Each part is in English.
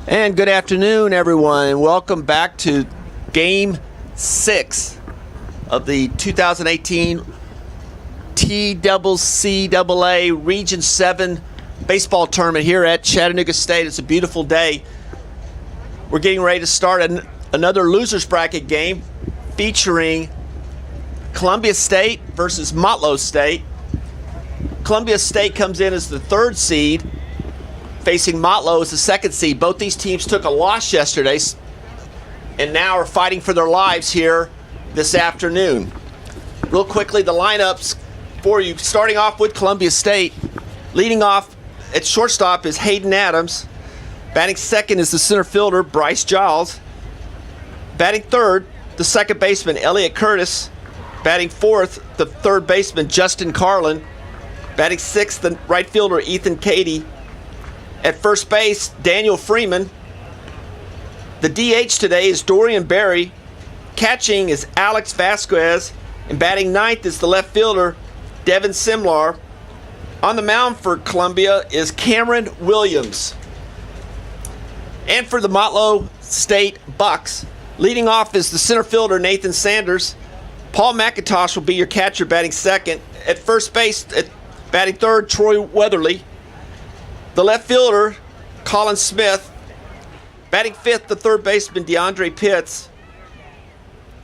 And good afternoon, everyone. Welcome back to Game 6 of the 2018 TCCAA Region 7 baseball tournament here at Chattanooga State. It's a beautiful day. We're getting ready to start another loser's bracket game featuring Columbia State versus Motlow State. Columbia State comes in as the 3rd seed, facing Motlow as the 2nd seed. Both these teams took a loss yesterday and now are fighting for their lives here this afternoon. Real quickly, the lineups for you, starting off with Columbia State. Leading off at shortstop is Hayden Adams. Batting second is the center fielder, Bryce Giles. Batting third, the second baseman, Elliott Curtis. Batting fourth, the third baseman, Justin Carlin. Batting sixth, the right fielder, Ethan Cady. At first base, Daniel Freeman. The DH today is Dorian Berry. Catching is Alex Vasquez. And batting ninth is the left fielder, Devin Simlar. On the mound for Columbia is Cameron Williams. And for the Motlow State Bucks, leading off is the center fielder, Nathan Sanders. Paul McIntosh will be your catcher, batting second. At first base, batting third, Troy Weatherly. The left fielder, Colin Smith. Batting fifth, the third baseman, DeAndre Pitts.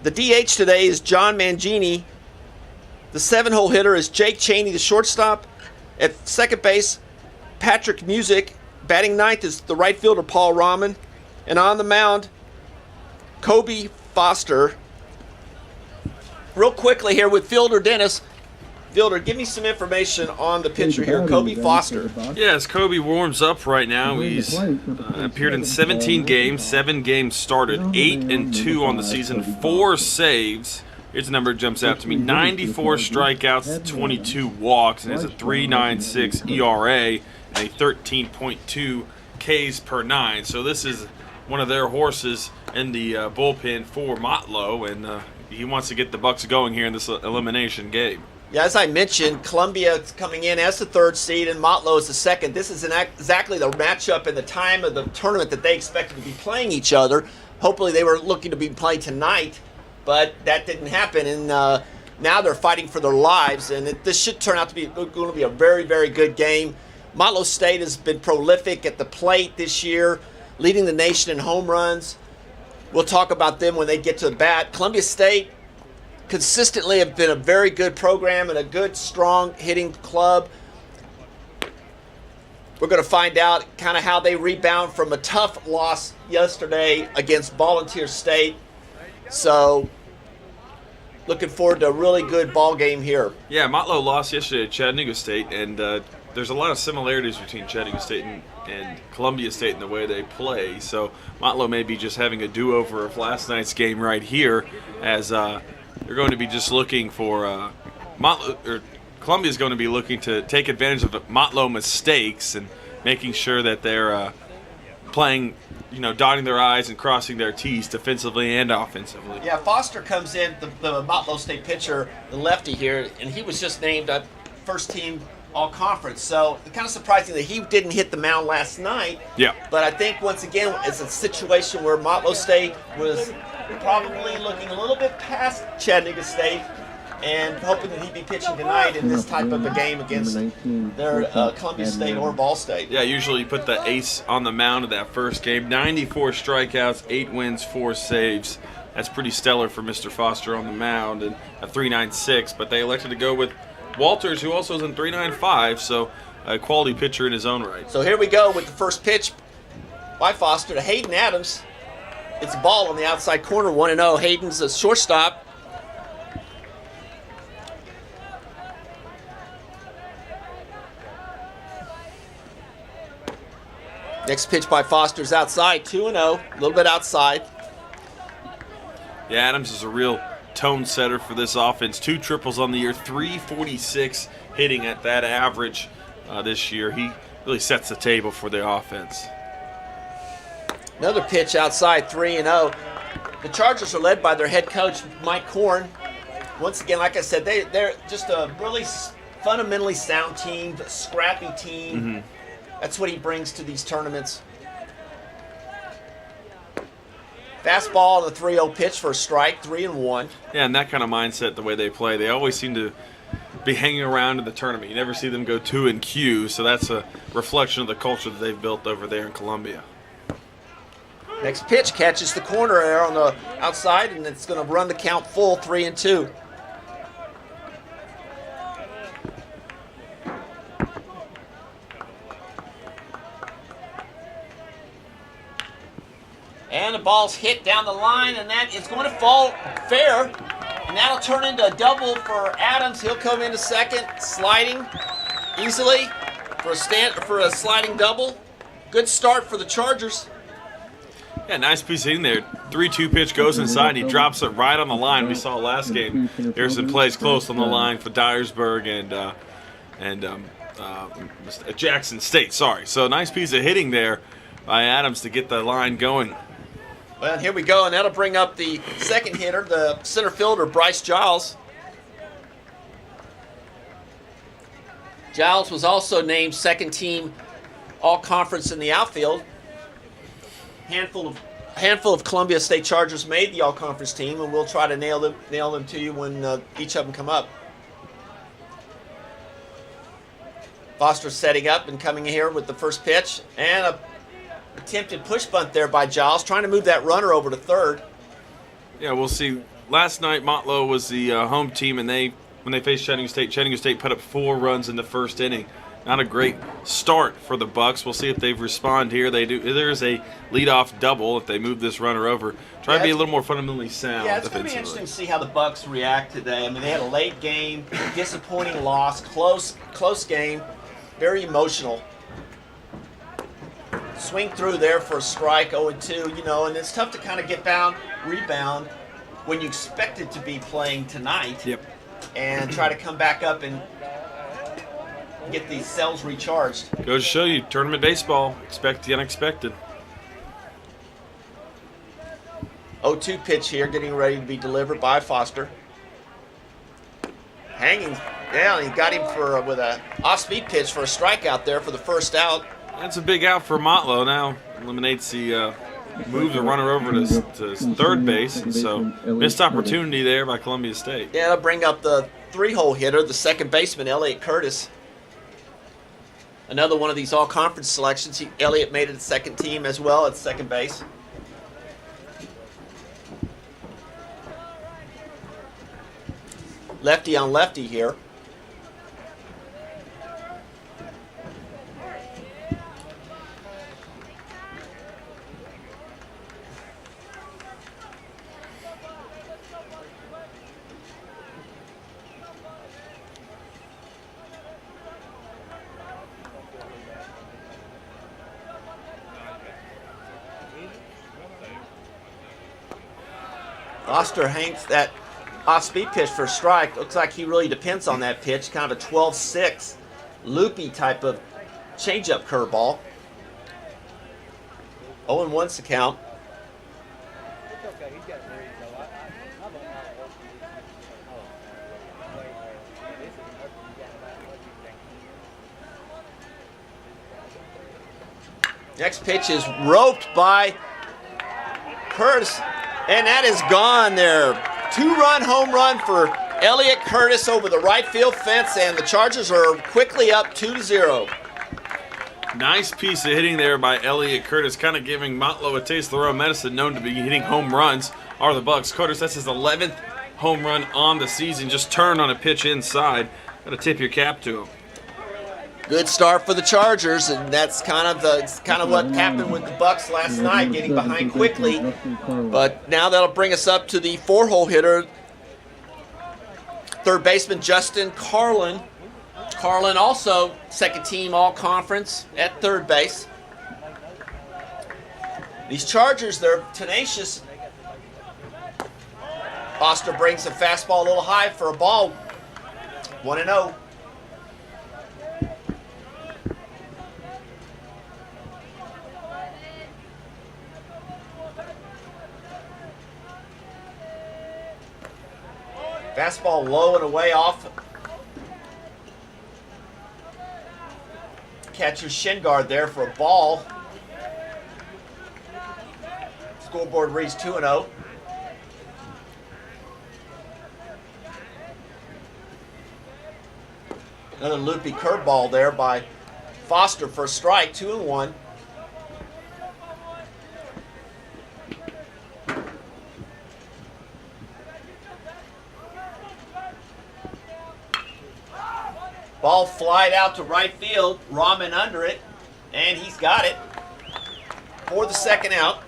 The DH today is John Mangini. The 7-hole hitter is Jake Cheney, the shortstop. At second base, Patrick Music. Batting ninth is the right fielder, Paul Rahman. And on the mound, Kobe Foster. Real quickly here with fielder Dennis. Fielder, give me some information on the pitcher here, Kobe Foster. Yes, Kobe warms up right now. He's appeared in 17 games, 7 games started, 8-2 on the season, 4 saves. Here's the number that jumps out to me: 94 strikeouts, 22 walks, and has a 3.96 ERA and a 13.2 Ks per 9. So this is one of their horses in the bullpen for Motlow, and he wants to get the Bucks going here in this elimination game. Yeah, as I mentioned, Columbia is coming in as the 3rd seed and Motlow is the 2nd. This is exactly the matchup and the time of the tournament that they expected to be playing each other. Hopefully they were looking to be playing tonight, but that didn't happen. And now they're fighting for their lives, and this should turn out to be going to be a very, very good game. Motlow State has been prolific at the plate this year, leading the nation in home runs. We'll talk about them when they get to the bat. Columbia State consistently have been a very good program and a good, strong hitting club. We're going to find out kind of how they rebound from a tough loss yesterday against Volunteer State. So, looking forward to a really good ball game here. Yeah, Motlow lost yesterday at Chattanooga State, and there's a lot of similarities between Chattanooga State and Columbia State in the way they play. So, Motlow may be just having a do-over of last night's game right here, as they're going to be just looking for Columbia's going to be looking to take advantage of the Motlow mistakes and making sure that they're playing, dotting their I's and crossing their T's defensively and offensively. Yeah, Foster comes in, the Motlow State pitcher, the lefty here, and he was just named a first-team all-conference. So it's kind of surprising that he didn't hit the mound last night. Yeah. But I think, once again, it's a situation where Motlow State was probably looking a little bit past Chattanooga State and hoping that he'd be pitching tonight in this type of a game against their Columbia State or Ball State. Yeah, usually you put the ace on the mound of that first game. 94 strikeouts, 8 wins, 4 saves. That's pretty stellar for Mr. Foster on the mound, and a 3.96. But they elected to go with Walters, who also is in 3.95, so a quality pitcher in his own right. So here we go with the first pitch by Foster to Hayden Adams. It's a ball on the outside corner, 1-0. Hayden's a shortstop. Next pitch by Foster's outside, 2-0, a little bit outside. Yeah, Adams is a real tone setter for this offense. 2 triples on the year, 346 hitting at that average this year. He really sets the table for the offense. Another pitch outside, 3-0. The Chargers are led by their head coach, Mike Korn. Once again, like I said, they're just a really fundamentally sound team, a scrappy team. That's what he brings to these tournaments. Fastball on the 3-0 pitch for a strike, 3-1. Yeah, and that kind of mindset, the way they play, they always seem to be hanging around in the tournament. You never see them go 2 in Q, so that's a reflection of the culture that they've built over there in Columbia. Next pitch catches the corner there on the outside, and it's going to run the count full, 3-2. And the ball's hit down the line, and that is going to fall fair. And that'll turn into a double for Adams. He'll come into second, sliding easily for a sliding double. Good start for the Chargers. Yeah, nice piece in there. 3-2 pitch goes inside. He drops it right on the line. We saw last game. There's some plays close on the line for Dyersburg and Jackson State. Sorry. So nice piece of hitting there by Adams to get the line going. Well, here we go, and that'll bring up the second hitter, the center fielder, Bryce Giles. Giles was also named second team all-conference in the outfield. Handful of Columbia State Chargers made the all-conference team, and we'll try to nail them to you when each of them come up. Foster setting up and coming here with the first pitch, and a attempted push bunt there by Giles, trying to move that runner over to third. Yeah, we'll see. Last night, Motlow was the home team, and when they faced Chattanooga State put up 4 runs in the first inning. Not a great start for the Bucks. We'll see if they respond here. They do. There's a leadoff double if they move this runner over. Try to be a little more fundamentally sound. Yeah, it's going to be interesting to see how the Bucks react today. I mean, they had a late game, disappointing loss, close game, very emotional. Swing through there for a strike, 0-2, and it's tough to kind of get rebound when you expect it to be playing tonight. Yep. And try to come back up and get these cells recharged. Goes to show you, tournament baseball, expect the unexpected. 0-2 pitch here, getting ready to be delivered by Foster. Hanging down, he got him with a off-speed pitch for a strikeout there for the first out. That's a big out for Motlow now. Eliminates the move the runner over to third base. And so missed opportunity there by Columbia State. Yeah, that'll bring up the 3-hole hitter, the second baseman, Elliott Curtis. Another one of these all-conference selections. Elliott made it to second team as well at second base. Lefty on lefty here. Foster hangs that off-speed pitch for a strike. Looks like he really depends on that pitch. Kind of a 12-6 loopy type of changeup curveball. 0-1's the count. Next pitch is roped by Curtis. And that is gone there. 2-run home run for Elliott Curtis over the right field fence, and the Chargers are quickly up 2-0. Nice piece of hitting there by Elliott Curtis, kind of giving Motlow a taste of their own medicine, known to be hitting home runs, are the Bucks. Curtis, that's his 11th home run on the season, just turned on a pitch inside. Got to tip your cap to him. Good start for the Chargers, and that's kind of what happened with the Bucks last night, getting behind quickly. But now that'll bring us up to the 4-hole hitter, third baseman Justin Carlin. Carlin also second team all-conference at third base. These Chargers, they're tenacious. Foster brings a fastball a little high for a ball. 1-0. Fastball low and away off. Catcher's shin guard there for a ball. Scoreboard reads 2-0. Another loopy curveball there by Foster for a strike, 2-1. Ball flied out to right field, Rahman under it, and he's got it for the second out.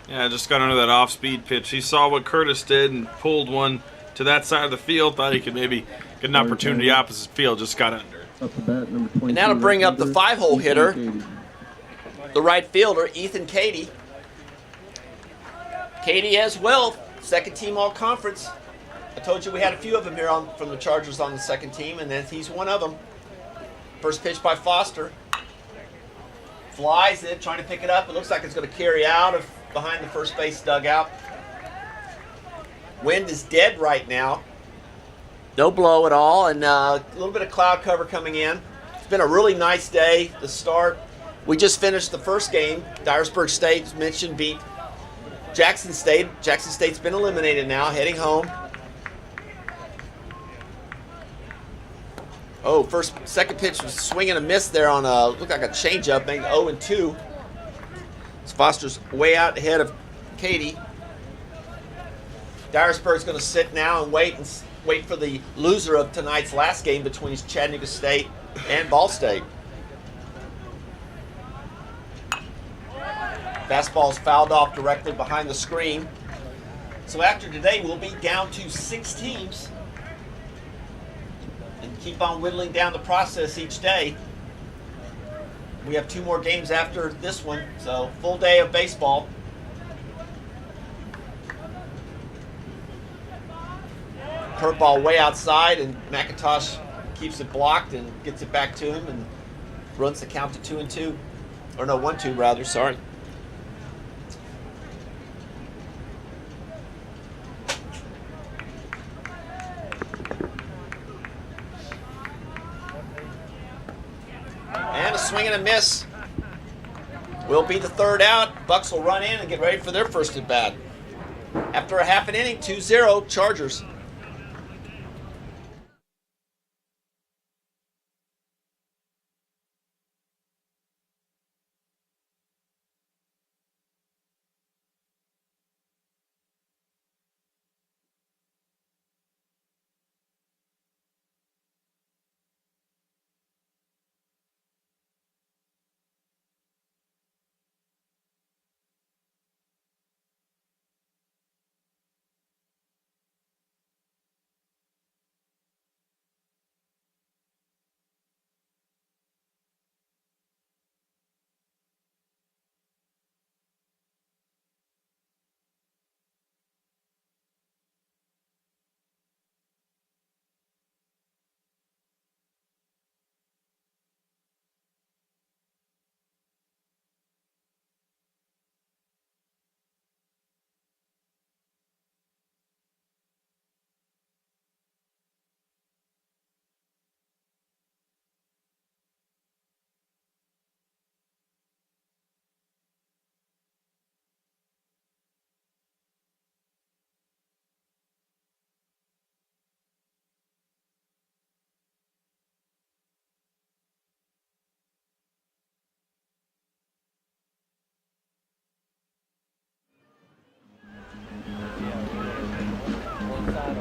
Yeah, just got under that off-speed pitch. He saw what Curtis did and pulled one to that side of the field. Thought he could maybe get an opportunity opposite field. Just got under. Up the bat, number 22, And now to bring up the 5-hole hitter, Katie. the right fielder, Ethan Cady. Cady as well, second team all-conference. I told you we had a few of them here from the Chargers on the second team, and then he's one of them. First pitch by Foster. Flies it, trying to pick it up. It looks like it's going to carry out of behind the first base dugout. Wind is dead right now. No blow at all, and a little bit of cloud cover coming in. It's been a really nice day to start. We just finished the first game. Dyersburg State, as mentioned, beat Jackson State. Jackson State's been eliminated now, heading home. Oh, second pitch was swing and a miss there on looked like a changeup, making 0-2. Foster's way out ahead of Cady. Dyersburg's going to sit now and wait for the loser of tonight's last game between Chattanooga State and Ball State. Fastball's fouled off directly behind the screen. So after today, we'll be down to 6 teams. And keep on whittling down the process each day. We have 2 more games after this one, so full day of baseball. Curveball way outside, and McIntosh keeps it blocked and gets it back to him and runs the count to 2-2. Or no, 1-2 rather, sorry. And a swing and a miss will be the third out. Bucks will run in and get ready for their first at bat. After a half an inning, 2-0 Chargers.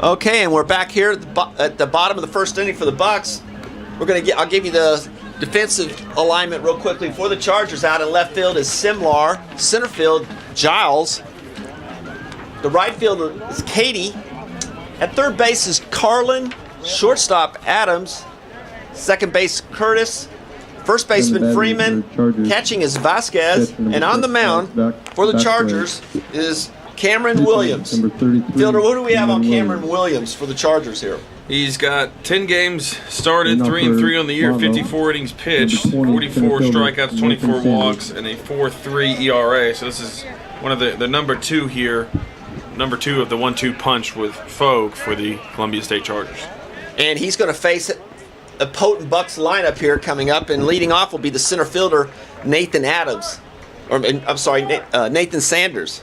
Okay, and we're back here at the bottom of the first inning for the Bucks. I'll give you the defensive alignment real quickly for the Chargers. Out in left field is Simlar, center field Giles. The right fielder is Cady. At third base is Carlin, shortstop Adams, second base Curtis, first baseman Freeman, catching is Vasquez, and on the mound for the Chargers is Cameron Williams. Fielder, what do we have on Cameron Williams for the Chargers here? He's got 10 games started, 3-3 on the year, 54 innings pitched, 44 strikeouts, 24 walks, and a 4.3 ERA. So this is one of the number 2 here, number 2 of the 1-2 punch with Fogue for the Columbia State Chargers. And he's going to face a potent Bucks lineup here coming up, and leading off will be the center fielder Nathan Adams. I'm sorry, Nathan Sanders.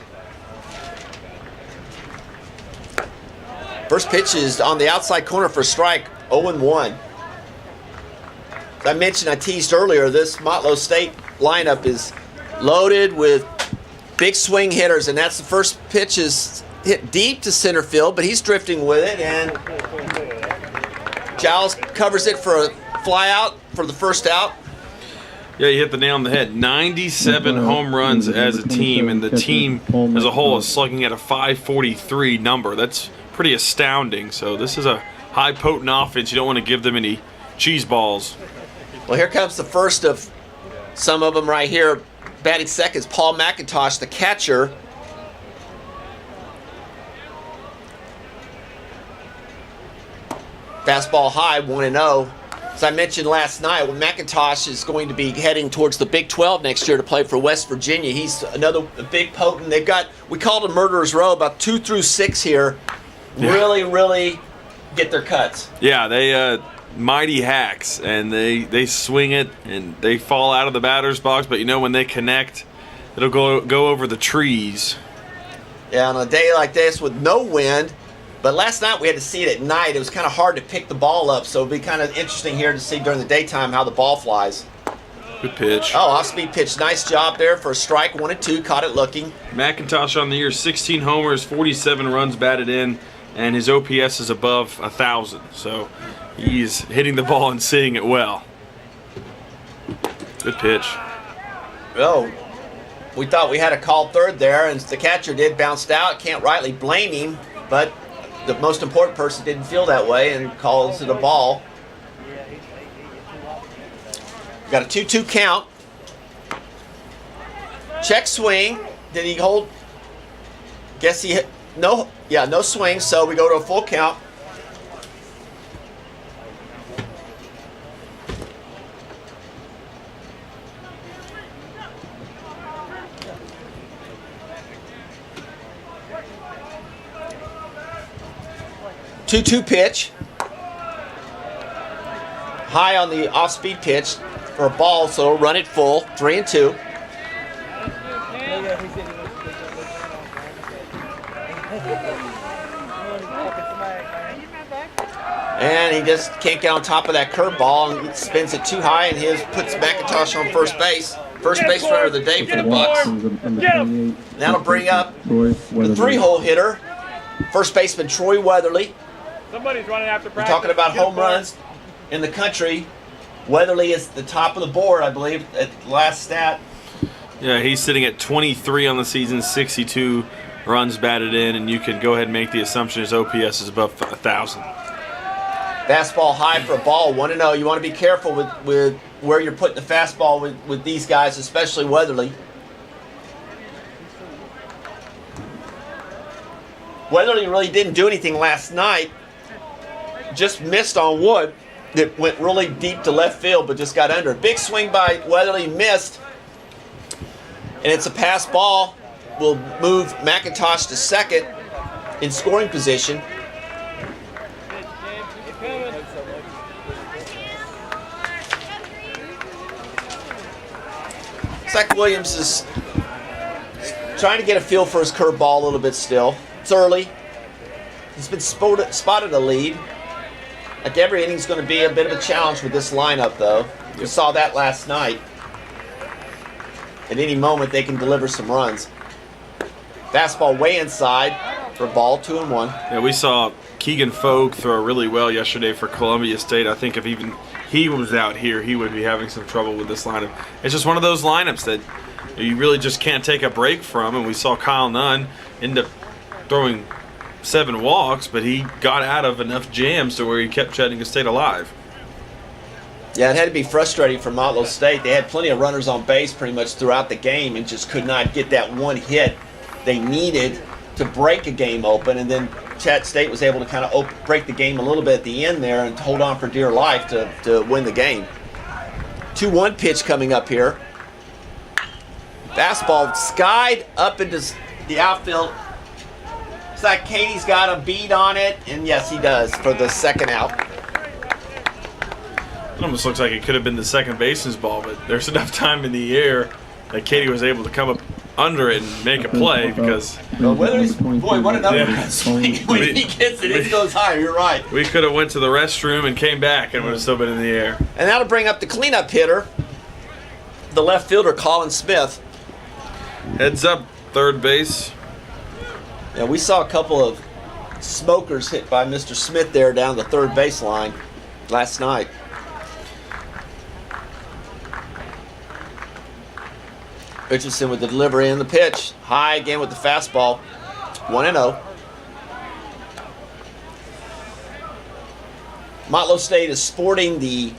First pitch is on the outside corner for a strike, 0-1. As I mentioned, I teased earlier, this Motlow State lineup is loaded with big swing hitters, and that's the first pitch is hit deep to center field, but he's drifting with it, and Giles covers it for a fly out for the first out. Yeah, you hit the nail on the head. 97 home runs as a team, and the team as a whole is slugging at a .543 number. That's pretty astounding. So this is a high potent offense. You don't want to give them any cheese balls. Well, here comes the first of some of them right here. Batting second is Paul McIntosh, the catcher. Fastball high, 1-0. As I mentioned last night, when McIntosh is going to be heading towards the Big 12 next year to play for West Virginia. He's another big potent. They've got, we called it Murderer's Row, about 2 through 6 here. Yeah. Really get their cuts. Yeah, they mighty hacks, and they swing it, and they fall out of the batter's box. But you know, when they connect, it'll go over the trees. Yeah, on a day like this with no wind. But last night we had to see it at night. It was kind of hard to pick the ball up, so it'll be kind of interesting here to see during the daytime how the ball flies. Good pitch. Oh, off-speed pitch. Nice job there for a strike, 1-2. Caught it looking. McIntosh on the year, 16 homers, 47 runs batted in, and his OPS is above 1,000. So he's hitting the ball and seeing it well. Good pitch. Oh, we thought we had a called third there, and the catcher did bounced out. Can't rightly blame him, but the most important person didn't feel that way and calls it a ball. Got a 2-2 count. Check swing. Did he hold? Guess he hit. No. Yeah, no swing. So we go to a full count. Two-two pitch. High on the off-speed pitch for a ball, so run it full. 3-2. And he just can't get on top of that curveball, and he spins it too high, and puts McIntosh on first base. First base runner of the day for the Bucks. That'll bring up the three-hole hitter, first baseman Troy Weatherly. Somebody's running after practice. We're talking about home runs in the country. Weatherly is the top of the board, I believe, at last stat. Yeah, he's sitting at 23 on the season, 62 runs batted in, and you can go ahead and make the assumption his OPS is above 1,000. Fastball high for a ball, 1-0. You want to be careful with where you're putting the fastball with these guys, especially Weatherly. Weatherly really didn't do anything last night. Just missed on wood. That went really deep to left field, but just got under. Big swing by Weatherly, missed. And it's a pass ball. Will move McIntosh to second in scoring position. Zach Williams is trying to get a feel for his curveball a little bit still. It's early. He's been spotted a lead. Like every inning's going to be a bit of a challenge with this lineup, though. We saw that last night. At any moment, they can deliver some runs. Fastball way inside for a ball, 2-1. Yeah, we saw Keegan Fogg throw really well yesterday for Columbia State. I think if even he was out here, he would be having some trouble with this lineup. It's just one of those lineups that you really just can't take a break from, and we saw Kyle Nunn end up throwing 7 walks, but he got out of enough jams to where he kept Chattanooga State alive. Yeah, it had to be frustrating for Motlow State. They had plenty of runners on base pretty much throughout the game and just could not get that one hit they needed to break a game open. And then Chat State was able to kind of break the game a little bit at the end there and hold on for dear life to win the game. 2-1 pitch coming up here. Fastball skied up into the outfield. It's like Katie's got a beat on it, and yes, he does for the second out. It almost looks like it could have been the second baseman's ball, but there's enough time in the air that Katie was able to come up under it and make a play because Whether he's, boy, what another swing. When he gets it, it goes higher. You're right. we could have went to the restroom and came back and would have still been in the air. And that'll bring up the cleanup hitter, the left fielder, Colin Smith. Heads up, third base. Yeah, we saw a couple of smokers hit by Mr. Smith there down the third base line last night. Richardson with the delivery and the pitch. High again with the fastball. 1-0. Motlow State is sporting the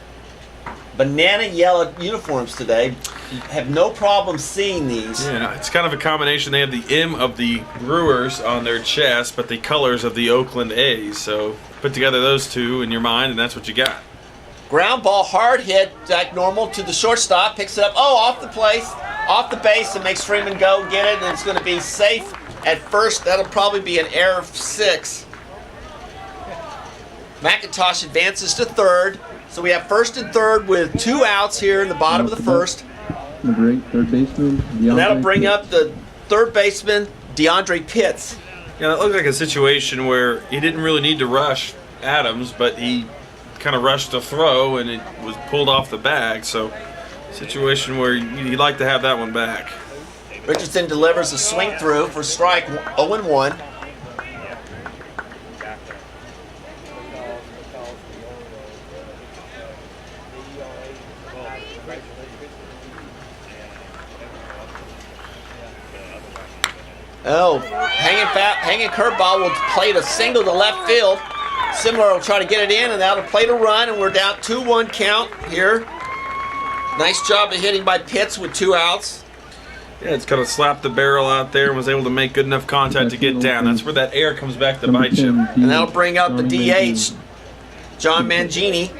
banana yellow uniforms today. You have no problem seeing these. Yeah, it's kind of a combination. They have the M of the Brewers on their chest, but the colors of the Oakland A's. So put together those two in your mind, and that's what you got. Ground ball, hard hit, like normal, to the shortstop. Picks it up. Oh, off the base, and makes Freeman go get it, and it's going to be safe at first. That'll probably be an error of 6. McIntosh advances to third. So we have first and third with 2 outs here in the bottom of the first. Number 8, third baseman. And that'll bring up the third baseman, DeAndre Pitts. Yeah, that looked like a situation where he didn't really need to rush Adams, but he kind of rushed a throw and it was pulled off the bag. So, situation where you'd like to have that one back. Richardson delivers a swing through for strike 0-1. Oh, hanging curveball will play to single to left field. Similar will try to get it in, and that'll play to run, and we're down 2-1 count here. Nice job of hitting by Pitts with 2 outs. Yeah, it's kind of slapped the barrel out there and was able to make good enough contact to get down. That's where that air comes back to bite you. And that'll bring up the DH, John Mangini.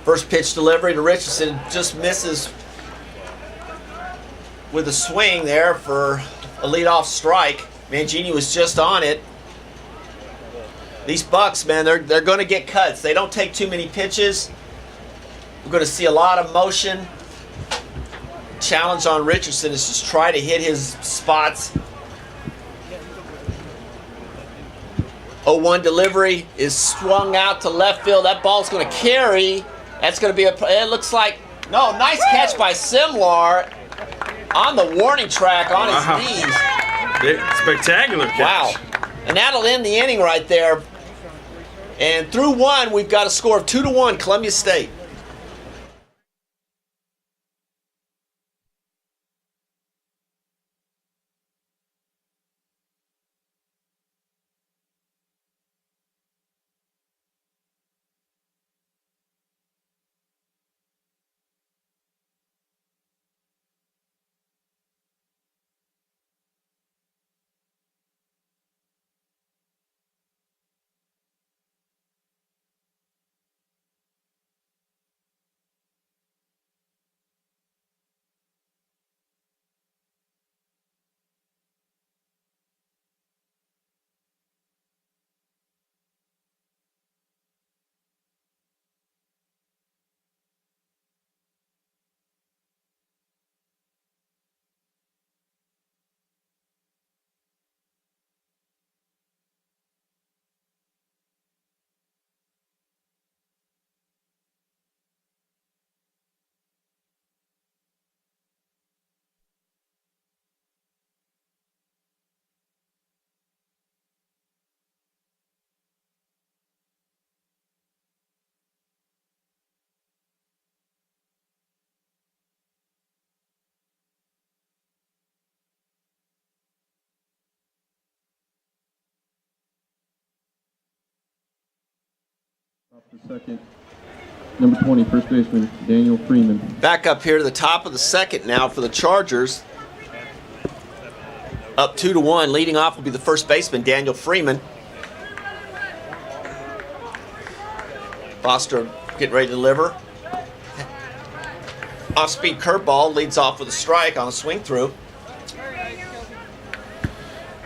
First pitch delivery to Richardson, just misses with a swing there for a leadoff strike. Mangini was just on it. These Bucks, man, they're going to get cuts. They don't take too many pitches. We're going to see a lot of motion. Challenge on Richardson is just try to hit his spots. 0-1 delivery is swung out to left field. That ball's going to carry. That's going to be it looks like, no, nice catch by Simlar on the warning track on his knees. Spectacular catch. Wow. And that'll end the inning right there. And through 1, we've got a score of 2-1, Columbia State. Off the second, number 20, first baseman, Daniel Freeman. Back up here to the top of the second now for the Chargers. Up 2-1. Leading off will be the first baseman, Daniel Freeman. Foster getting ready to deliver. Off-speed curveball, leads off with a strike on a swing through.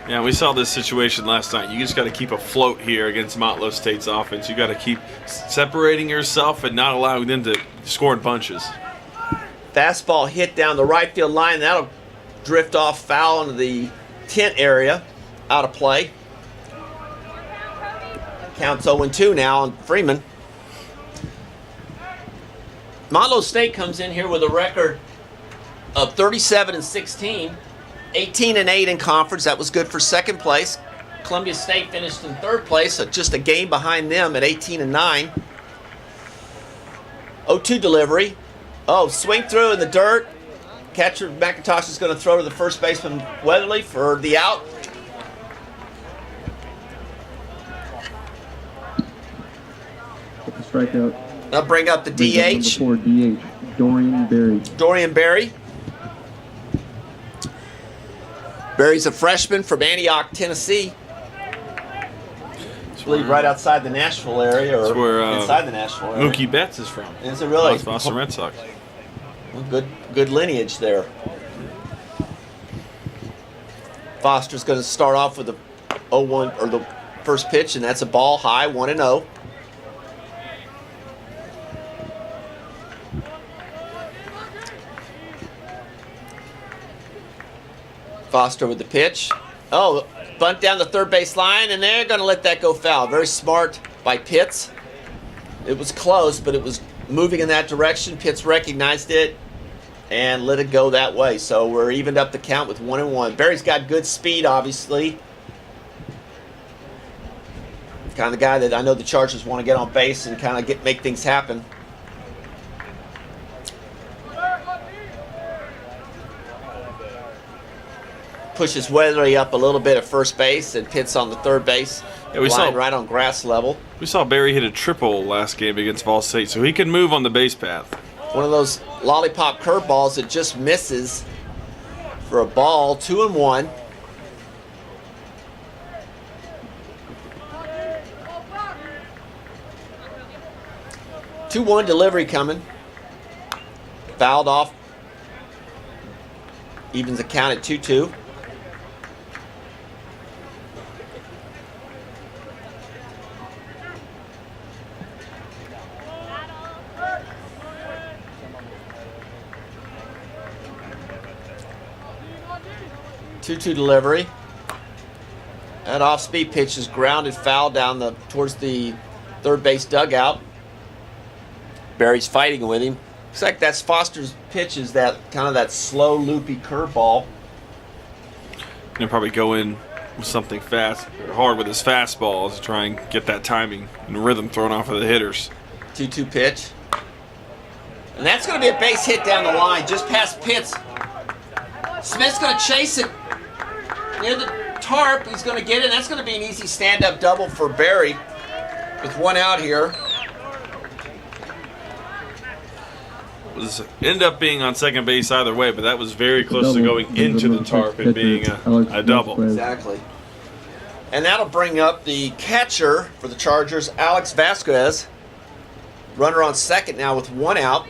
Yeah, we saw this situation last night. You just got to keep afloat here against Motlow State's offense. You got to keep separating yourself and not allowing them to score in bunches. Fastball hit down the right field line. That'll drift off foul into the tent area, out of play. Counts 0-2 now on Freeman. Motlow State comes in here with a record of 37-16, 18-8 in conference. That was good for second place. Columbia State finished in third place, so just a game behind them at 18-9. 0-2 delivery. Oh, swing through in the dirt. Catcher McIntosh is going to throw to the first baseman Weatherly for the out. With the strikeout. They'll bring up the DH. Number 4, DH, Dorian Berry. Dorian Berry. Berry's a freshman from Antioch, Tennessee. I believe right outside the Nashville area, or where, inside the Nashville area. Mookie Betts is from. Is it really? Boston Red Sox. Well, good lineage there. Foster's going to start off with the 0-1 or the first pitch, and that's a ball high, 1-0. Foster with the pitch. Oh, bunt down the third base line, and they're going to let that go foul. Very smart by Pitts. It was close, but it was moving in that direction. Pitts recognized it and let it go that way. So we're evened up the count with 1-1. Berry's got good speed, obviously. Kind of the guy that I know the Chargers want to get on base and kind of make things happen. Pushes Weatherly up a little bit at first base and Pitts on the third base. Yeah, we saw right on grass level. We saw Berry hit a triple last game against Ball State, so he can move on the base path. One of those lollipop curveballs that just misses for a ball, 2-1. Two-one delivery coming. Fouled off. Evens the count at 2-2. Two-two delivery. That off-speed pitch is grounded foul down towards the third base dugout. Berry's fighting with him. Looks like that's Foster's pitch, is that kind of that slow, loopy curveball. He'll probably go in with something fast, hard with his fastball to try and get that timing and rhythm thrown off of the hitters. 2-2 pitch. And that's going to be a base hit down the line, just past Pitts. Smith's going to chase it near the tarp. He's going to get it. That's going to be an easy stand-up double for Berry with one out here. Ended up being on second base either way, but that was very close to going into the tarp and being a double. Exactly. And that'll bring up the catcher for the Chargers, Alex Vasquez. Runner on second now with one out.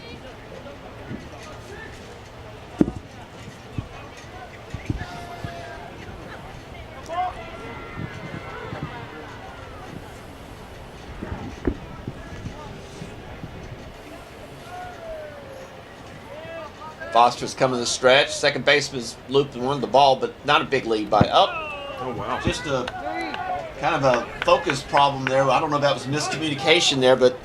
Foster's coming the stretch. Second baseman's looped and won the ball, but not a big lead by Oh, wow. Just a kind of a focus problem there. I don't know if that was miscommunication there, but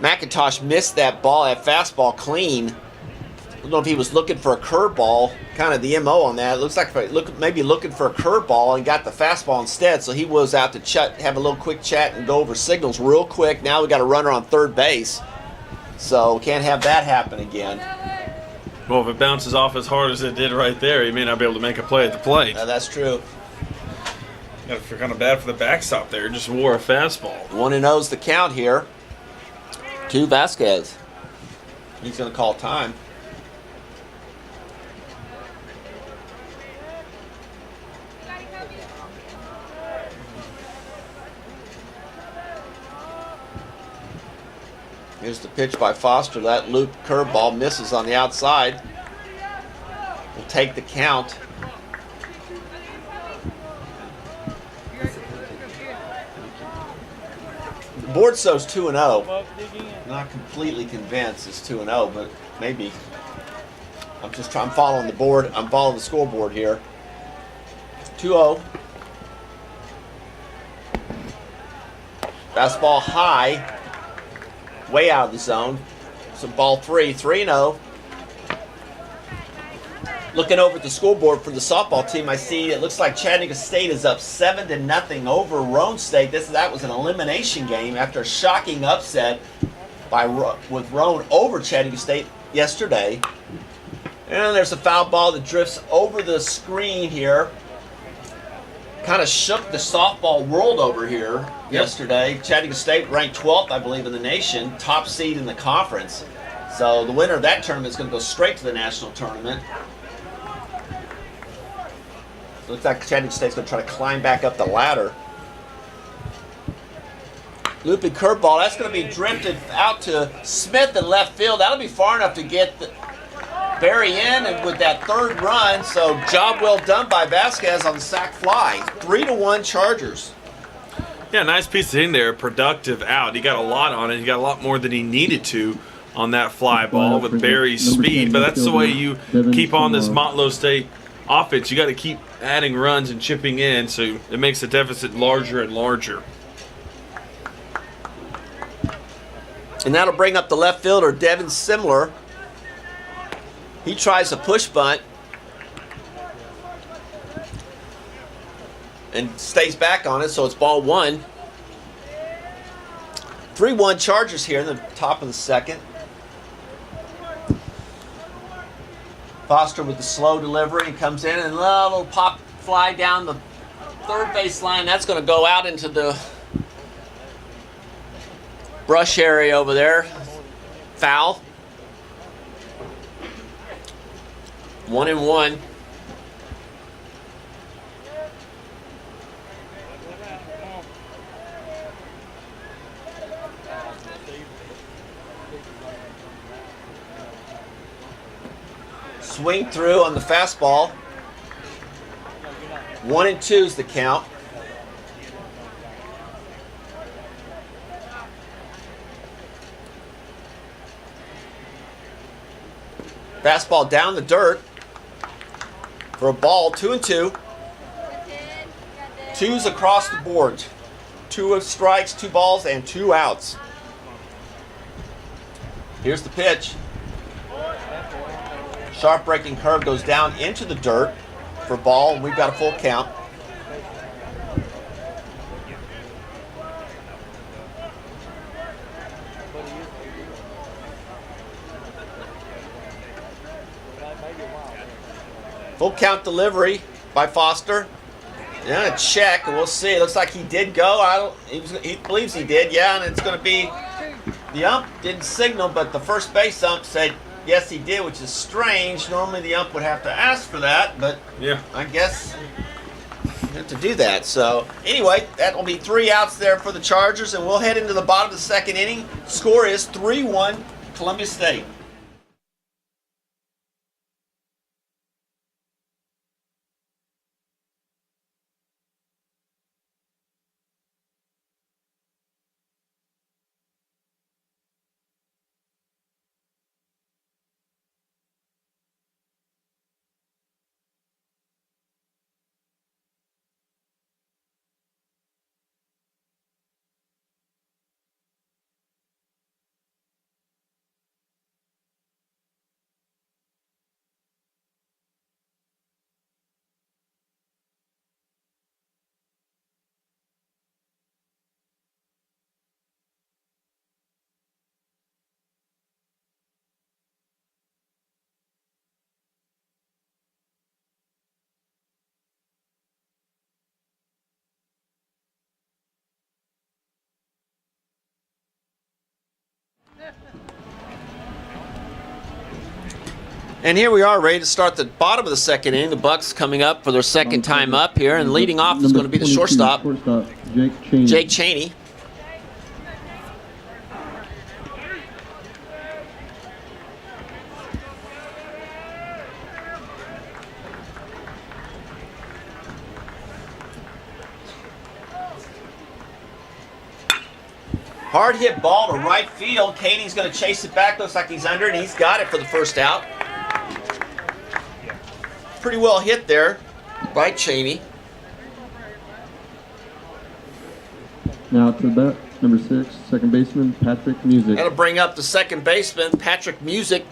McIntosh missed that ball, that fastball clean. I don't know if he was looking for a curveball, kind of the MO on that. It looks like maybe looking for a curveball and got the fastball instead, so he was out to have a little quick chat and go over signals real quick. Now we got a runner on third base, so can't have that happen again. Well, if it bounces off as hard as it did right there, he may not be able to make a play at the plate. That's true. Got to feel kind of bad for the backstop there. Just wore a fastball. 1-0's the count here to Vasquez. He's going to call time. Here's the pitch by Foster. That loop curveball misses on the outside. Will take the count. The board shows 2-0. Not completely convinced it's 2-0, but maybe. I'm following the board. I'm following the scoreboard here. 2-0. Fastball high. Way out of the zone. So ball 3-0. Looking over at the scoreboard for the softball team, I see it looks like Chattanooga State is up 7-0 over Roane State. That was an elimination game after a shocking upset with Roane over Chattanooga State yesterday. And there's a foul ball that drifts over the screen here. Kind of shook the softball world over here yesterday. Chattanooga State ranked 12th, I believe, in the nation, top seed in the conference. So the winner of that tournament is going to go straight to the national tournament. So it looks like Chattanooga State's going to try to climb back up the ladder. Looping curveball, that's going to be drifted out to Smith in left field. That'll be far enough to get Barry in and with that third run. So job well done by Vasquez on the sac fly. 3-1 Chargers. Yeah, nice piece of hitting there. Productive out. He got a lot on it. He got a lot more than he needed to on that fly ball with Barry's speed. But that's the way you keep on this Motlow State offense. You got to keep adding runs and chipping in, so it makes the deficit larger and larger. And that'll bring up the left fielder, Devin Simler. He tries a push bunt and stays back on it, so it's ball 1. 3-1 Chargers here in the top of the second. Foster with the slow delivery and comes in and a little pop fly down the third base line. That's going to go out into the brush area over there. Foul. 1-1. Swing through on the fastball. 1-2 is the count. Fastball down the dirt for a ball. 2-2. Twos across the board. 2 strikes, 2 balls, and 2 outs. Here's the pitch. Sharp breaking curve goes down into the dirt for ball, and we've got a full count. Full count delivery by Foster. Yeah, a check, and we'll see. It looks like he did go. He believes he did, yeah, and it's going to be, the ump didn't signal, but the first base ump said yes, he did, which is strange. Normally the ump would have to ask for that, but yeah, I guess you have to do that. So anyway, that will be 3 outs there for the Chargers, and we'll head into the bottom of the second inning. Score is 3-1 Columbia State. And here we are, ready to start the bottom of the second inning. The Bucks coming up for their second time up here, and leading off is going to be the shortstop, Jake Cheney. Jake Cheney. Hard hit ball to right field. Katie's going to chase it back. Looks like he's under, and he's got it for the first out. Pretty well hit there by Cheney. Now to the bat, number 6, second baseman, Patrick Music. That'll bring up the second baseman, Patrick Music.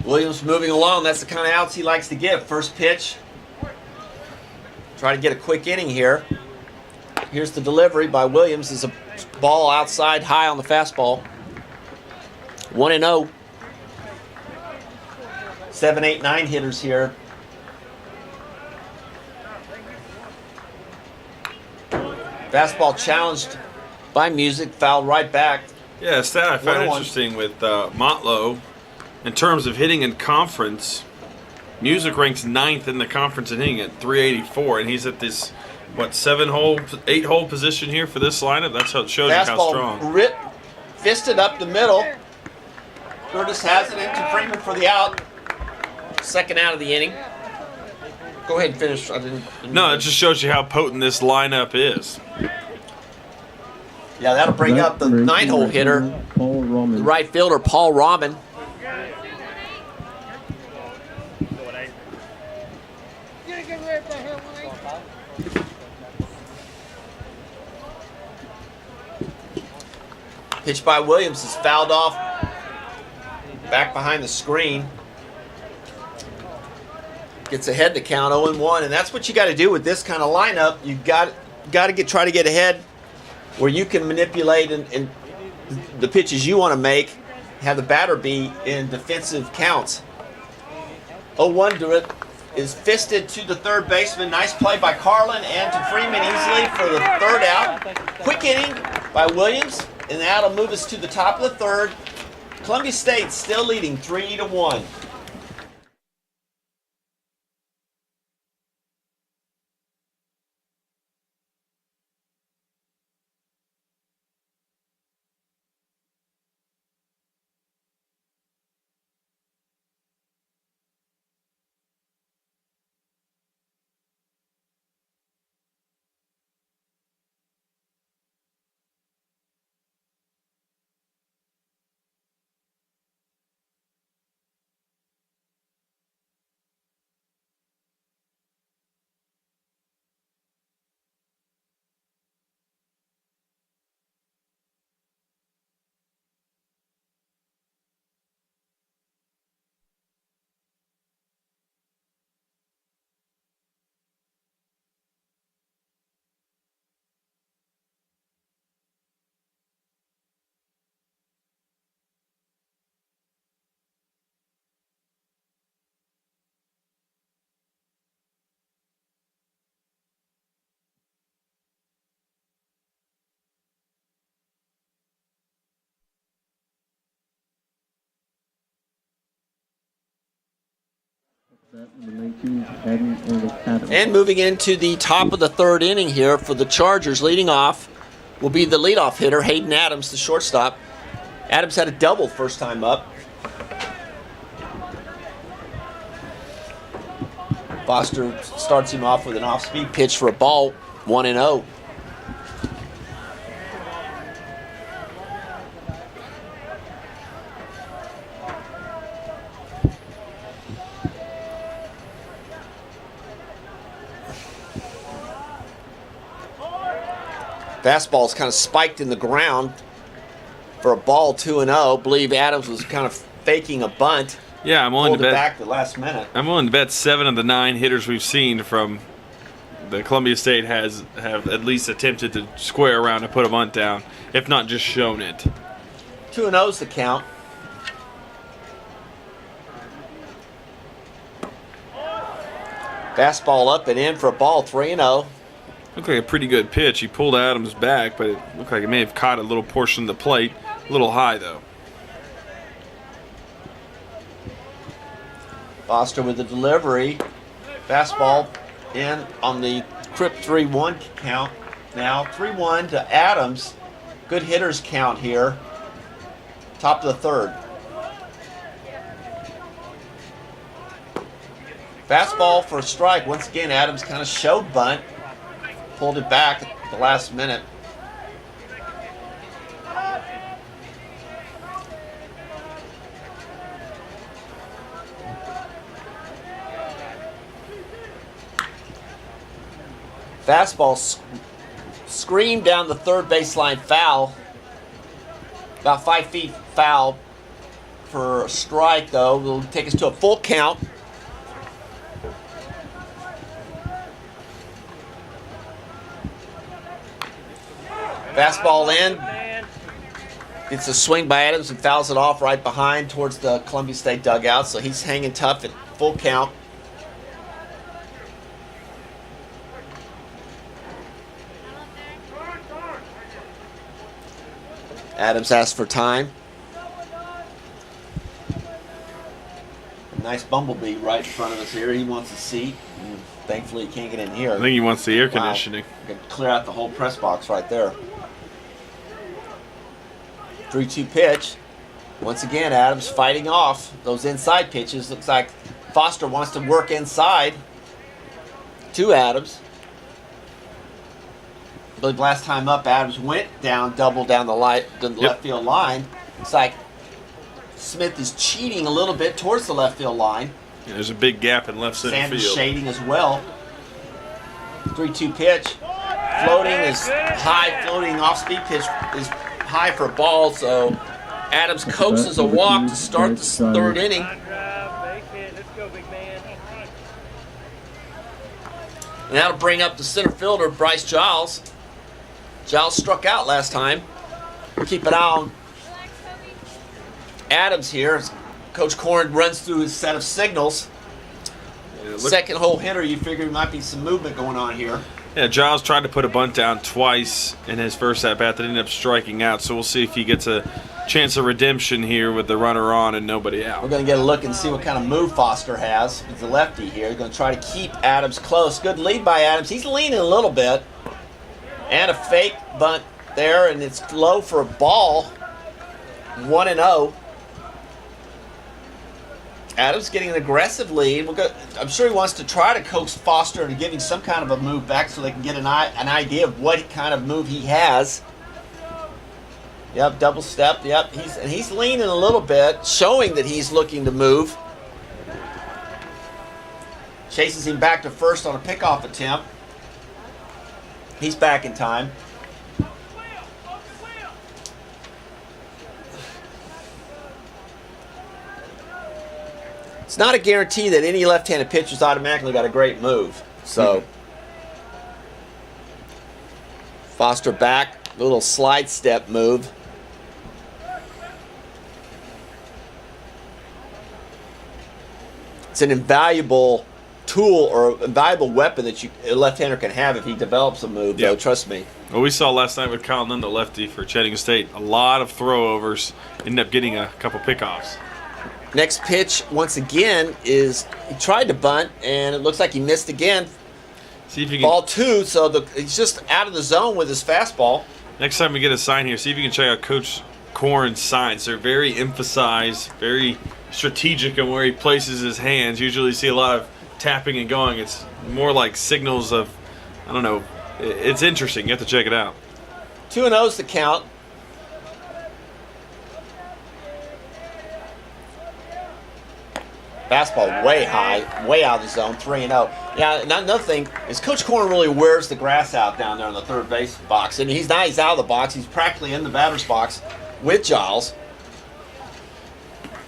Williams moving along. That's the kind of outs he likes to give. First pitch. Try to get a quick inning here. Here's the delivery by Williams. Is a ball outside high on the fastball. 1-0. 7, 8, 9 hitters here. Fastball challenged by Music. Fouled right back. Yeah, a stat I found 1-1. interesting with Motlow. In terms of hitting in conference, Music ranks 9th in the conference in hitting at 384, and he's at this, what, 7-hole, 8-hole position here for this lineup? That's how it shows you how strong. Fastball fisted up the middle. Curtis has it into Freeman for the out. Second out of the inning. Go ahead and finish. No, it just shows you how potent this lineup is. Yeah, that'll bring up the 9-hole hitter, Paul Rahman. the right fielder, Paul Rahman. Pitch by Williams is fouled off back behind the screen. Gets ahead to count 0-1, and that's what you got to do with this kind of lineup. You got to try to get ahead where you can manipulate and the pitches you want to make, have the batter be in defensive counts. 0-1 to it is fisted to the third baseman. Nice play by Carlin and to Freeman easily for the third out. Quick inning by Williams, and that'll move us to the top of the third. Columbia State still leading 3-1. Number 19, Adams. And moving into the top of the third inning here for the Chargers, leading off will be the leadoff hitter, Hayden Adams, the shortstop. Adams had a double first time up. Foster starts him off with an off-speed pitch for a ball, 1-0. Fastball is kind of spiked in the ground for a ball, 2-0. Believe Adams was kind of faking a bunt. Yeah, I'm willing to Pulled it bet. back the last minute. I'm willing to bet 7 of the 9 hitters we've seen from the Columbia State have at least attempted to square around and put a bunt down, if not just shown it. 2-0's the count. Fastball up and in for a ball, 3-0. Looked like a pretty good pitch. He pulled Adams back, but it looked like it may have caught a little portion of the plate. A little high, though. Foster with the delivery. Fastball in on the crisp 3-1 count. Now 3-1 to Adams. Good hitters count here. Top of the third. Fastball for a strike. Once again, Adams kind of showed bunt. Pulled it back at the last minute. Fastball screamed down the third baseline foul. About 5 feet foul for a strike, though. Will take us to a full count. Fastball in. It's a swing by Adams and fouls it off right behind towards the Columbia State dugout. So he's hanging tough at full count. Adams asked for time. A nice bumblebee right in front of us here. He wants a seat. And thankfully, he can't get in here. I think he wants the air conditioning. Wow. Could clear out the whole press box right there. 3-2 pitch. Once again, Adams fighting off those inside pitches. Looks like Foster wants to work inside to Adams. I believe last time up, Adams went down, double down the left field line. It's like Smith is cheating a little bit towards the left field line. Yeah, there's a big gap in left center Sanders field. shading as well. 3-2 pitch. Floating is high. Floating off-speed pitch is high for a ball. So Adams coaxes a walk to start the third inning. And that'll bring up the center fielder, Bryce Giles. Giles struck out last time. Keep an eye on Adams here as Coach Corn runs through his set of signals. Yeah, Second hole hitter, you figure there might be some movement going on here. Yeah, Giles tried to put a bunt down twice in his first at-bat that ended up striking out, so we'll see if he gets a chance of redemption here with the runner on and nobody out. We're going to get a look and see what kind of move Foster has with the lefty here. He's going to try to keep Adams close. Good lead by Adams. He's leaning a little bit. And a fake bunt there, and it's low for a ball. 1-0. Adams getting an aggressive lead. I'm sure he wants to try to coax Foster into giving some kind of a move back so they can get an idea of what kind of move he has. Yep, double step. Yep, he's leaning a little bit, showing that he's looking to move. Chases him back to first on a pickoff attempt. He's back in time. It's not a guarantee that any left-handed pitcher's automatically got a great move. So, Foster back, a little slide step move. It's an invaluable tool or a valuable weapon that a left-hander can have if he develops a move, though, trust me. Well, we saw last night with Kyle Nunn, the lefty for Chattanooga State, a lot of throwovers, ended up getting a couple pickoffs. Next pitch, once again, is he tried to bunt, and it looks like he missed again. See if you can, Ball 2, so he's just out of the zone with his fastball. next time we get a sign here, see if you can check out Coach Corn's signs. They're very emphasized, very strategic in where he places his hands. Usually you see a lot of tapping and going. It's more like signals of, I don't know, it's interesting. You have to check it out. 2-0 is the count. Fastball way high, way out of the zone, 3-0. Yeah, and another thing is Coach Corn really wears the grass out down there in the third base box. And he's out of the box. He's practically in the batter's box with Giles.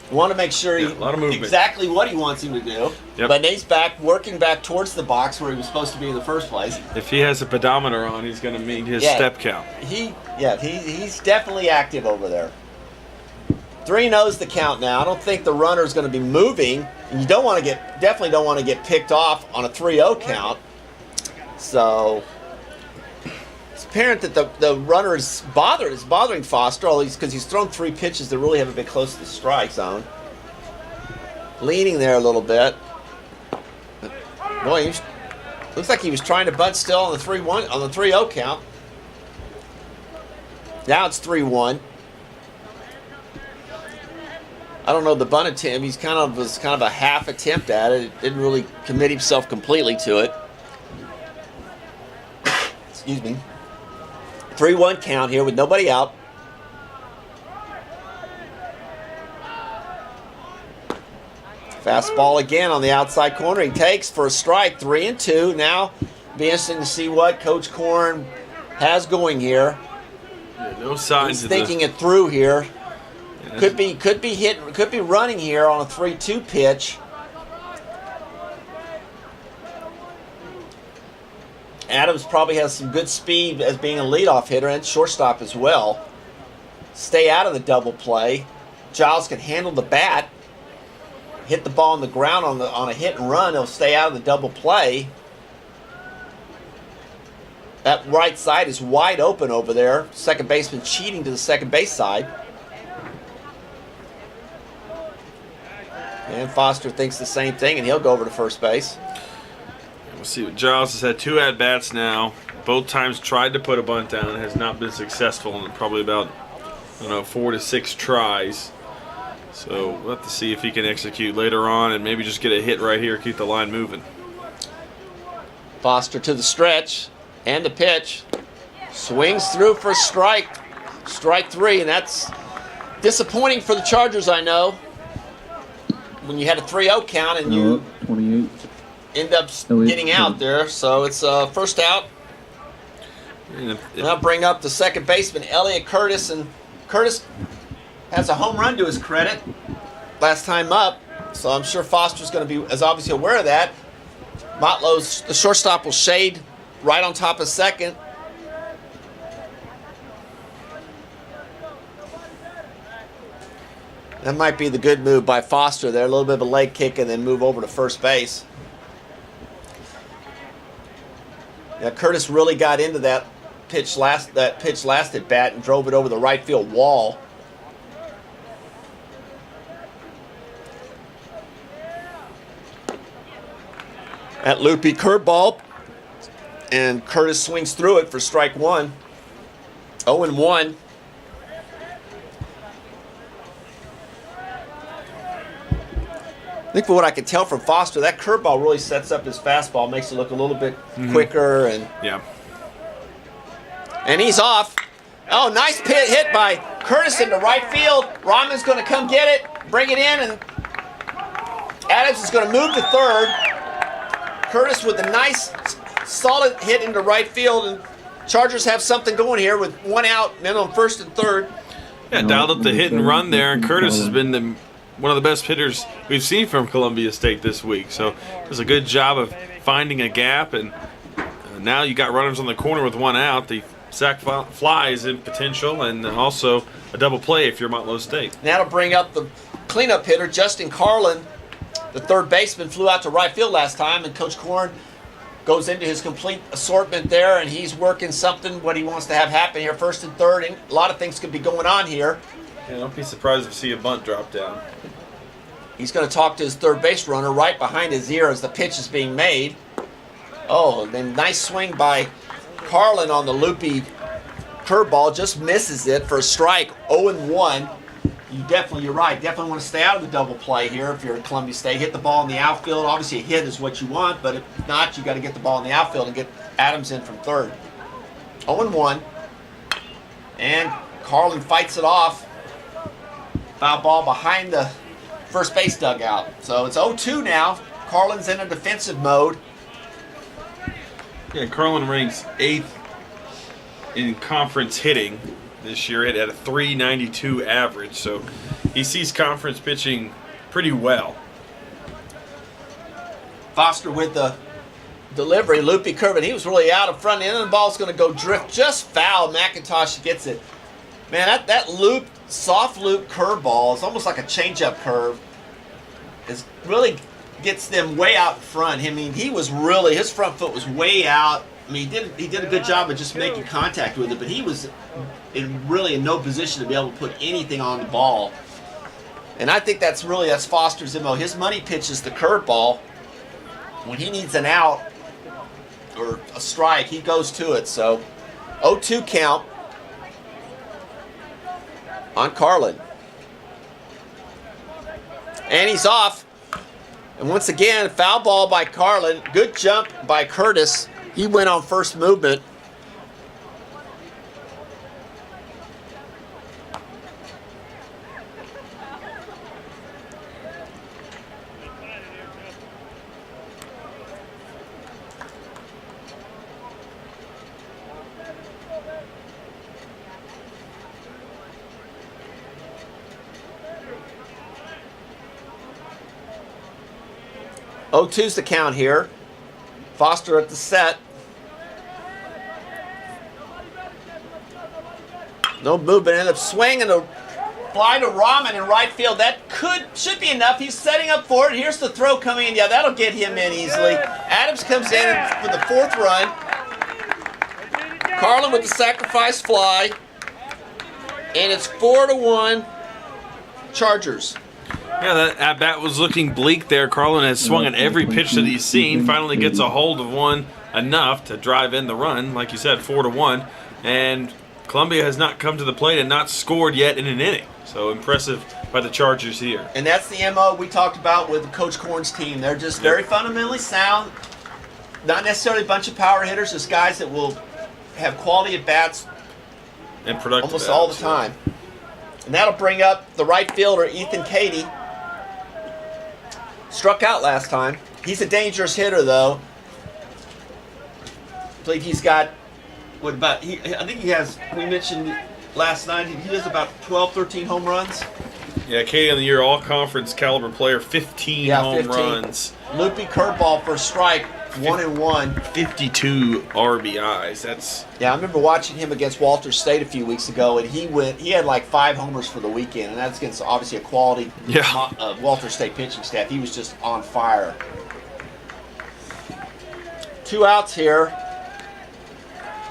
Want to make sure a lot of movement. Exactly what he wants him to do. Yep. But he's back, working back towards the box where he was supposed to be in the first place. If he has a pedometer on, he's going to meet his step count. He's definitely active over there. 3-0 is the count now. I don't think the runner is going to be moving. And you definitely don't want to get picked off on a 3-0 count. So it's apparent that the runner is bothering Foster, because he's thrown 3 pitches that really haven't been close to the strike zone. Leaning there a little bit. Boy, looks like he was trying to bunt still on the 3-0 count. Now it's 3-1. I don't know the bunt attempt. He's was kind of a half attempt at it. Didn't really commit himself completely to it. Excuse me. 3-1 count here with nobody out. Fastball again on the outside corner. He takes for a strike. 3-2. Now, be interesting to see what Coach Korn has going here. Yeah, no signs. He's thinking it through here. Yeah. Could be running here on a 3-2 pitch. Adams probably has some good speed as being a leadoff hitter and shortstop as well. Stay out of the double play. Giles can handle the bat. Hit the ball on the ground on a hit and run. He'll stay out of the double play. That right side is wide open over there. Second baseman cheating to the second base side. And Foster thinks the same thing, and he'll go over to first base. We'll see. Giles has had 2 at-bats now. Both times tried to put a bunt down and has not been successful in probably about, 4 to 6 tries. So we'll have to see if he can execute later on and maybe just get a hit right here, keep the line moving. Foster to the stretch and the pitch. Swings through for a strike. Strike 3, and that's disappointing for the Chargers, I know. When you had a 3-0 count and you 28. end up getting out there. So it's first out. And I'll bring up the second baseman, Elliot Curtis. And Curtis has a home run to his credit last time up. So I'm sure Foster's going to be as obviously aware of that. Motlow's, the shortstop, will shade right on top of second. That might be the good move by Foster there. A little bit of a leg kick and then move over to first base. Yeah, Curtis really got into that pitch last at bat and drove it over the right field wall. That loopy curveball, and Curtis swings through it for strike 1. 0-1. I think for what I can tell from Foster, that curveball really sets up his fastball, makes it look a little bit quicker. And he's off. Oh, nice hit by Curtis into right field. Rahman's going to come get it, bring it in, and Adams is going to move to third. Curtis with a nice, solid hit into right field, and Chargers have something going here with 1 out, men on first and third. Yeah, dialed up the hit and run there, and Curtis has been one of the best hitters we've seen from Columbia State this week. So it was a good job of finding a gap, and now you got runners on the corner with 1 out. The sac fly is in potential, and also a double play if you're Motlow State. Now to bring up the cleanup hitter, Justin Carlin. The third baseman flew out to right field last time, and Coach Korn goes into his complete assortment there, and he's working something, what he wants to have happen here, first and third. And a lot of things could be going on here. Yeah, don't be surprised if you see a bunt drop down. He's going to talk to his third base runner right behind his ear as the pitch is being made. Oh, then nice swing by Carlin on the loopy curveball. Just misses it for a strike. 0-1. You're right. Definitely want to stay out of the double play here if you're at Columbia State. Hit the ball in the outfield. Obviously, a hit is what you want, but if not, you got to get the ball in the outfield and get Adams in from third. 0-1. And Carlin fights it off. Foul ball behind the first base dugout. So it's 0-2 now. Carlin's in a defensive mode. Yeah, Carlin ranks 8th in conference hitting this year at a .392 average, so he sees conference pitching pretty well. Foster with the delivery, loopy curve, and he was really out in front end, and the ball's going to go drift just foul. McIntosh gets it. Man, that loop, soft loop curveball is almost like a changeup curve. It really gets them way out in front. I mean, his front foot was way out. I mean, he did a good job of just making contact with it, but he was really in no position to be able to put anything on the ball. And I think that's Foster's MO. His money pitch is the curveball. When he needs an out or a strike, he goes to it. So 0-2 count on Carlin. And he's off. And once again, foul ball by Carlin. Good jump by Curtis. He went on first movement. Oh, 2's the count here. Foster at the set. No movement. End up swinging a fly to Rahman in right field. That should be enough. He's setting up for it. Here's the throw coming in. Yeah, that'll get him in easily. Adams comes in for the 4th run. Carlin with the sacrifice fly. And it's 4-1 Chargers. Yeah, that at-bat was looking bleak there. Carlin has swung at every pitch that he's seen. Finally gets a hold of one enough to drive in the run. Like you said, 4-1. And Columbia has not come to the plate and not scored yet in an inning. So impressive by the Chargers here. And that's the MO we talked about with Coach Korn's team. They're just very fundamentally sound. Not necessarily a bunch of power hitters, just guys that will have quality at-bats and productive almost all the time. And that'll bring up the right fielder, Ethan Cady. Struck out last time. He's a dangerous hitter, though. I believe he's got, I think he has, we mentioned last night, he does about 12, 13 home runs. Yeah, Cady on the year, all-conference caliber player, 15 home runs. Loopy curveball for a strike, 1-1. 52 RBIs. That's I remember watching him against Walter State a few weeks ago, and he had like 5 homers for the weekend, and that's against obviously a quality Walter State pitching staff. He was just on fire. 2 outs here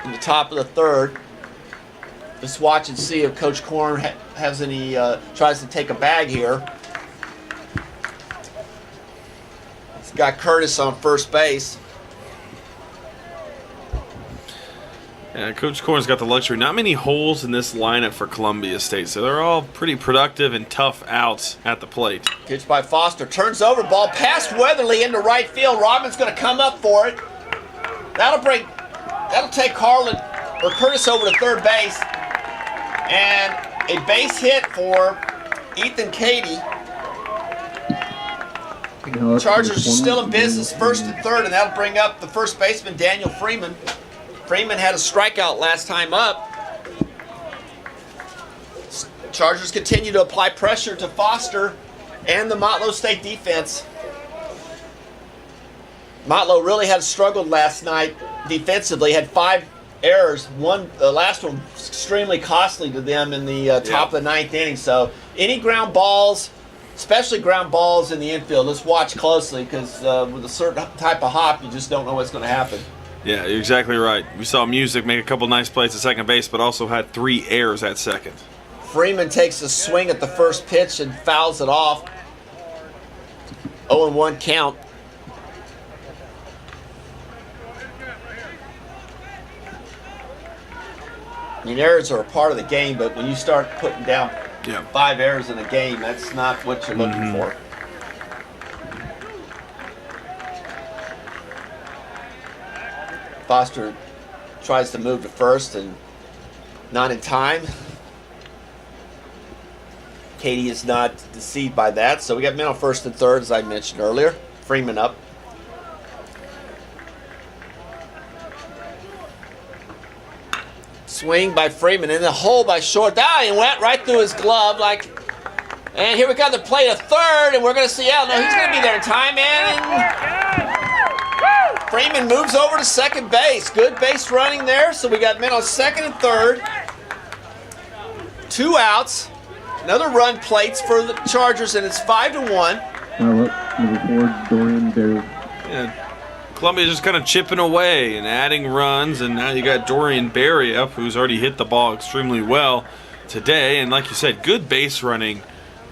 in the top of the 3rd. Let's watch and see if Coach Korn has any tries to take a bag here. He's got Curtis on first base. Yeah, Coach Korn's got the luxury. Not many holes in this lineup for Columbia State, so they're all pretty productive and tough outs at the plate. Pitch by Foster. Turns over. Ball past Weatherly into right field. Robin's going to come up for it. That'll take Curtis over to third base. And a base hit for Ethan Cady. Chargers are still in business, 1st and 3rd, and that'll bring up the first baseman, Daniel Freeman. Freeman had a strikeout last time up. Chargers continue to apply pressure to Foster and the Motlow State defense. Motlow really had struggled last night defensively, had 5 errors. The last one extremely costly to them in the top of the 9th inning. So any ground balls, especially ground balls in the infield, let's watch closely because with a certain type of hop, you just don't know what's going to happen. Yeah, you're exactly right. We saw Music make a couple nice plays at second base, but also had 3 errors at second. Freeman takes a swing at the first pitch and fouls it off. 0-1 count. I mean, errors are a part of the game, but when you start putting down 5 errors in a game, that's not what you're looking for. Foster tries to move to first and not in time. Cady is not deceived by that, so we got men on 1st and 3rd, as I mentioned earlier. Freeman up. Swing by Freeman in the hole by short. He went right through his glove. And here we got the play to 3rd, and we're going to see out. No, he's going to be there in time, and Freeman moves over to second base. Good base running there. So we got men on 2nd and 3rd. 2 outs. Another run plates for the Chargers, and it's 5-1. Number 4, Dorian Berry. Yeah, Columbia just kind of chipping away and adding runs, and now you got Dorian Berry up, who's already hit the ball extremely well today. And like you said, good base running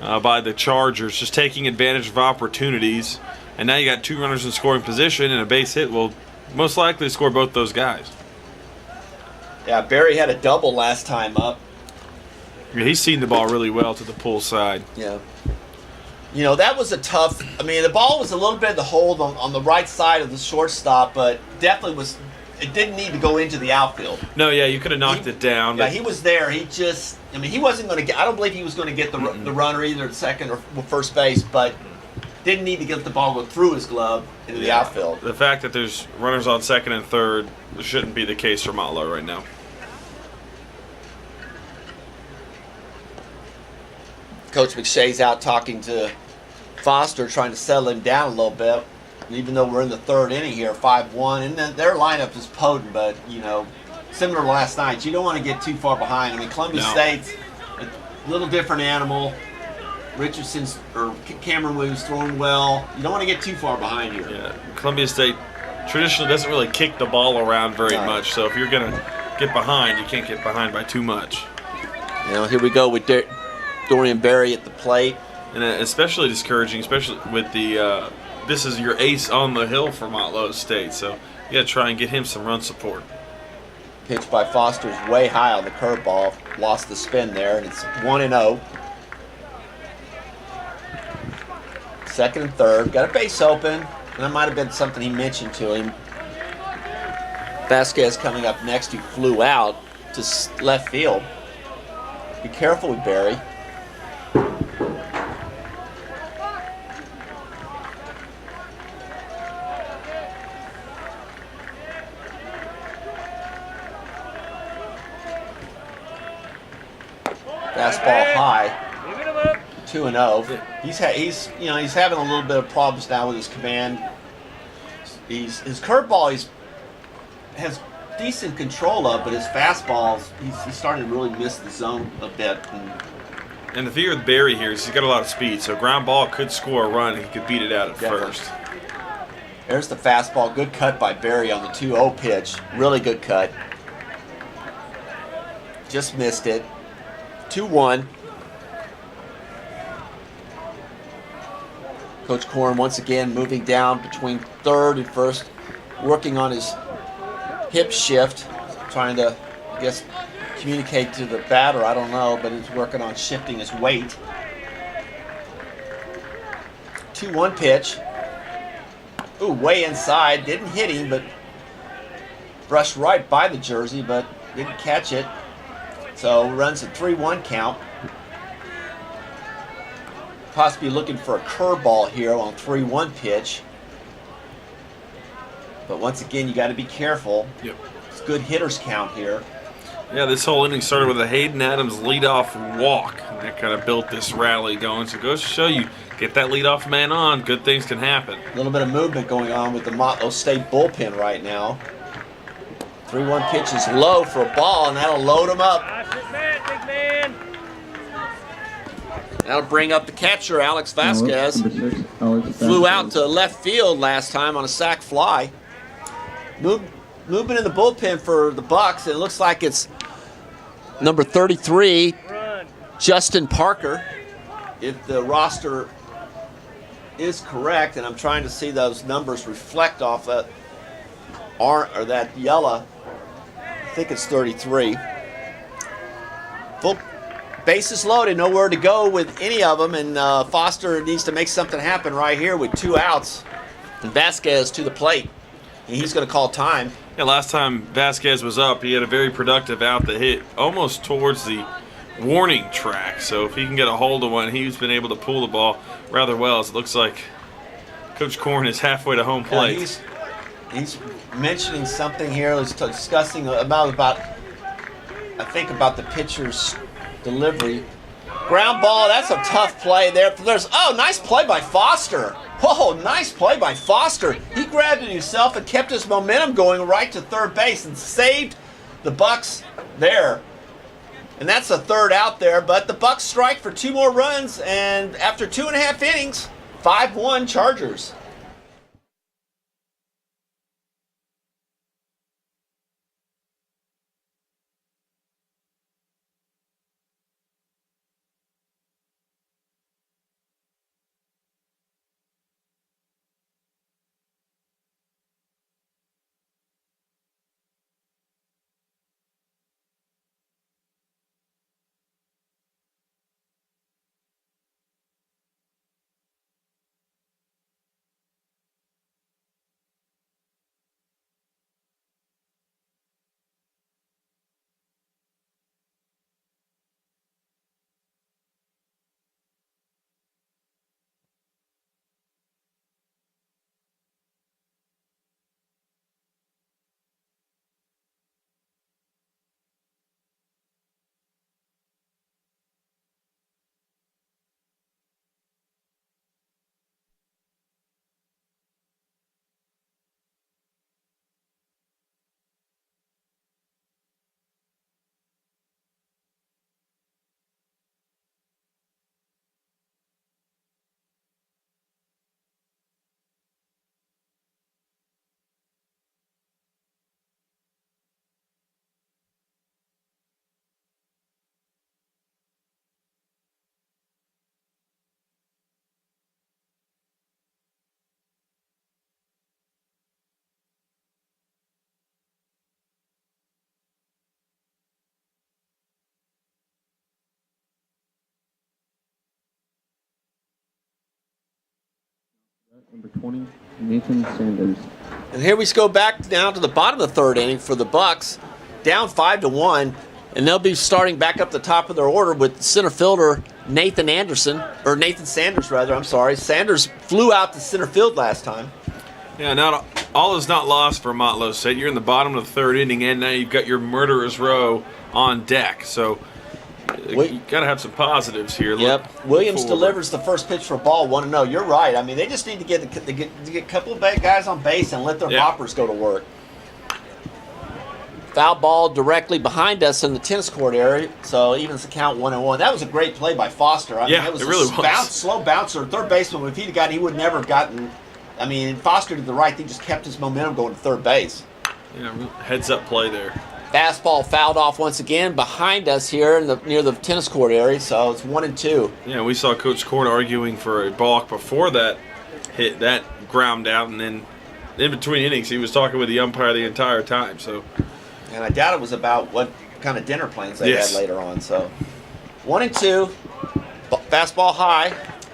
by the Chargers, just taking advantage of opportunities. And now you got 2 runners in scoring position, and a base hit will most likely score both those guys. Yeah, Berry had a double last time up. Yeah, he's seen the ball really well to the pull side. Yeah. You know, that was a tough. I mean, the ball was a little bit of the hold on the right side of the shortstop, but definitely was. It didn't need to go into the outfield. No, yeah, you could have knocked it down. Yeah, But he was there. He just. I mean, he wasn't going to get. I don't believe he was going to get the runner either at second or first base, but didn't need to get the ball go through his glove into the outfield. the fact that there's runners on second and third shouldn't be the case for Motlow right now. Coach McShay's out talking to Foster, trying to settle him down a little bit. Even though we're in the third inning here, 5-1, and then their lineup is potent, but you know, similar to last night, you don't want to get too far behind. I mean, Columbia State's a little different animal. Richardson's or Cameron Williams throwing well. You don't want to get too far behind here. Yeah, Columbia State traditionally doesn't really kick the ball around very much, so if you're going to get behind, you can't get behind by too much. You know, here we go with Dorian Berry at the plate. And especially discouraging, especially with the this is your ace on the hill for Motlow State, so you got to try and get him some run support. Pitch by Foster is way high on the curveball. Lost the spin there, and it's 1-0. Second and third. Got a base open, and that might have been something he mentioned to him. Vasquez coming up next, who flew out to left field. Be careful with Berry. Fastball high, 2-0. He's having a little bit of problems now with his command. His curveball has decent control of, but his fastballs he's starting to really miss the zone a bit. And the fear with Berry here is he's got a lot of speed, so ground ball could score a run. He could beat it out at first. There's the fastball. Good cut by Berry on the 2-0 pitch. Really good cut. Just missed it. 2-1. Coach Corn once again moving down between third and first, working on his hip shift, trying to, I guess, communicate to the batter. I don't know, but he's working on shifting his weight. 2-1 pitch. Ooh, way inside. Didn't hit him, but brushed right by the jersey, but didn't catch it. So runs a 3-1 count. Possibly looking for a curveball here on 3-1 pitch. But once again, you got to be careful. Yep. It's good hitters count here. Yeah, this whole inning started with a Hayden Adams leadoff walk, and that kind of built this rally going. So it goes to show you, get that leadoff man on, good things can happen. A little bit of movement going on with the Motlow State bullpen right now. 3-1 pitch is low for a ball, and that'll load him up. Big man. That'll bring up the catcher, Alex Vasquez. Number 6, Alex Flew Vasquez. out to left field last time on a sac fly. Movement in the bullpen for the Bucks, and it looks like it's number 33, Run. Justin Parker. If the roster is correct, and I'm trying to see those numbers reflect off that that yellow. I think it's 33. Full bases loaded, nowhere to go with any of them, and Foster needs to make something happen right here with 2 outs. And Vasquez to the plate, and he's going to call time. Yeah, last time Vasquez was up, he had a very productive out that hit almost towards the warning track. So if he can get a hold of one, he's been able to pull the ball rather well. As it looks like Coach Corn is halfway to home plate. He's mentioning something here. He's discussing about I think about the pitcher's delivery. Ground ball. That's a tough play there. Nice play by Foster. Whoa, nice play by Foster. He grabbed it himself and kept his momentum going right to third base and saved the Bucks there. And that's a third out there, but the Bucks strike for 2 more runs, and after 2.5 innings, 5-1 Chargers. Number 20, Nathan Sanders. And here we go back now to the bottom of the third inning for the Bucks, down 5-1, and they'll be starting back up the top of their order with center fielder Nathan Sanders rather. I'm sorry. Sanders flew out to center field last time. Yeah, not all is not lost for Motlow State. You're in the bottom of the third inning, and now you've got your murderer's row on deck. So you got to have some positives here. Yep. Williams delivers the first pitch for a ball, 1-0. You're right. I mean, they just need to get a couple of guys on base and let their boppers go to work. Foul ball directly behind us in the tennis court area, so evens the count 1-1. That was a great play by Foster. I mean, it really was. Slow bouncer. Third baseman, if he'd have gotten, he would never have gotten. I mean, Foster did the right thing, just kept his momentum going to third base. Yeah, heads up play there. Fastball fouled off once again behind us here near the tennis court area, so it's 1-2. Yeah, we saw Coach Korn arguing for a balk before that hit, that ground out, and then in between innings he was talking with the umpire the entire time. So. And I doubt it was about what kind of dinner plans they had later on. So 1-2, fastball high. I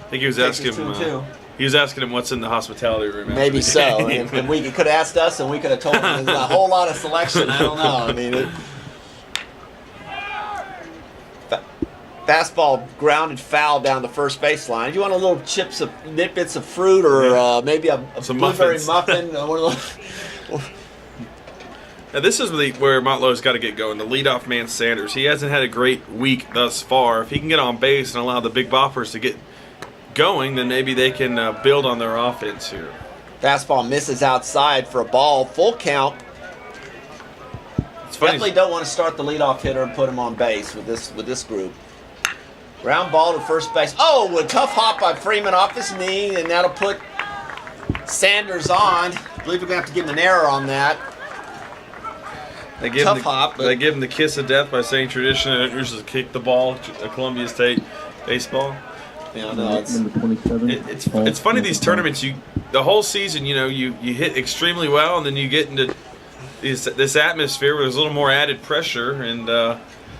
think he was asking him. He was asking him what's in the hospitality room. Maybe so. and we could have asked us, and we could have told him there's a whole lot of selection. I don't know. I mean, fastball grounded foul down the first baseline. You want a little nitbits of fruit, or maybe a blueberry muffin. One of those. Now this is where Motlow's got to get going. The leadoff man, Sanders. He hasn't had a great week thus far. If he can get on base and allow the big boppers to get going, then maybe they can build on their offense here. Fastball misses outside for a ball. Full count. Definitely don't want to start the leadoff hitter and put him on base with this group. Ground ball to first base. Oh, a tough hop by Freeman off his knee, and that'll put Sanders on. I believe we're going to have to give him an error on that. They give him the kiss of death by saying traditionally don't usually kick the ball at Columbia State baseball. Yeah, no, it's funny these tournaments. The whole season, you hit extremely well, and then you get into this atmosphere where there's a little more added pressure, and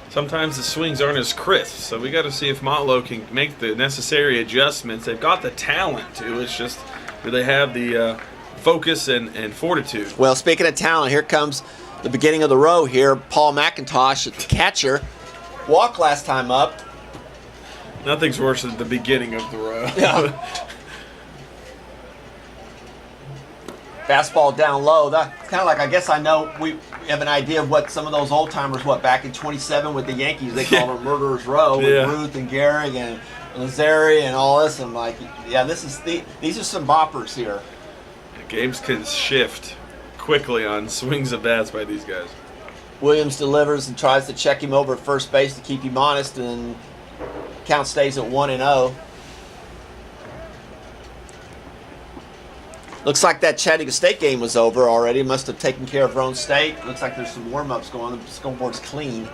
sometimes the swings aren't as crisp. So we got to see if Motlow can make the necessary adjustments. They've got the talent to. It's just do they have the focus and fortitude? Well, speaking of talent, here comes the beginning of the row here. Paul McIntosh at the catcher. Walk last time up. Nothing's worse than the beginning of the row. Yeah. Fastball down low. That's kind of like, I guess I know we have an idea of what some of those old timers, back in 27 with the Yankees, they called it Murderer's Row with Ruth and Gehrig and Lazzari and all this. I'm like, yeah, these are some boppers here. Games can shift quickly on swings of bats by these guys. Williams delivers and tries to check him over at first base to keep him honest, and count stays at 1-0. Looks like that Chattanooga State game was over already. Must have taken care of Roan State. Looks like there's some warm-ups going on. The scoreboard's clean.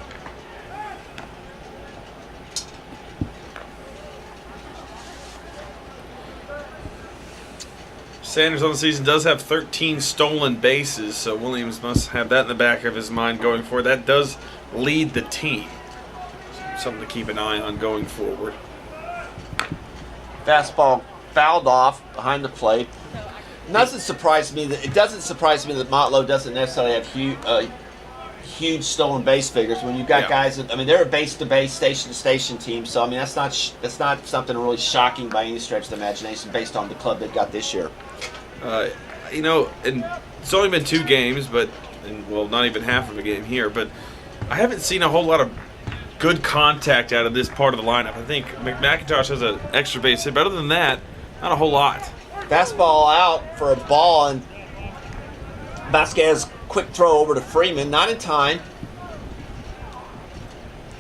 Sanders on the season does have 13 stolen bases, so Williams must have that in the back of his mind going forward. That does lead the team. Something to keep an eye on going forward. Fastball fouled off behind the plate. It doesn't surprise me that Motlow doesn't necessarily have huge stolen base figures. When you've got guys that, they're a base-to-base, station-to-station team, so that's not something really shocking by any stretch of the imagination based on the club they've got this year. And it's only been 2 games, not even half of a game here, but I haven't seen a whole lot of good contact out of this part of the lineup. I think McIntosh has an extra base hit, but other than that, not a whole lot. Fastball out for a ball, and Vasquez quick throw over to Freeman, not in time.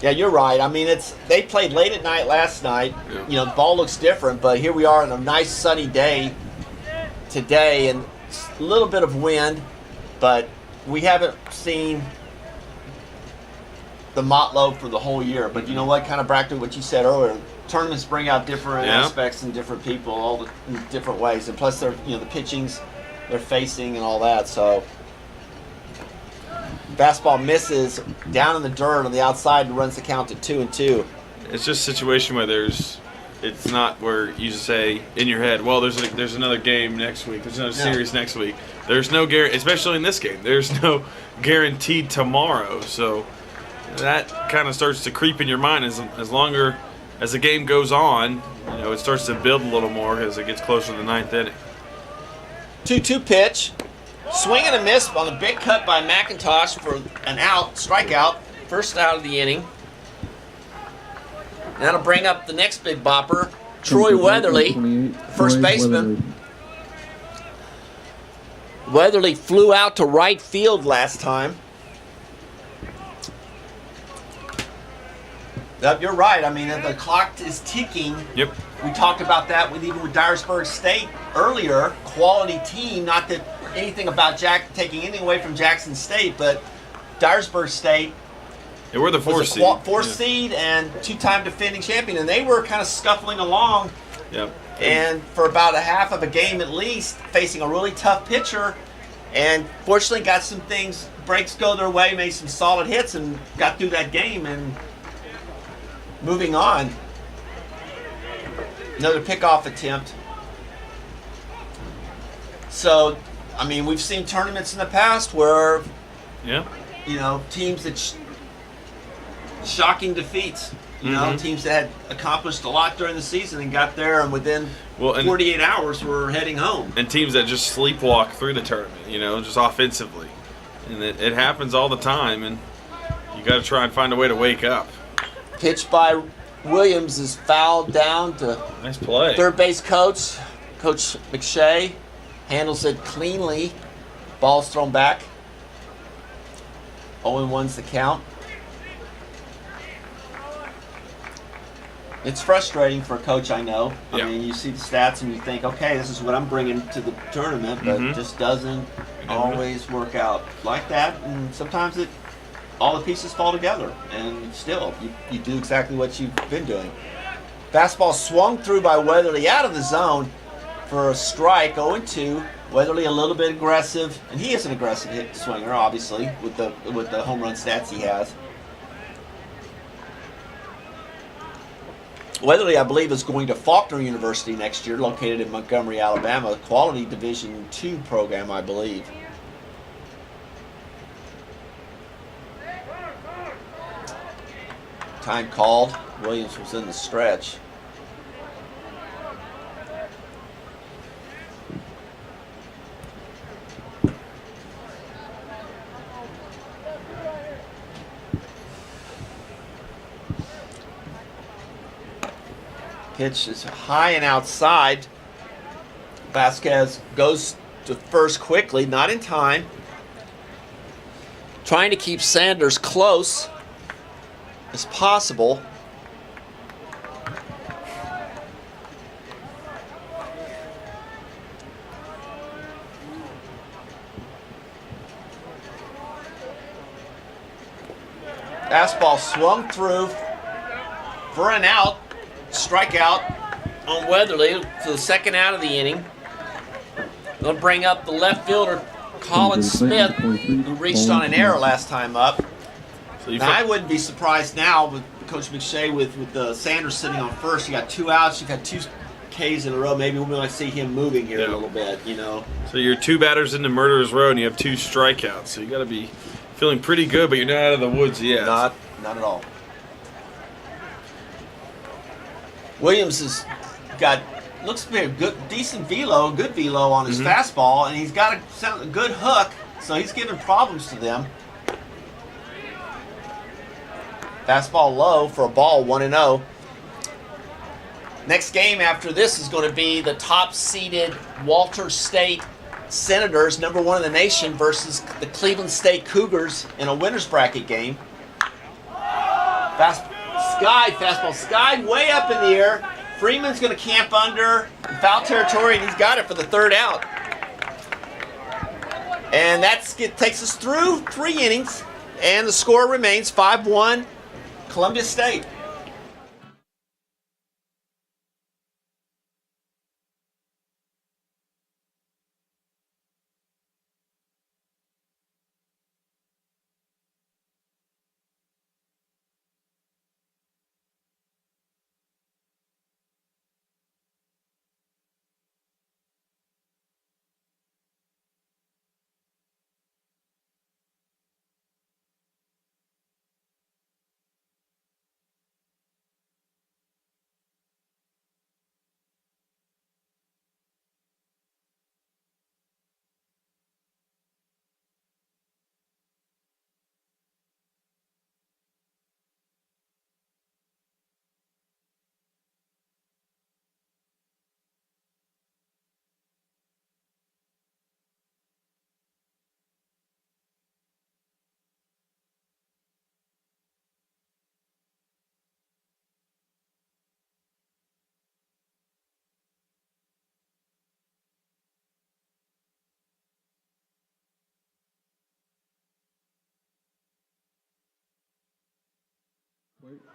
Yeah, you're right. They played late at night last night. Yeah. The ball looks different, but here we are on a nice sunny day today, and a little bit of wind, but we haven't seen the Motlow for the whole year. But you know what? Kind of back to what you said earlier. Tournaments bring out different aspects and different people, all in different ways, and plus they're the pitchings they're facing and all that. So fastball misses down in the dirt on the outside and runs the count to 2-2. It's just a situation where it's not where you just say in your head, well, there's another game next week. There's another series next week. There's no guarantee, especially in this game. There's no guaranteed tomorrow. So that kind of starts to creep in your mind as longer as the game goes on. It starts to build a little more as it gets closer to the ninth inning. 2-2 pitch. Swing and a miss on a big cut by McIntosh for an out, strikeout, first out of the inning. That'll bring up the next big bopper, Troy Weatherly, first baseman. Weatherly flew out to right field last time. You're right. I mean, the clock is ticking. Yep. We talked about that even with Dyersburg State earlier. Quality team. Not that anything about taking anything away from Jackson State, but Dyersburg State. They were the fourth seed. Fourth seed and two-time defending champion, and they were kind of scuffling along. Yep. And for about a half of a game at least, facing a really tough pitcher, and fortunately got some breaks go their way, made some solid hits, and got through that game. And moving on, another pickoff attempt. So, I mean, we've seen tournaments in the past where, teams that shocking defeats. Teams that had accomplished a lot during the season and got there, and within 48 hours were heading home. And teams that just sleepwalk through the tournament, just offensively. And it happens all the time, and you got to try and find a way to wake up. Pitch by Williams is fouled down to nice play. Third base coach McShay handles it cleanly. Ball's thrown back. 0-1's the count. It's frustrating for a coach, I know. I mean, you see the stats and you think, okay, this is what I'm bringing to the tournament, but it just doesn't always work out like that. And sometimes all the pieces fall together, and still, you do exactly what you've been doing. Fastball swung through by Weatherly out of the zone for a strike, 0-2. Weatherly a little bit aggressive, and he is an aggressive hit swinger, obviously, with the home run stats he has. Weatherly, I believe, is going to Faulkner University next year, located in Montgomery, Alabama, a quality Division II program, I believe. Time called. Williams was in the stretch. Pitch is high and outside. Vasquez goes to first quickly, not in time. Trying to keep Sanders close as possible. Fastball swung through for an out. Strikeout on Weatherly for the second out of the inning. They'll bring up the left fielder, Colin Smith, who reached on an error last time up. Now, I wouldn't be surprised now with Coach McShay with Sanders sitting on first. You got two outs. You've had two Ks in a row. Maybe we'll be able to see him moving here a little bit, So you're two batters into Murderer's Row, and you have two strikeouts. So you got to be feeling pretty good, but you're not out of the woods yet. Not at all. Williams has looks to be a good velo on his fastball, and he's got a good hook, so he's giving problems to them. Fastball low for a ball, 1-0. Next game after this is going to be the top-seeded Walter State Senators, number one in the nation, versus the Cleveland State Cougars in a winner's bracket game. Fastball skied way up in the air. Freeman's going to camp under foul territory, and he's got it for the third out. And that takes us through 3 innings, and the score remains 5-1 Columbia State.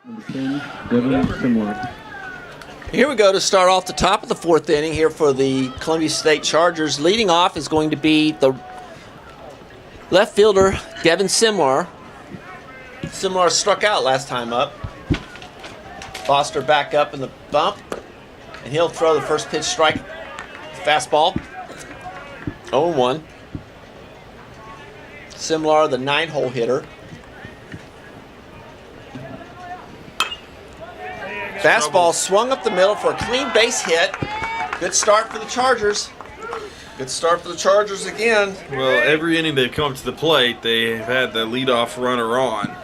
Number 10, Devin Similar. Here we go to start off the top of the fourth inning here for the Columbia State Chargers. Leading off is going to be the left fielder, Devin Simlar. Simlar struck out last time up. Foster back up in the bump, and he'll throw the first pitch strike, fastball, 0-1. Simlar, the 9-hole hitter. Fastball swung up the middle for a clean base hit. Good start for the Chargers. Good start for the Chargers again. Well, every inning they've come up to the plate, they've had the leadoff runner on.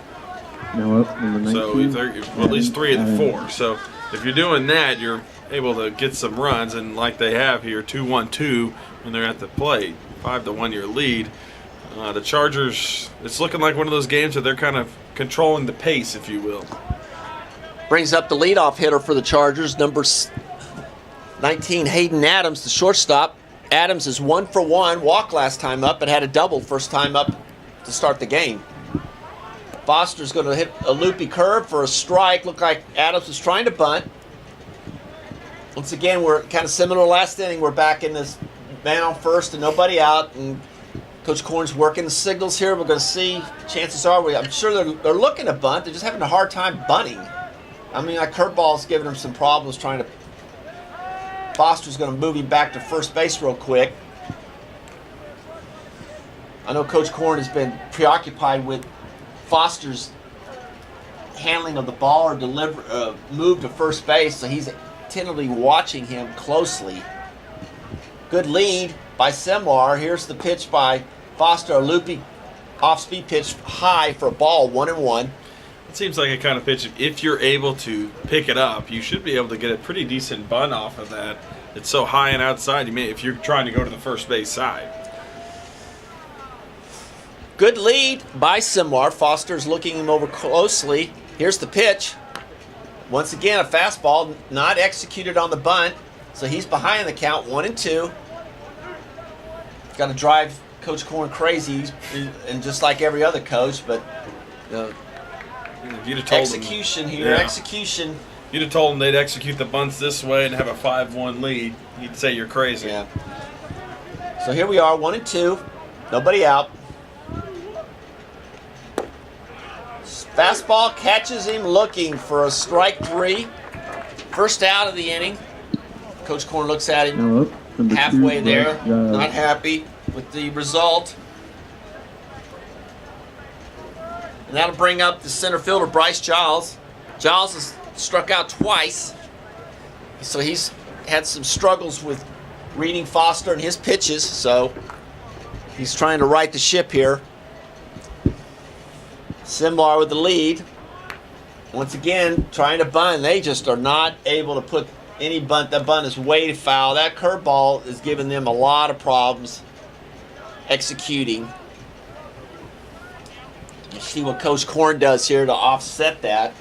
Now up, number 19. So at least 3 of the 4. So if you're doing that, you're able to get some runs, and like they have here, 2-1-2 when they're at the plate, 5-1 your lead. The Chargers, it's looking like one of those games that they're kind of controlling the pace, if you will. Brings up the leadoff hitter for the Chargers, number 19, Hayden Adams, the shortstop. Adams is 1 for 1, walked last time up, but had a double first time up to start the game. Foster's going to hit a loopy curve for a strike. Looked like Adams was trying to bunt. Once again, we're kind of similar to last inning. We're back in this man on first and nobody out. And Coach Korn's working the signals here. We're going to see. Chances are, I'm sure they're looking to bunt. They're just having a hard time bunting. I mean, that curveball's giving them some problems trying to. Foster's going to move him back to first base real quick. I know Coach Korn has been preoccupied with Foster's handling of the ball or move to first base, so he's tentatively watching him closely. Good lead by Simlar. Here's the pitch by Foster, a loopy off-speed pitch high for a ball, 1-1. It seems like a kind of pitch, if you're able to pick it up, you should be able to get a pretty decent bunt off of that. It's so high and outside, if you're trying to go to the first base side. Good lead by Simlar. Foster's looking him over closely. Here's the pitch. Once again, a fastball not executed on the bunt, so he's behind the count, 1-2. Got to drive Coach Korn crazy, and just like every other coach, but if you'd have told execution them, here, execution. You'd have told them they'd execute the bunts this way and have a 5-1 lead. He'd say you're crazy. Yeah. So here we are, 1-2, nobody out. Fastball catches him looking for a strike 3. First out of the inning. Coach Korn looks at him Now up, number halfway 2, there, Bryce not happy with the result. And that'll bring up the center fielder, Bryce Giles. Giles has struck out twice, so he's had some struggles with reading Foster and his pitches, so he's trying to right the ship here. Simlar with the lead. Once again, trying to bunt. They just are not able to put any bunt. That bunt is way foul. That curveball is giving them a lot of problems executing. You see what Coach Korn does here to offset that,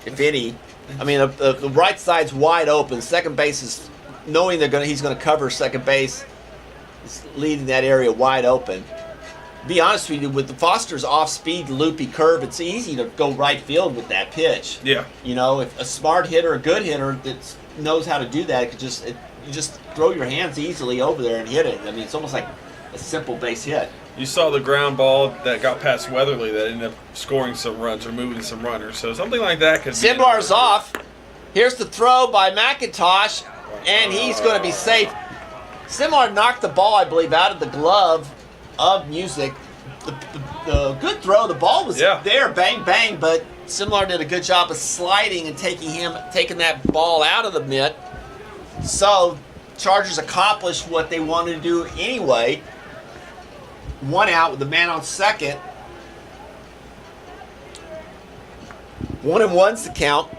if any. I mean, the right side's wide open. Second base is knowing he's going to cover second base, is leaving that area wide open. Be honest with you, with the Foster's off-speed loopy curve, it's easy to go right field with that pitch. Yeah. You know, if a smart hitter, a good hitter that knows how to do that, you just throw your hands easily over there and hit it. I mean, it's almost like a simple base hit. You saw the ground ball that got past Weatherly that ended up scoring some runs or moving some runners. So something like that could be. Simlar's off. Here's the throw by McIntosh, and he's going to be safe. Simlar knocked the ball, I believe, out of the glove of Music. The good throw, the ball was there, bang, bang, but Simlar did a good job of sliding and taking that ball out of the mitt. So Chargers accomplished what they wanted to do anyway. 1 out with the man on second. 1-1's the count.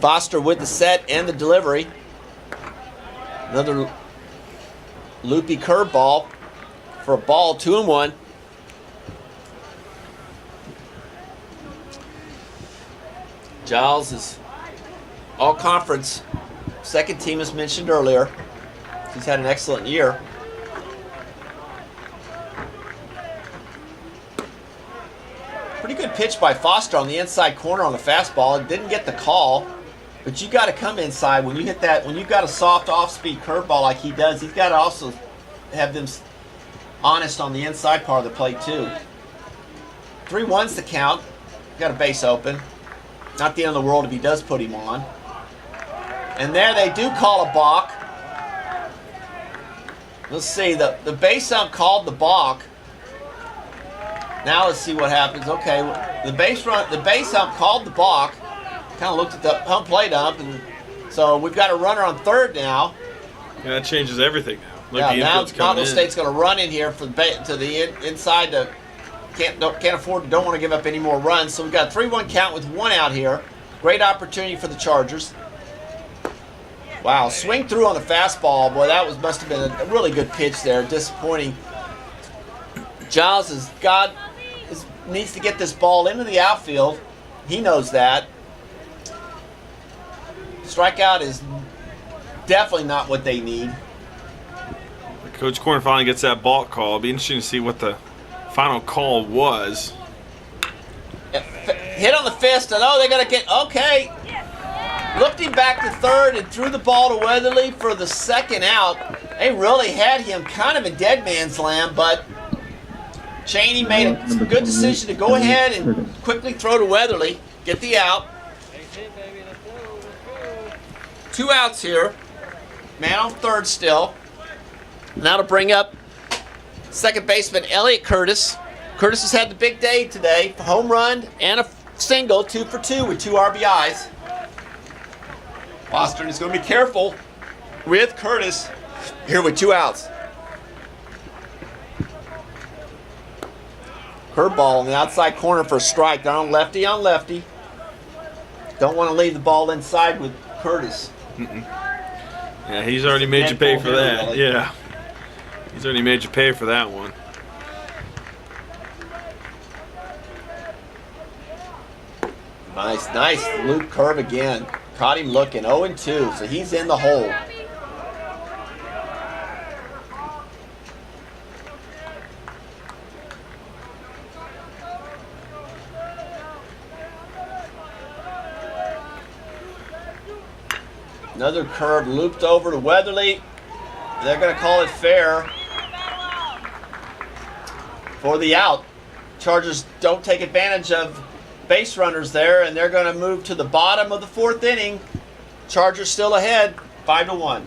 Foster with the set and the delivery. Another loopy curveball for a ball, 2-1. Giles is all conference, second team as mentioned earlier. He's had an excellent year. Pretty good pitch by Foster on the inside corner on the fastball. It didn't get the call, but you got to come inside when you hit that. When you've got a soft off-speed curveball like he does, he's got to also have them honest on the inside part of the plate too. 3-1's the count. Got a base open. Not the end of the world if he does put him on. And there they do call a balk. Let's see, the base ump called the balk. Now let's see what happens. Okay, the base ump called the balk. Kind of looked at the home plate ump, and so we've got a runner on third now. Yeah, that changes everything now. Look, Yeah, the now infield's coming Motlow in. State's going to run in here for the inside to can't afford, don't want to give up any more runs. So we've got a 3-1 count with one out here. Great opportunity for the Chargers. Wow, swing through on the fastball. Boy, that must have been a really good pitch there. Disappointing. Giles needs to get this ball into the outfield. He knows that. Strikeout is definitely not what they need. Coach Corner finally gets that balk call. It'll be interesting to see what the final call was. Hit on the fist, and they're going to get, okay. Looked him back to third and threw the ball to Weatherly for the second out. They really had him kind of in dead man's land, but Cheney made a good decision to go ahead and quickly throw to Weatherly, get the out. 2 outs here. Man on third still. Now to bring up second baseman Elliott Curtis. Curtis has had the big day today. Home run and a single, 2 for 2 with 2 RBIs. Foster is going to be careful with Curtis here with 2 outs. Curveball on the outside corner for a strike. They're on lefty. Don't want to leave the ball inside with Curtis. Yeah, he's already made you pay for that. Really. Yeah. He's already made you pay for that one. Nice loop curve again. Caught him looking 0-2, so he's in the hole. Another curve looped over to Weatherly. They're going to call it fair for the out. Chargers don't take advantage of base runners there, and they're going to move to the bottom of the 4th inning. Chargers still ahead, 5-1.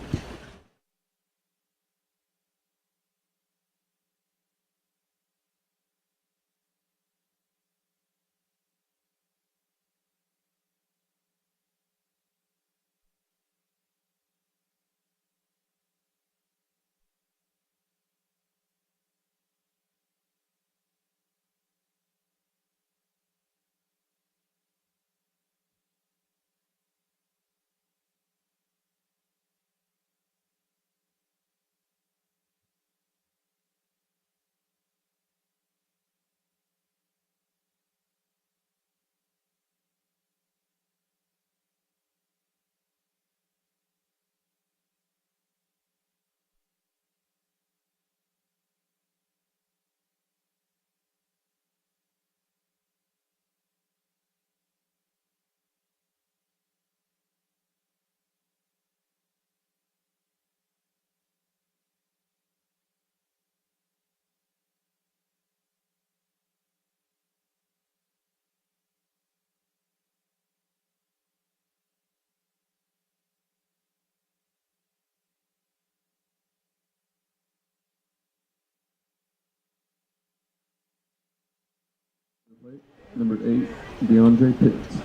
Number 8, DeAndre Pitts.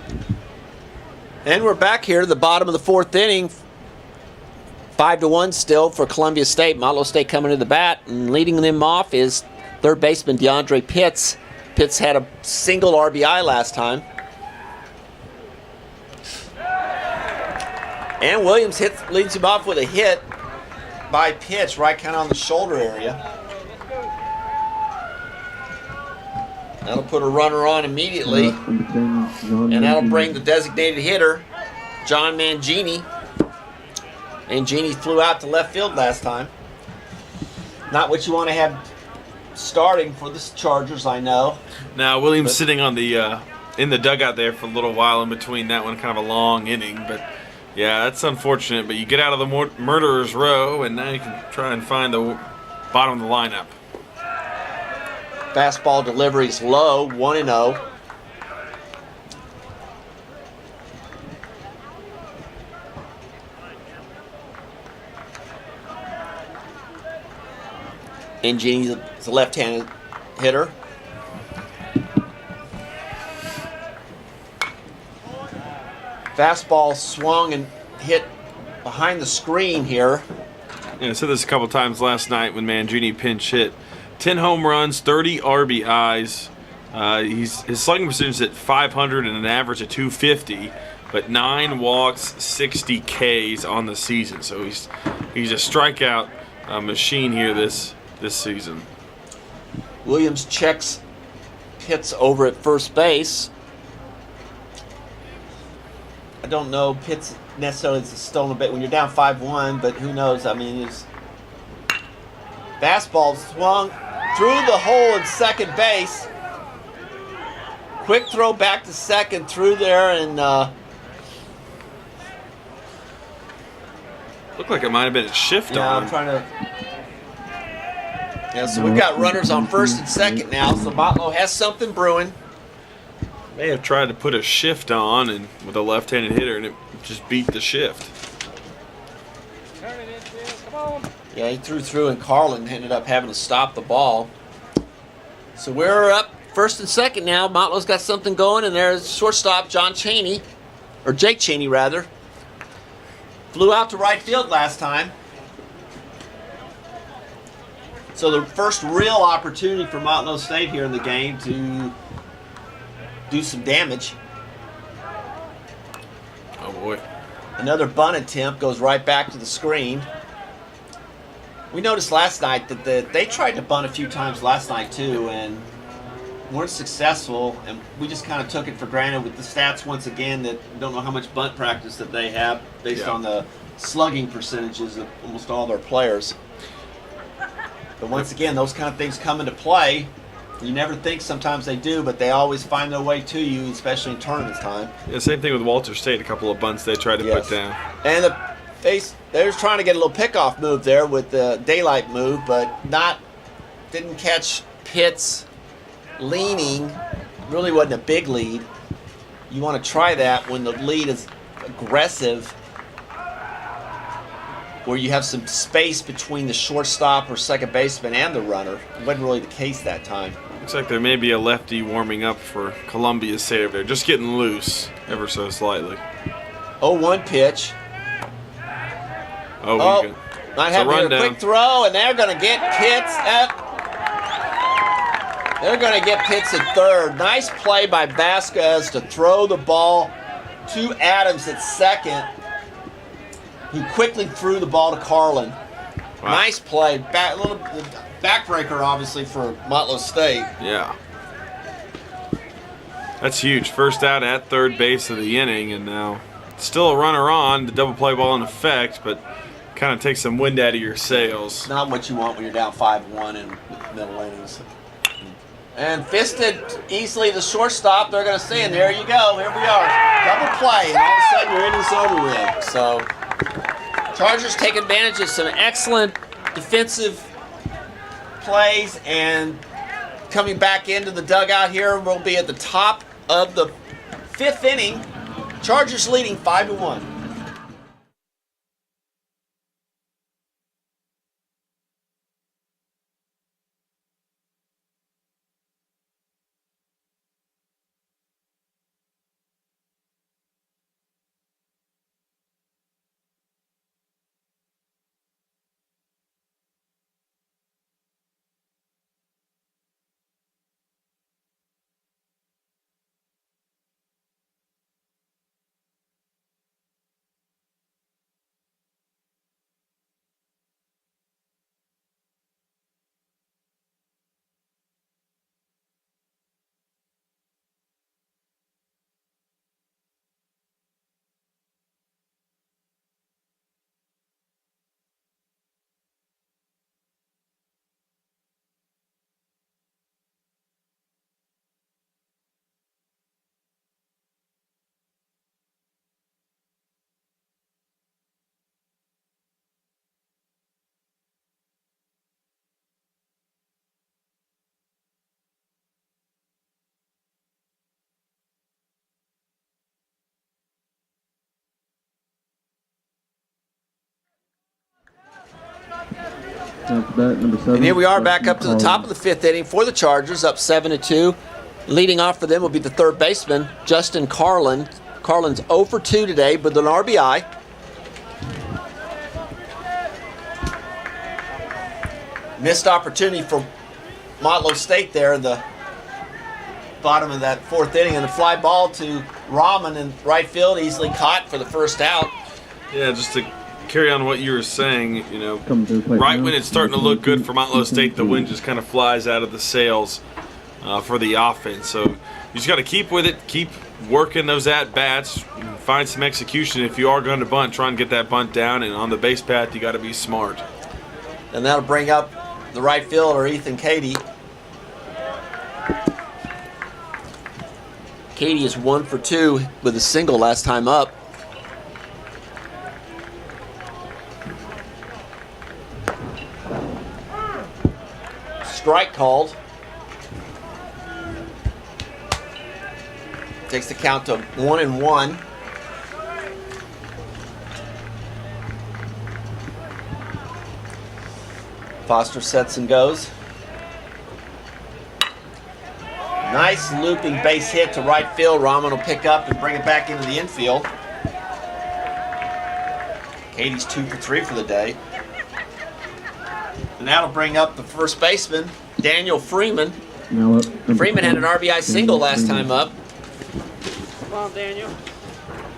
And we're back here to the bottom of the 4th inning. 5-1 still for Columbia State. Motlow State coming to the bat, and leading them off is third baseman DeAndre Pitts. Pitts had a single RBI last time. And Williams leads him off with a hit by pitch, right kind of on the shoulder area. That'll put a runner on immediately. And that'll bring the designated hitter, John Mangini. And Genie flew out to left field last time. Not what you want to have starting for the Chargers, I know. Now Williams sitting on the in the dugout there for a little while in between that one, kind of a long inning, but yeah, that's unfortunate. But you get out of the murderer's row, and now you can try and find the bottom of the lineup. Fastball delivery is low, 1-0. And Genie's a left-handed hitter. Fastball swung and hit behind the screen here. Yeah, I said this a couple times last night when Mangini pinch hit. 10 home runs, 30 RBIs. His slugging percentage is at 500 and an average of 250, but 9 walks, 60 Ks on the season. So he's a strikeout machine here this season. Williams checks Pitts over at first base. I don't know Pitts necessarily is stolen a bit when you're down 5-1, but who knows? I mean, his fastball swung through the hole in second base. Quick throw back to second through there, and looked like it might have been a shift yeah, on. I'm trying to. Yeah, so we've got runners on first and second now. So Motlow has something brewing. May have tried to put a shift on and with a left-handed hitter, and it just beat the shift. Turn it infield. Come on. Yeah, he threw through, and Carlin ended up having to stop the ball. So we're up first and second now. Motlow's got something going, and there's shortstop John Cheney, or Jake Cheney rather. Flew out to right field last time. So the first real opportunity for Motlow State here in the game to do some damage. Oh boy. Another bunt attempt goes right back to the screen. We noticed last night that they tried to bunt a few times last night too and weren't successful, and we just kind of took it for granted with the stats once again that we don't know how much bunt practice that they have based on the slugging percentages of almost all their players. But once again, those kind of things come into play. You never think sometimes they do, but they always find their way to you, especially in tournament time. Yeah, same thing with Walter State. A couple of bunts they tried to put down. And they were trying to get a little pickoff move there with the daylight move, but didn't catch Pitts leaning. Really wasn't a big lead. You want to try that when the lead is aggressive, where you have some space between the shortstop or second baseman and the runner. It wasn't really the case that time. Looks like there may be a lefty warming up for Columbia State over there, just getting loose ever so slightly. 0-1 pitch. Oh, might have a quick throw, and they're going to get Pitts at. They're going to get Pitts at third. Nice play by Vasquez to throw the ball to Adams at second, who quickly threw the ball to Carlin. Wow. Nice play. Little backbreaker, obviously, for Motlow State. Yeah. That's huge. First out at third base of the inning, and now still a runner on. The double play ball in effect, but kind of takes some wind out of your sails. Not what you want when you're down 5-1 in middle innings. And fisted easily the shortstop. They're going to say, and there you go. Here we are. Double play, and all of a sudden your inning's over with. So Chargers take advantage of some excellent defensive plays, and coming back into the dugout here, we'll be at the top of the fifth inning. Chargers leading 5-1. Now to bat, number 7. And here we are back up to the top of the 5th inning for the Chargers, up 7-2. Leading off for them will be the third baseman, Justin Carlin. Carlin's 0 for 2 today with an RBI. Missed opportunity for Motlow State there in the bottom of that 4th inning, and a fly ball to Rahman in right field, easily caught for the first out. Yeah, just to carry on what you were saying, you know, Coming to the plate right now, when it's starting to look good for Motlow State, the wind just kind of flies out of the sails for the offense. So you just got to keep with it, keep working those at-bats, find some execution. If you are going to bunt, try and get that bunt down, and on the base path, you got to be smart. And that'll bring up the right fielder, Ethan Cady. Cady is 1 for 2 with a single last time up. Strike called. Takes the count to 1-1. Foster sets and goes. Nice looping base hit to right field. Rahman will pick up and bring it back into the infield. Cady's 2 for 3 for the day. And that'll bring up the first baseman, Daniel Freeman. Now up, Freeman had an RBI single last time up. Come on, Daniel.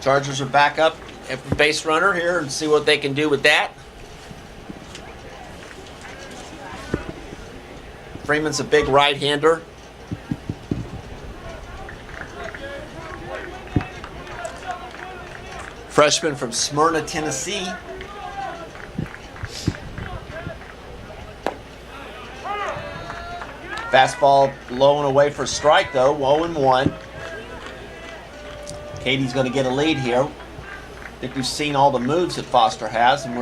Chargers are back up at the base runner here and see what they can do with that. Freeman's a big right-hander. Freshman from Smyrna, Tennessee. Fastball low and away for a strike though, 0-1. Cady's going to get a lead here. I think we've seen all the moves that Foster has, and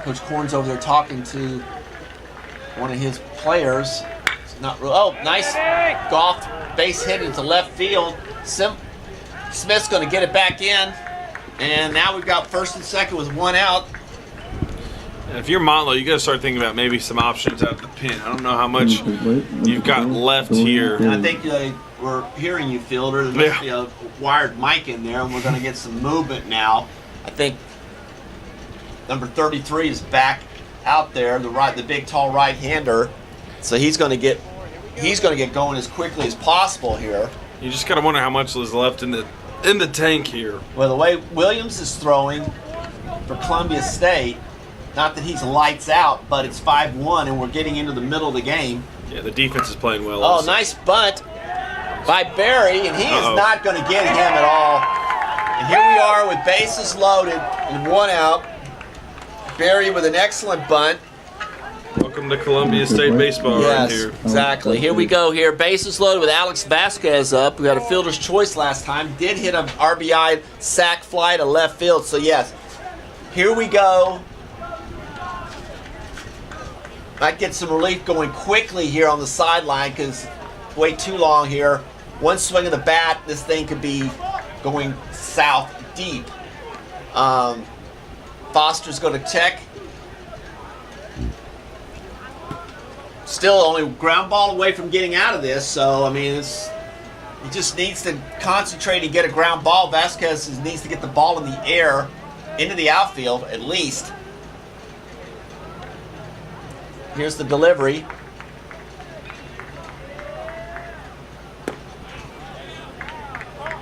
Coach Korn's over there talking to one of his players. It's not real. Oh, nice golf base hit into left field. Smith's going to get it back in, and now we've got first and second with 1 out. And if you're Motlow, you got to start thinking about maybe some options out of the pen. I don't know how much you've got left here. And I think we're hearing you, fielder. There must be a wired mic in there, and we're going to get some movement now. I think number 33 is back out there, the big tall right-hander. So he's going to get going as quickly as possible here. You just got to wonder how much is left in the tank here. Well, the way Williams is throwing for Columbia State, not that he's lights out, but it's 5-1, and we're getting into the middle of the game. Yeah, the defense is playing well. Oh, also. nice bunt by Barry, and he is not going to get him at all. And here we are with bases loaded and 1 out. Barry with an excellent bunt. Welcome to Columbia State baseball right here. Exactly. Here we go here. Bases loaded with Alex Vasquez up. We had a fielder's choice last time. Did hit an RBI sac fly to left field. So, yes, here we go. Might get some relief going quickly here on the sideline because way too long here. One swing of the bat, this thing could be going south deep. Foster's going to check. Still only ground ball away from getting out of this, so I mean, he just needs to concentrate and get a ground ball. Vasquez needs to get the ball in the air into the outfield at least. Here's the delivery.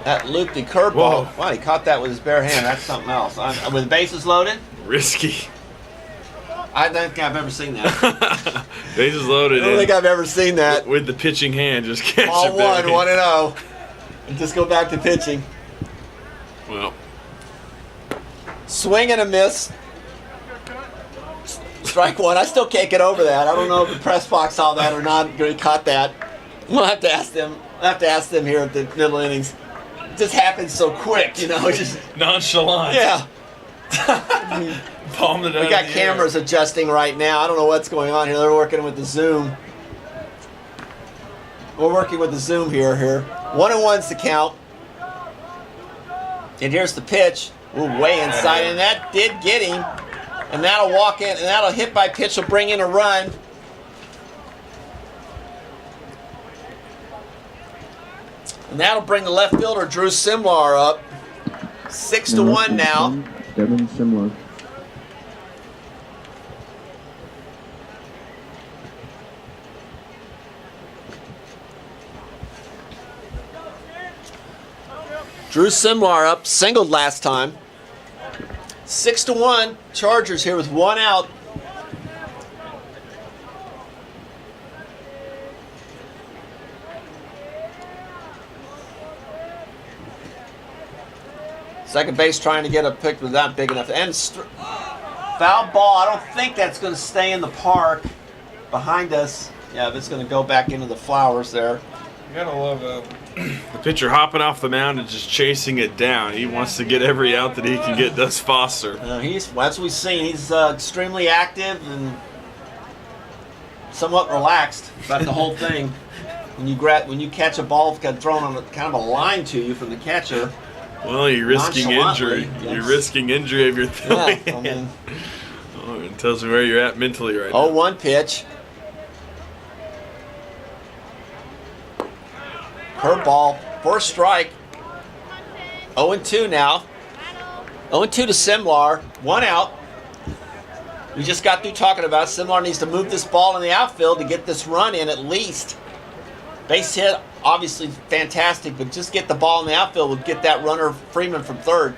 That looped the curveball. Wow, he caught that with his bare hand. That's something else. With bases loaded? Risky. I don't think I've ever seen that. Bases loaded. I don't think I've ever seen that. With the pitching hand, just catch All it back. 1-0. And just go back to pitching. Well. Swing and a miss. Strike 1. I still can't get over that. I don't know if the press box saw that or not. He caught that. We'll have to ask them. I'll have to ask them here at the middle innings. It just happens so quick, you know. Just nonchalant. Yeah. Palmed it out. We got cameras adjusting right now. I don't know what's going on here. They're working with the Zoom. We're working with the Zoom here. 1-1's the count. And here's the pitch. Ooh, way inside, and that did get him. And that'll walk in, and that'll hit by pitch will bring in a run. And that'll bring the left fielder, Drew Simlar, up. 6-1 now. Devin Simlar. Drew Simlar up, singled last time. 6-1, Chargers here with 1 out. Second base trying to get a pick, but not big enough. And foul ball. I don't think that's going to stay in the park behind us. Yeah, if it's going to go back into the flowers there. You gotta love the pitcher hopping off the mound and just chasing it down. He wants to get every out that he can get. Does Foster? That's what we've seen. He's extremely active and somewhat relaxed about the whole thing. When you catch a ball thrown on kind of a line to you from the catcher. Well, you're risking injury. Yes. You're risking injury if you're throwing Yeah, I mean, it tells me where you're at mentally right now. 0-1 pitch. Curveball, first strike. 0-2 now. 0-2 to Simlar, 1 out. We just got through talking about Simlar needs to move this ball in the outfield to get this run in at least. Base hit, obviously fantastic, but just get the ball in the outfield would get that runner Freeman from third.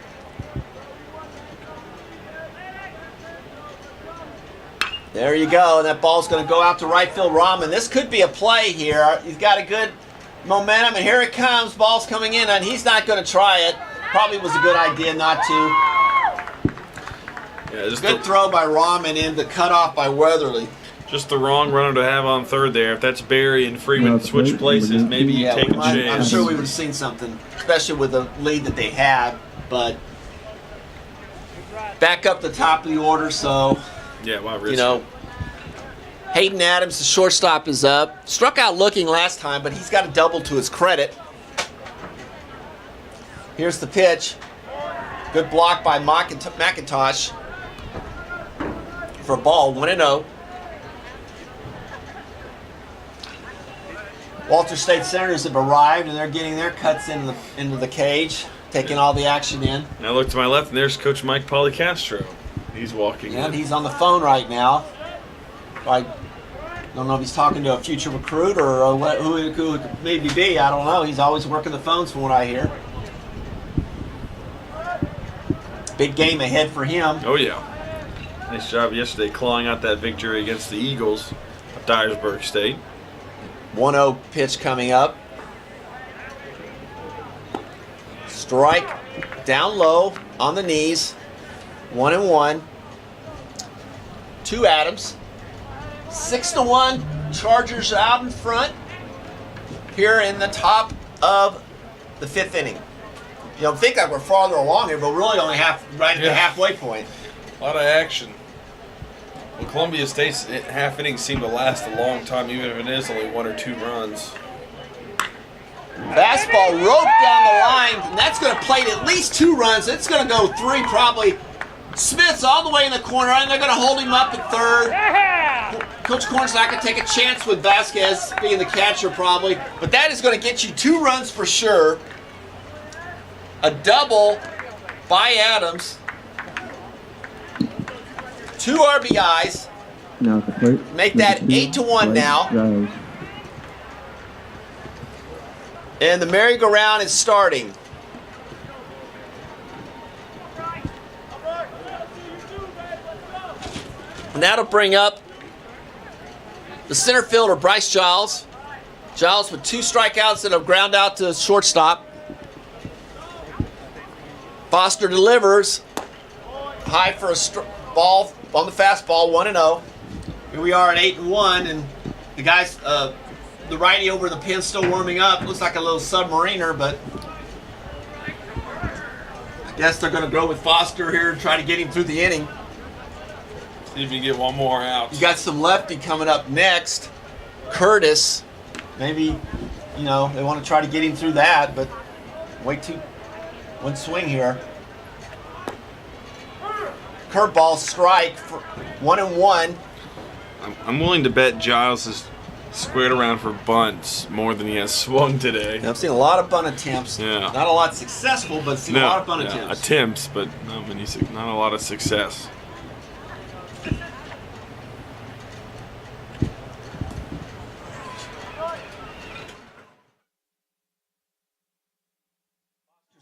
There you go. That ball's going to go out to right field. Rahman. This could be a play here. He's got a good momentum, and here it comes. Ball's coming in, and he's not going to try it. Probably was a good idea not to. Yeah, just good throw by Rahman in the cutoff by Weatherly. Just the wrong runner to have on third there. If that's Barry and Freeman switch places, maybe you take a chance. I'm sure we would have seen something, especially with the lead that they had. But back up the top of the order, so yeah, why risk it? Hayden Adams, the shortstop, is up. Struck out looking last time, but he's got a double to his credit. Here's the pitch. Good block by McIntosh for a ball, 1-0. Walter State Senators have arrived, and they're getting their cuts into the cage, taking all the action in. Now look to my left, and there's Coach Mike Policastro. He's walking in. And he's on the phone right now. I don't know if he's talking to a future recruit or who it could maybe be. I don't know. He's always working the phones from what I hear. Big game ahead for him. Oh, yeah. Nice job yesterday clawing out that victory against the Eagles of Dyersburg State. 1-0 pitch coming up. Strike down low on the knees. 1-1. 2 Adams. 6-1. Chargers out in front here in the top of the 5th inning. You don't think that we're farther along here, but we're really only at the halfway point. A lot of action. Well, Columbia State's half innings seem to last a long time, even if it is only 1 or 2 runs. Fastball roped down the line, and that's going to plate at least 2 runs. It's going to go 3 probably. Smith's all the way in the corner, and they're going to hold him up at third. Coach Corn's not going to take a chance with Vasquez being the catcher probably, but that is going to get you 2 runs for sure. A double by Adams. 2 RBIs. Now at the plate. Make that 8-1 now. Giles. And the merry-go-round is starting. And that'll bring up the center fielder, Bryce Giles. Giles with 2 strikeouts and a ground out to shortstop. Foster delivers. High for a ball on the fastball, 1-0. Here we are at 8-1, and the guys, the righty over the pin still warming up. Looks like a little submariner, but I guess they're going to go with Foster here and try to get him through the inning. See if you get 1 more out. You got some lefty coming up next. Curtis. Maybe, they want to try to get him through that, but one swing here. curveball strike for 1-1. I'm willing to bet Giles has squared around for bunts more than he has swung today. I've seen a lot of bunt attempts. Yeah. Not a lot successful, but seen a lot of bunt attempts. Attempts, but not a lot of success.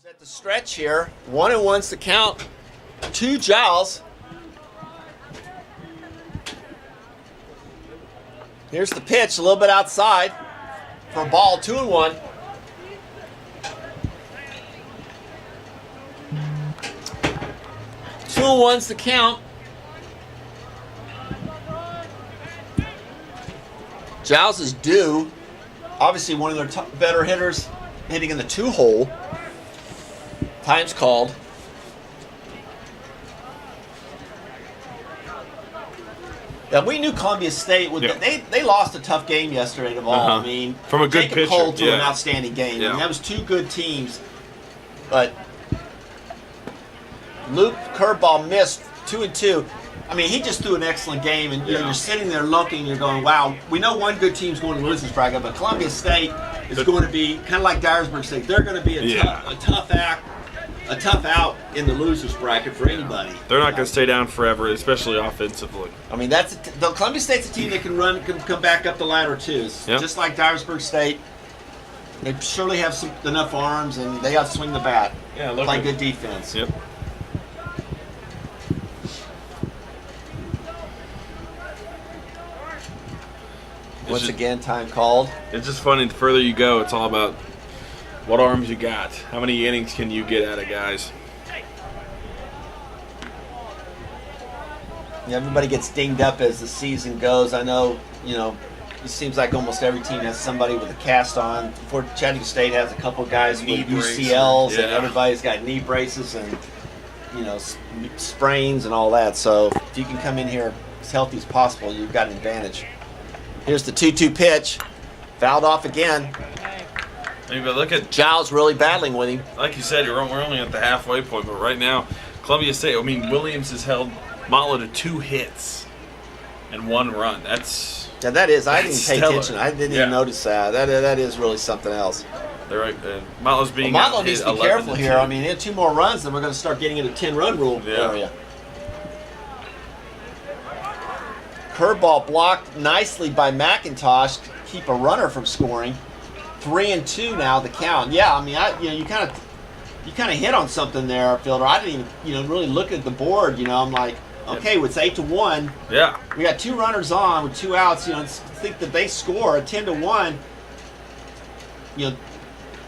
At the stretch here, 1-1's the count. 2 Giles. Here's the pitch, a little bit outside for a ball, 2-1. Two and one's the count. Giles is due. Obviously, one of their better hitters hitting in the 2-hole. Time's called. Yeah, we knew Columbia State would. Yeah. They lost a tough game yesterday to Ball. I mean, from a good Jacob pitcher. Cole to Yeah. an outstanding game. Yeah. I mean, that was 2 good teams, but Luke curveball missed 2-2. I mean, he just threw an excellent game, and you're sitting there looking. You're going, "Wow, we know one good team's going to lose this bracket, but Columbia State is going to be kind of like Dyersburg State. They're going to be a tough out in the losers bracket for anybody. They're not going to stay down forever, especially offensively. I mean, the Columbia State's a team that can come back up the ladder too. It's just like Dyersburg State. They surely have enough arms, and they got to swing the bat. Yeah, play good defense. Yep. Once again, time called. It's just funny. The further you go, it's all about what arms you got. How many innings can you get out of guys? Yeah, everybody gets dinged up as the season goes. I know, it seems like almost every team has somebody with a cast on. Before Chattanooga State has a couple of guys with UCLs, and everybody's got knee braces and, sprains and all that. So if you can come in here as healthy as possible, you've got an advantage. Here's the 2-2 pitch. Fouled off again. I mean, but look at Giles really battling with him. Like you said, we're only at the halfway point, but right now, Columbia State, Williams has held Motlow to 2 hits and 1 run. That is. I didn't pay attention. I didn't even notice that. That is really something else. They're right. Motlow's being Motlow needs to be careful here. I mean, he had 2 more runs, then we're going to start getting into 10-run rule area. Curveball blocked nicely by McIntosh to keep a runner from scoring. 3-2 now the count. Yeah, I mean, you kind of hit on something there, Fielder. I didn't even really look at the board. I'm like, okay, it's 8-1. Yeah. We got 2 runners on with 2 outs. Think that they score 10-1.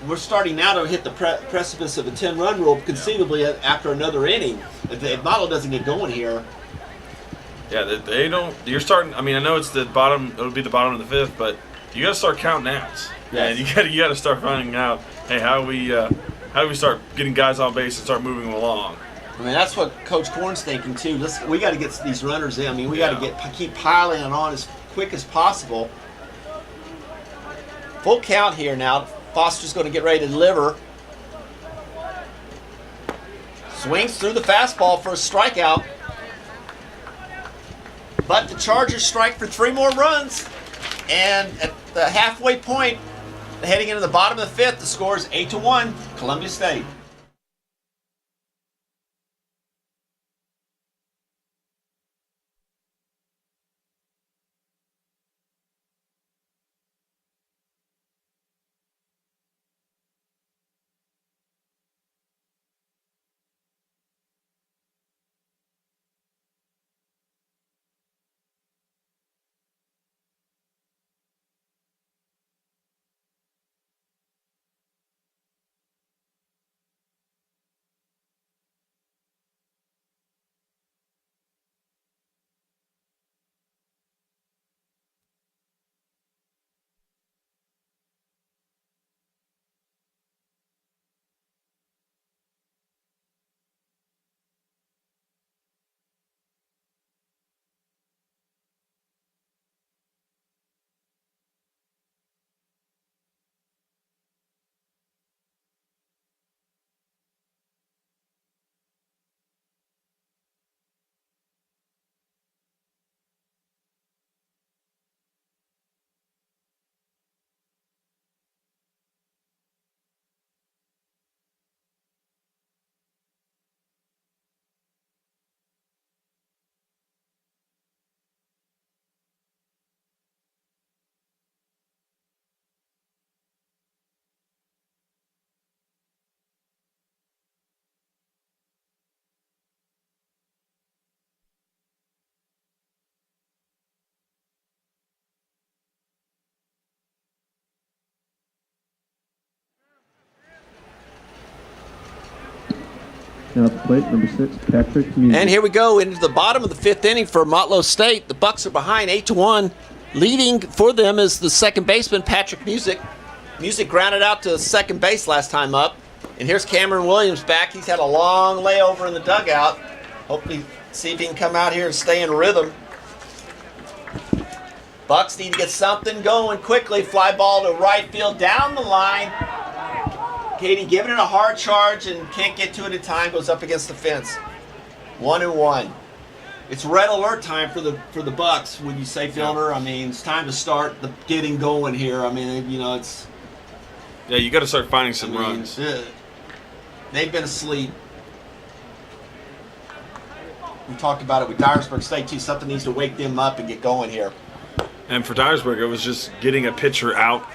We're starting now to hit the precipice of a 10-run rule, conceivably after another inning. If Motlow doesn't get going here. Yeah, they don't. You're starting. I mean, I know it's the bottom. It'll be the bottom of the 5th, but you got to start counting outs. Yes. And you got to start finding out. Hey, how do we start getting guys on base and start moving them along? I mean, that's what Coach Korn's thinking too. We got to get these runners in. I mean, we got to keep piling it on as quick as possible. Full count here now. Foster's going to get ready to deliver. Swings through the fastball for a strikeout. But the Chargers strike for 3 more runs. And at the halfway point, heading into the bottom of the 5th, the score is 8-1, Columbia State. Now at the plate, number 6, Patrick Music. And here we go into the bottom of the 5th inning for Motlow State. The Bucks are behind 8-1. Leading for them is the second baseman, Patrick Music. Music grounded out to second base last time up. And here's Cameron Williams back. He's had a long layover in the dugout. Hopefully see if he can come out here and stay in rhythm. Bucks need to get something going quickly. Fly ball to right field down the line. Katie giving it a hard charge and can't get to it in time. Goes up against the fence. 1-1. It's red alert time for the Bucks. When you say fielder, I mean it's time to start the getting going here. I mean, you know, it's. Yeah, you got to start finding some runs. They've been asleep. We talked about it with Dyersburg State too. Something needs to wake them up and get going here. And for Dyersburg, it was just getting a pitcher out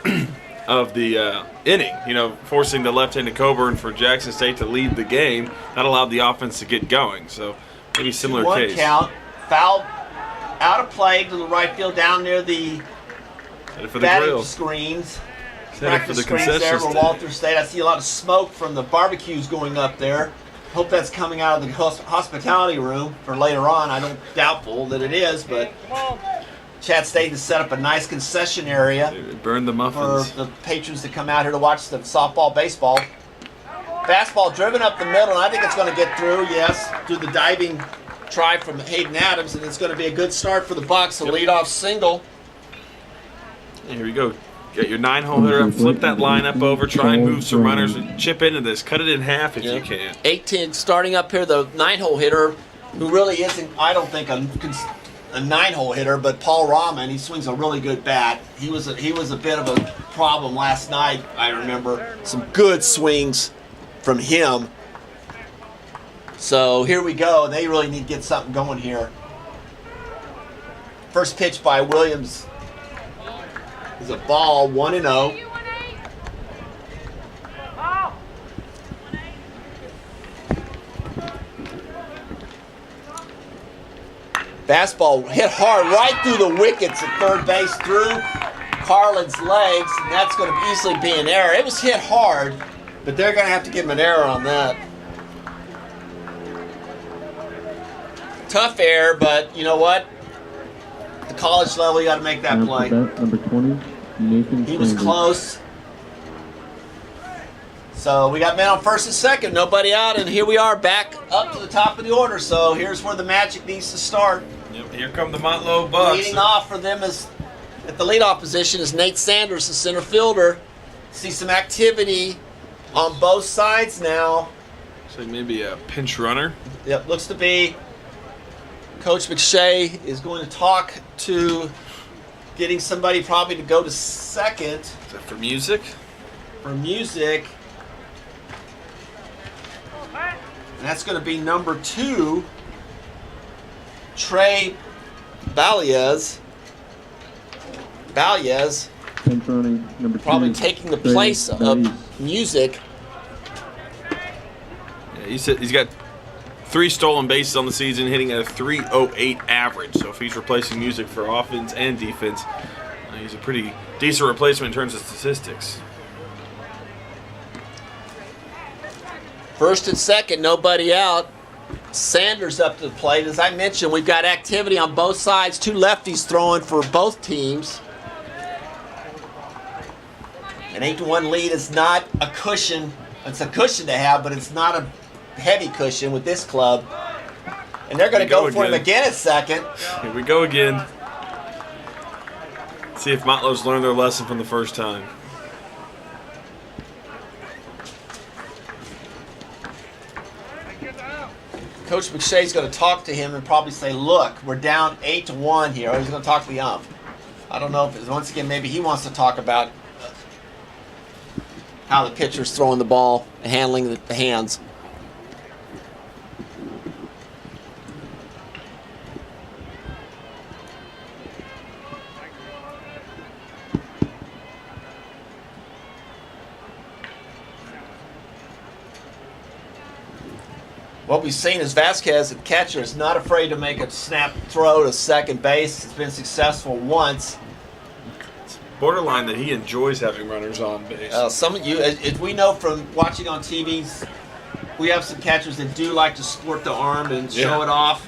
of the inning, you know, forcing the left-handed Coburn for Jackson State to lead the game. That allowed the offense to get going. So maybe similar 2-1 case. count, foul out of play to the right field down near the Headed for the batting grill. screens. Headed for Practice the screens there concession for stand. Walter State. I see a lot of smoke from the barbecues going up there. Hope that's coming out of the hospitality room for later on. I don't doubtful that it is, but Chad State has set up a nice concession area They burned the for muffins. the patrons to come out here to watch the softball, baseball. Fastball driven up the middle, and I think it's going to get through, yes, through the diving try from Hayden Adams, and it's going to be a good start for the Bucks. A leadoff single. And here we go. Get your 9-hole hitter up, flip that lineup over, try and move some runners, chip into this, cut it in half if you can. 18 starting up here, the 9-hole hitter, who really isn't, I don't think, a 9-hole hitter, but Paul Rahman, he swings a really good bat. He was a bit of a problem last night, I remember. Some good swings from him. So here we go. They really need to get something going here. First pitch by Williams is a ball, 1-0. Fastball hit hard right through the wickets at third base, through Carlin's legs, and that's going to easily be an error. It was hit hard, but they're going to have to give him an error on that. Tough error, but you know what? At the college level, you got to make that Now play. at the bat, number 20, Nathan He was Sanders. close. So we got men on first and second, nobody out, and here we are back up to the top of the order. So here's where the magic needs to start. Yep, here come the Motlow Bucks. Leading off for them is at the leadoff position is Nate Sanders, the center fielder. See some activity on both sides now. So maybe a pinch runner. Yep, looks to be Coach McShay is going to talk to getting somebody probably to go to second Is that for music? for Music. And that's going to be number 2, Trey Balyez. Pinch running, number 2. Probably taking the Trey place of Balyez. Music. Yeah, he's got 3 stolen bases on the season, hitting at a .308 average. So if he's replacing Music for offense and defense, he's a pretty decent replacement in terms of statistics. First and second, nobody out. Sanders up to the plate. As I mentioned, we've got activity on both sides. 2 lefties throwing for both teams. An 8-1 lead is not a cushion. It's a cushion to have, but it's not a heavy cushion with this club. And they're going to go for him again at second. Here we go again. See if Motlow's learned their lesson from the first time. Coach McShay's going to talk to him and probably say, look, we're down 8-1 here. Or he's going to talk to the ump. I don't know if it's, once again, maybe he wants to talk about how the pitcher's throwing the ball and handling the hands. What we've seen is Vasquez, the catcher, is not afraid to make a snap throw to second base. It's been successful once. It's borderline that he enjoys having runners on base. Some of you, as we know from watching on TVs, we have some catchers that do like to sport the arm and show Yeah. it off.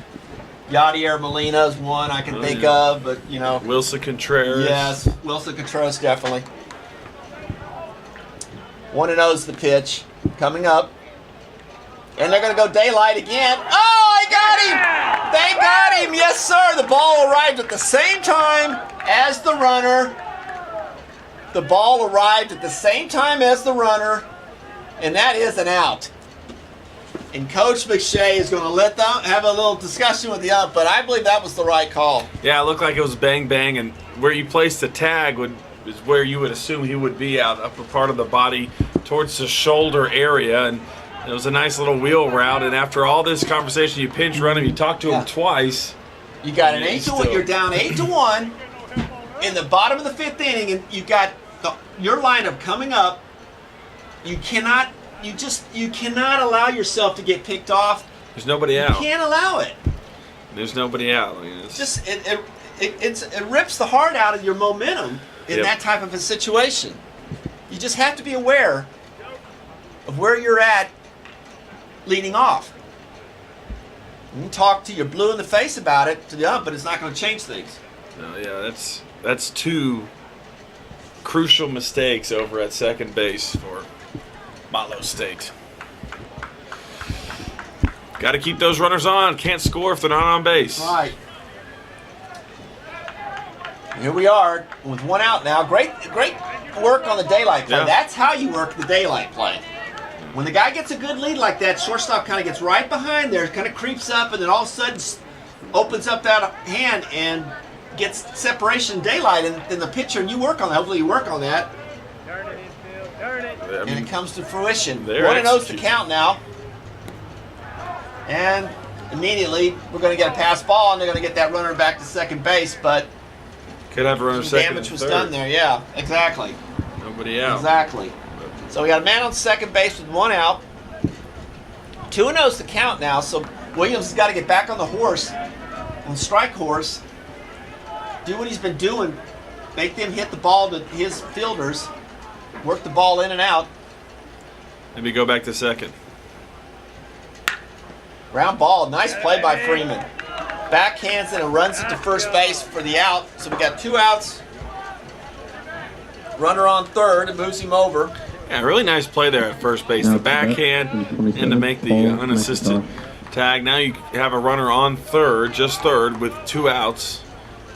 Yadier Molina is one I can think yeah. of, but you know. Wilson Contreras. Yes, Wilson Contreras definitely. 1-0 is the pitch coming up. And they're going to go daylight again. Oh, I got him! They got him! Yes, sir! The ball arrived at the same time as the runner. The ball arrived at the same time as the runner. And that is an out. And Coach McShay is going to let them have a little discussion with the ump, but I believe that was the right call. Yeah, it looked like it was bang bang, and where you placed the tag is where you would assume he would be out, upper part of the body towards the shoulder area, and it was a nice little wheel route. And after all this conversation, you pinch run him, you talk to him twice. You got an Yeah, 8-1. You're down 8-1 in the bottom of the 5th inning, and you got your lineup coming up. You cannot allow yourself to get picked off. There's nobody You out. can't allow it. There's nobody out. I mean, Just it rips the heart out of your momentum in Yep. that type of a situation. You just have to be aware of where you're at leading off. You can talk to your blue in the face about it to the ump, but it's not going to change things. no, yeah, that's two crucial mistakes over at second base for Motlow State. Got to keep those runners on. Can't score if they're not on base. All right. Here we are with 1 out now. Great work on the daylight play. Yeah. That's how you work the daylight play. When the guy gets a good lead like that, shortstop kind of gets right behind there, kind of creeps up, and then all of a sudden opens up that hand and gets separation daylight, and then the pitcher, and you work on that. Hopefully you work on that, Turn it infield. Turn it. I and mean, it comes to fruition. they're 1-0's the executing. count now. And immediately we're going to get a pass ball, and they're going to get that runner back to second base, but could have a runner some second damage and was third. done there. Yeah, exactly. Nobody out. Exactly. So we got a man on second base with 1 out. 2-0's the count now, so Williams has got to get back on the horse, on strike horse, do what he's been doing, make them hit the ball to his fielders, work the ball in and out. Maybe go back to second. Ground ball, nice play by Freeman. Backhands it and runs it to first base for the out. So we got 2 outs. Runner on third, and moves him over. Yeah, really nice play there at first base. The backhand and to make the unassisted tag. Now you have a runner on third, just third, with 2 outs.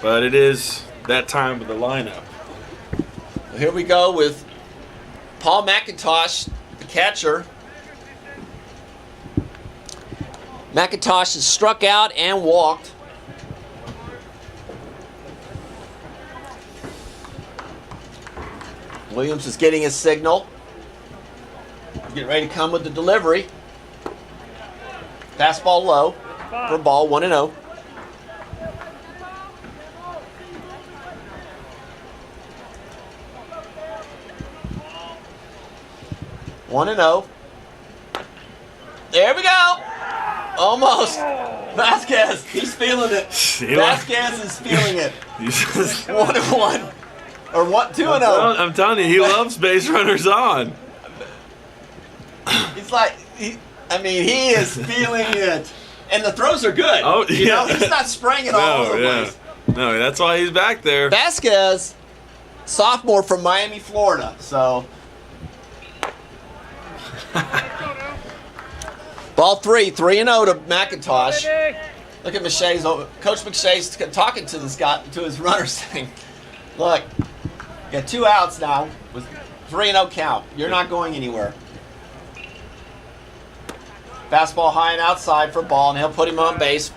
But it is that time of the lineup. Here we go with Paul McIntosh, the catcher. McIntosh has struck out and walked. Williams is getting his signal. Getting ready to come with the delivery. Fastball low for ball, 1-0. One and 0. There we go. Almost. Vasquez, he's feeling it. Vasquez is feeling it. 1-1. Or 2-0. I'm telling you, he loves base runners on. He's like, he is feeling it. And the throws are good. Oh, You know, yeah. he's not spraying it all over the place. No, that's why he's back there. Vasquez, sophomore from Miami, Florida. So, ball 3-0 to McIntosh. Look at Coach McShay's talking to this guy, to his runner, saying, "Look, you got 2 outs now with 3-0 count. You're not going anywhere." Fastball high and outside for a ball, and he'll put him on base.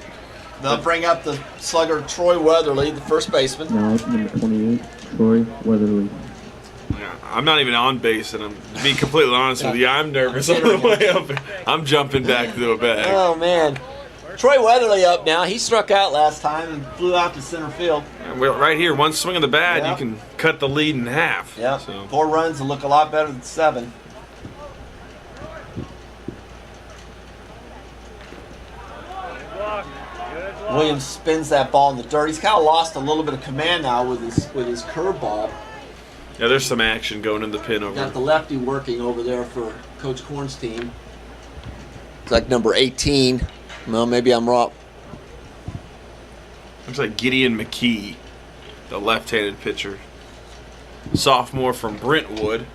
They'll bring up the slugger Troy Weatherly, the first baseman. Now, number 28, Troy Weatherly. Yeah, I'm not even on base, and I'm being completely honest with you. I'm nervous on the way up. I'm jumping back to a bag. Oh, man. Troy Weatherly up now. He struck out last time and flew out to center field. And we're right here, one swing of the bat, Yeah. you can cut the lead in half. Yeah, So 4 runs will look a lot better than 7. Block. Good block. Williams spins that ball in the dirt. He's kind of lost a little bit of command now with his curveball. yeah, there's some action going in the pin over. Got the lefty working over there for Coach Korn's team. like number 18. Well, maybe I'm wrong. Looks like Gideon McKee, the left-handed pitcher. Sophomore from Brentwood.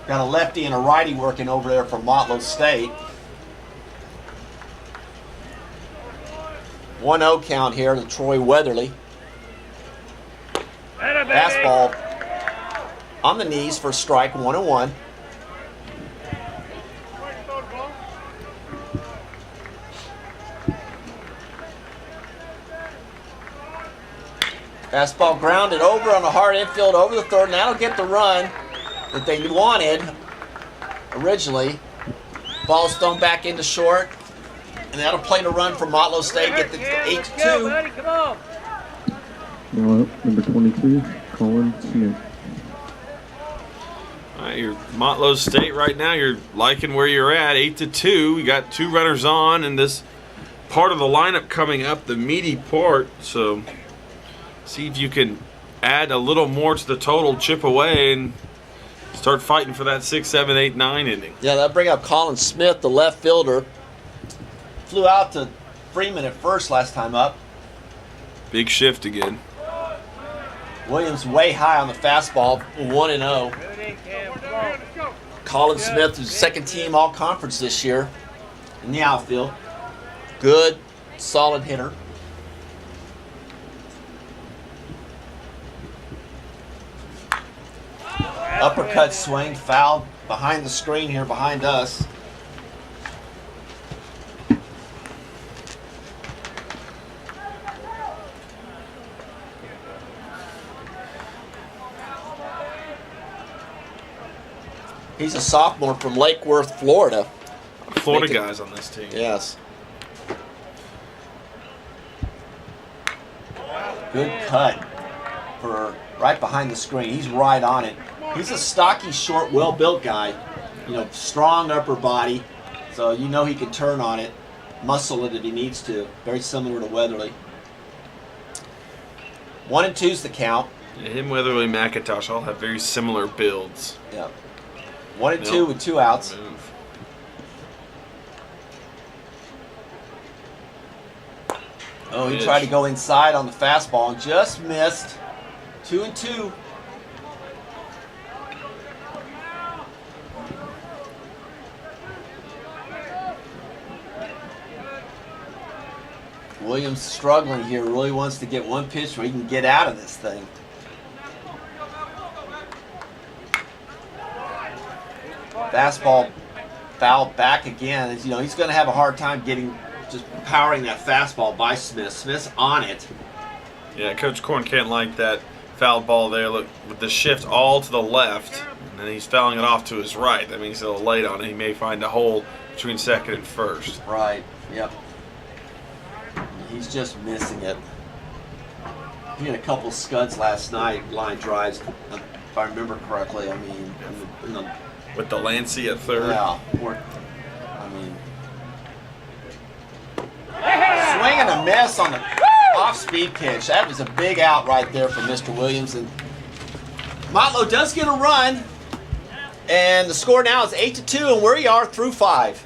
Got a lefty and a righty working over there from Motlow State. 1-0 count here to Troy Weatherly. Fastball on the knees for strike, 1-1. Fastball grounded over on the hard infield over the third, and that'll get the run that they wanted originally. Ball's thrown back into short, and that'll play the run for Motlow State, get the 8-2. Now up, number 22, Colin Smith. All right, you're Motlow State right now. You're liking where you're at, 8-2. You got 2 runners on, and this part of the lineup coming up, the meaty part. So see if you can add a little more to the total, chip away, and start fighting for that 6, 7, 8, 9 inning. Yeah, that'll bring up Colin Smith, the left fielder. Flew out to Freeman at first last time up. Big shift again. Williams way high on the fastball, 1-0. Colin Smith is second team all-conference this year in the outfield. Good, solid hitter. Uppercut swing, foul behind the screen here behind us. He's a sophomore from Lake Worth, Florida. Florida guys on this team. Yes. Good cut for right behind the screen. He's right on it. He's a stocky, short, well-built guy. You know, strong upper body. So you know he can turn on it, muscle it if he needs to. Very similar to Weatherly. 1-2's the count. Yeah, him, Weatherly, McIntosh all have very similar builds. Yep. 1-2 with 2 outs. Move. Oh, he Pitch. tried to go inside on the fastball and just missed. 2-2. Williams struggling here, really wants to get one pitch where he can get out of this thing. Fastball fouled back again. You know, he's going to have a hard time just powering that fastball by Smith. Smith's on it. Yeah, Coach Korn can't like that foul ball there. Look, with the shift all to the left, and then he's fouling it off to his right. That means he's a little late on it. He may find a hole between second and first. Right, yep. He's just missing it. He had a couple scuds last night, line drives, if I remember correctly. I mean, in the With the Lancey at third. yeah, I mean, swing and a miss on the off-speed pitch. That was a big out right there for Mr. Williams. And Motlow does get a run, and the score now is 8-2, and where you are through 5.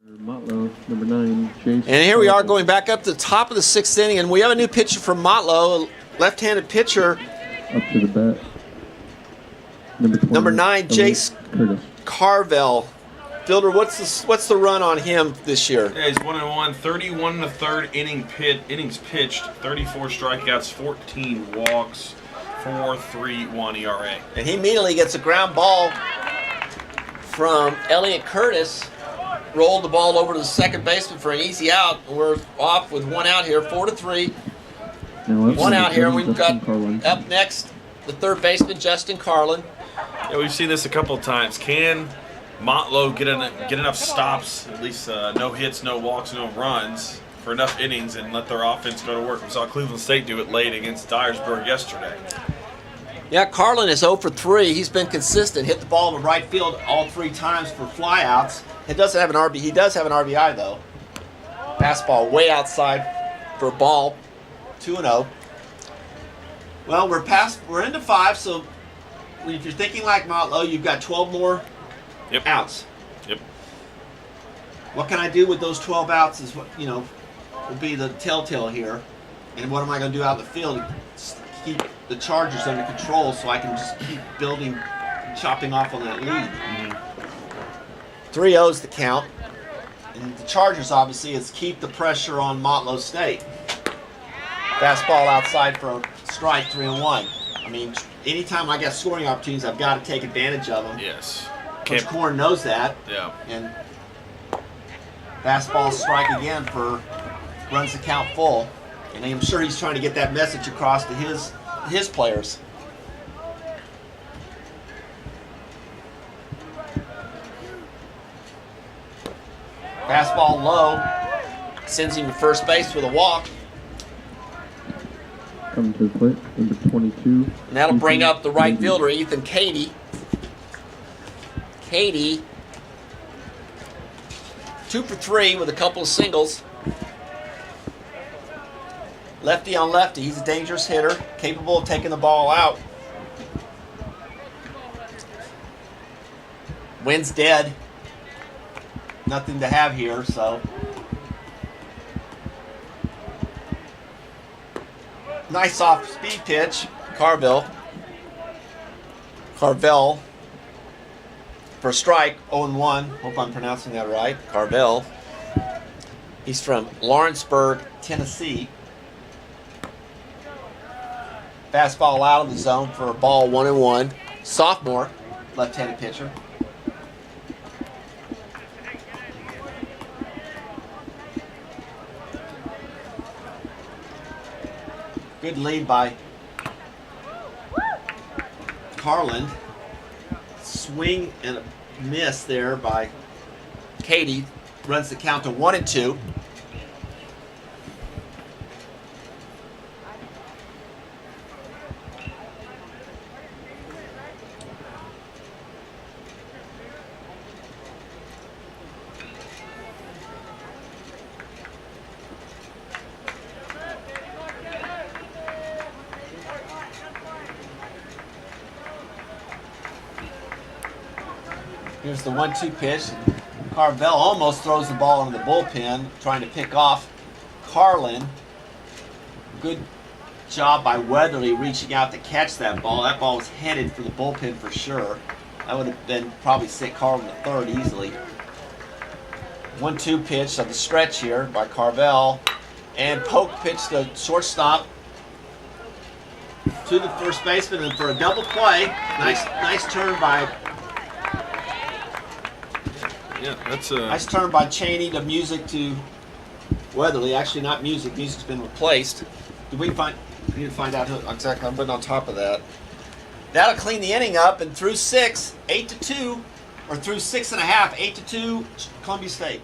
Motlow, number 9, Jace. And here we are going back up to the top of the 6th inning, and we have a new pitcher from Motlow, a left-handed pitcher, Up to the bat. Number 20, number 9, Jace Curtis. Carvel. Fielder, what's the run on him this year? Yeah, he's 1-1, 31 and a third innings pitched, 34 strikeouts, 14 walks, 4.31 ERA. And he immediately gets a ground ball from Elliott Curtis. Rolled the ball over to the second baseman for an easy out. We're off with 1 out here, 4-3. Now up 1 to out here. We've Justin got Carlin. up next the third baseman, Justin Carlin. Yeah, we've seen this a couple of times. Can Motlow get enough stops, at least no hits, no walks, no runs, for enough innings and let their offense go to work? We saw Cleveland State do it late against Dyersburg yesterday. Yeah, Carlin is 0 for 3. He's been consistent. Hit the ball in the right field all 3 times for flyouts. He does have an RBI though. Fastball way outside for a ball. 2-0. Well, we're into 5, so if you're thinking like Motlow, you've got 12 more outs. Yep. What can I do with those 12 outs is what will be the telltale here. And what am I going to do out in the field to keep the Chargers under control so I can just keep building, chopping off on that lead. 3-0's the count. And the Chargers, obviously, is keep the pressure on Motlow State. Fastball outside for a strike, 3-1. I mean, anytime I get scoring opportunities, I've got to take advantage of them. Yes. Coach Korn knows that. Yeah. And fastball strike again runs the count full. And I'm sure he's trying to get that message across to his players. Fastball low, sends him to first base with a walk. Coming to the plate, number 22. And that'll bring Ethan up the right Cady. fielder, Ethan Cady. Cady, 2 for 3 with a couple of singles. Lefty on lefty. He's a dangerous hitter, capable of taking the ball out. Wind's dead. Nothing to have here, so. Nice off-speed pitch, Carvel for a strike, 0-1. Hope I'm pronouncing that right. Carvel. He's from Lawrenceburg, Tennessee. Fastball out of the zone for a ball, 1-1. Sophomore, left-handed pitcher. Good lead by Carlin. Swing and a miss there by Cady. Runs the count to 1-2. Here's the 1-2 pitch. Carvel almost throws the ball into the bullpen, trying to pick off Carlin. Good job by Weatherly reaching out to catch that ball. That ball was headed for the bullpen for sure. That would have been probably sent Carlin to third easily. 1-2 pitch of the stretch here by Carvel. And poke pitch to shortstop to the first baseman, and for a double play. Nice turn by nice turn by Cheney to music to Weatherly. Actually, not music. Music's been replaced. We need to find out who exactly. I'm putting on top of that. That'll clean the inning up, and through 6, 8-2, or through 6.5, 8-2, Columbia State.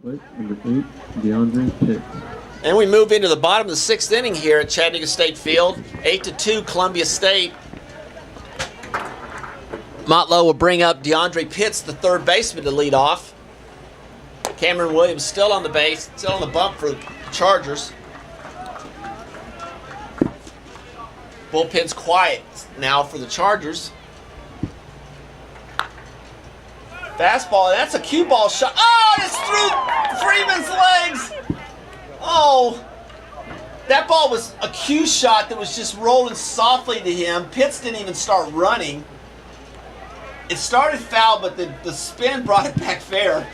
Plate, number 8, DeAndre Pitts. And we move into the bottom of the 6th inning here at Chattanooga State Field. 8-2, Columbia State. Motlow will bring up DeAndre Pitts, the third baseman, to lead off. Cameron Williams still on the base, still on the bump for the Chargers. Bullpen's quiet now for the Chargers. Fastball, that's a cue ball shot. Oh, it's through Freeman's legs. Oh, that ball was a cue shot that was just rolling softly to him. Pitts didn't even start running. It started foul, but the spin brought it back fair.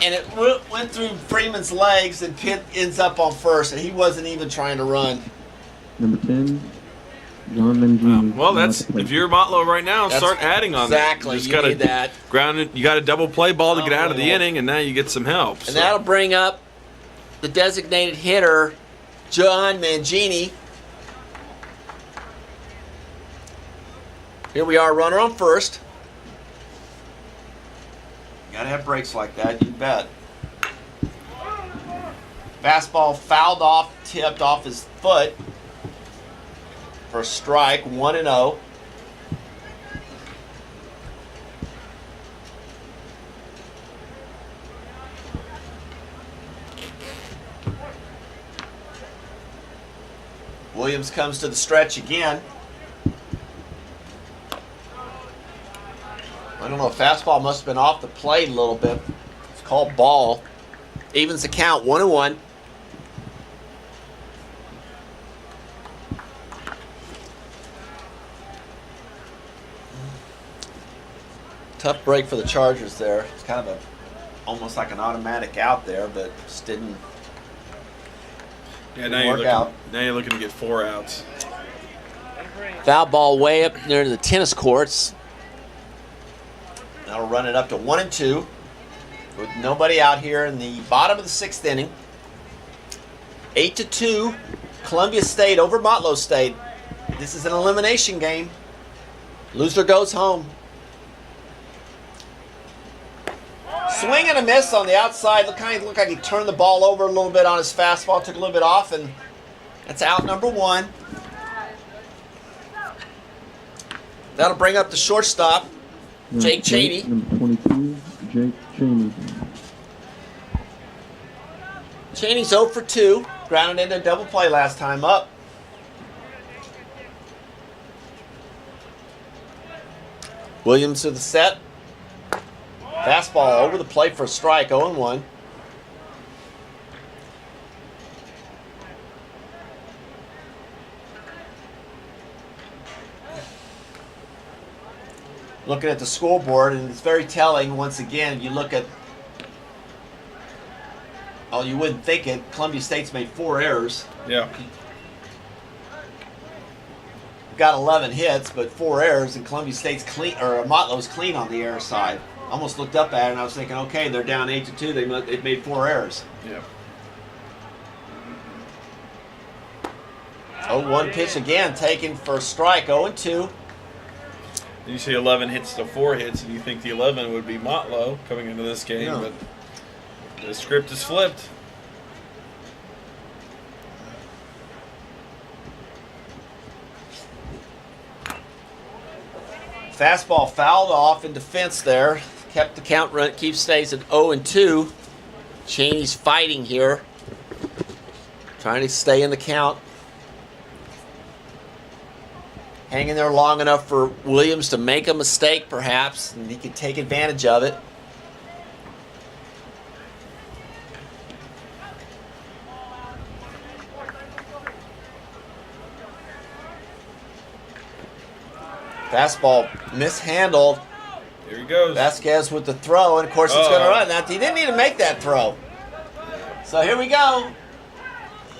And it went through Freeman's legs, and Pitt ends up on first, and he wasn't even trying to run. Number 10, John Mangini. Well, that's if you're Motlow right now, start adding on exactly, that. you need that. Grounded, you got a double play ball to get out of the inning, and now you get some help. And that'll bring up the designated hitter, John Mangini. Here we are, runner on first. You gotta have breaks like that, you bet. Fastball fouled off, tipped off his foot for a strike, 1-0. Williams comes to the stretch again. I don't know, fastball must have been off the plate a little bit. It's called ball. Evens the count, 1-1. Tough break for the Chargers there. It's kind of almost like an automatic out there, but just didn't work out. Now you're looking to get 4 outs. Foul ball way up near the tennis courts. That'll run it up to 1-2 with nobody out here in the bottom of the 6th inning. 8-2, Columbia State over Motlow State. This is an elimination game. Loser goes home. Swing and a miss on the outside. Looked like he turned the ball over a little bit on his fastball, took a little bit off, and that's out number 1. That'll bring up the shortstop, Jake Cheney. Number 22, Jake Cheney. Cheney's 0 for 2. Grounded into a double play last time up. Williams to the set. Fastball over the plate for a strike, 0-1. Looking at the scoreboard, and it's very telling once again. You look at, oh, you wouldn't think it, Columbia State's made 4 errors. Yeah. Got 11 hits, but 4 errors, and Columbia State's clean, or Motlow's clean on the error side. Almost looked up at it, and I was thinking, okay, they're down 8-2. They've made 4 errors. Yeah. 0-1 pitch again, taken for a strike, 0-2. You see 11 hits to 4 hits, and you think the 11 would be Motlow coming into this game, Yeah. but the script is flipped. Fastball fouled off in defense there. Kept the count run, stays at 0-2. Cheney's fighting here. Trying to stay in the count. Hanging there long enough for Williams to make a mistake, perhaps, and he could take advantage of it. Fastball mishandled. Here he goes. Vasquez with the throw, and of course it's going to run. Now, he didn't need to make that throw. So here we go.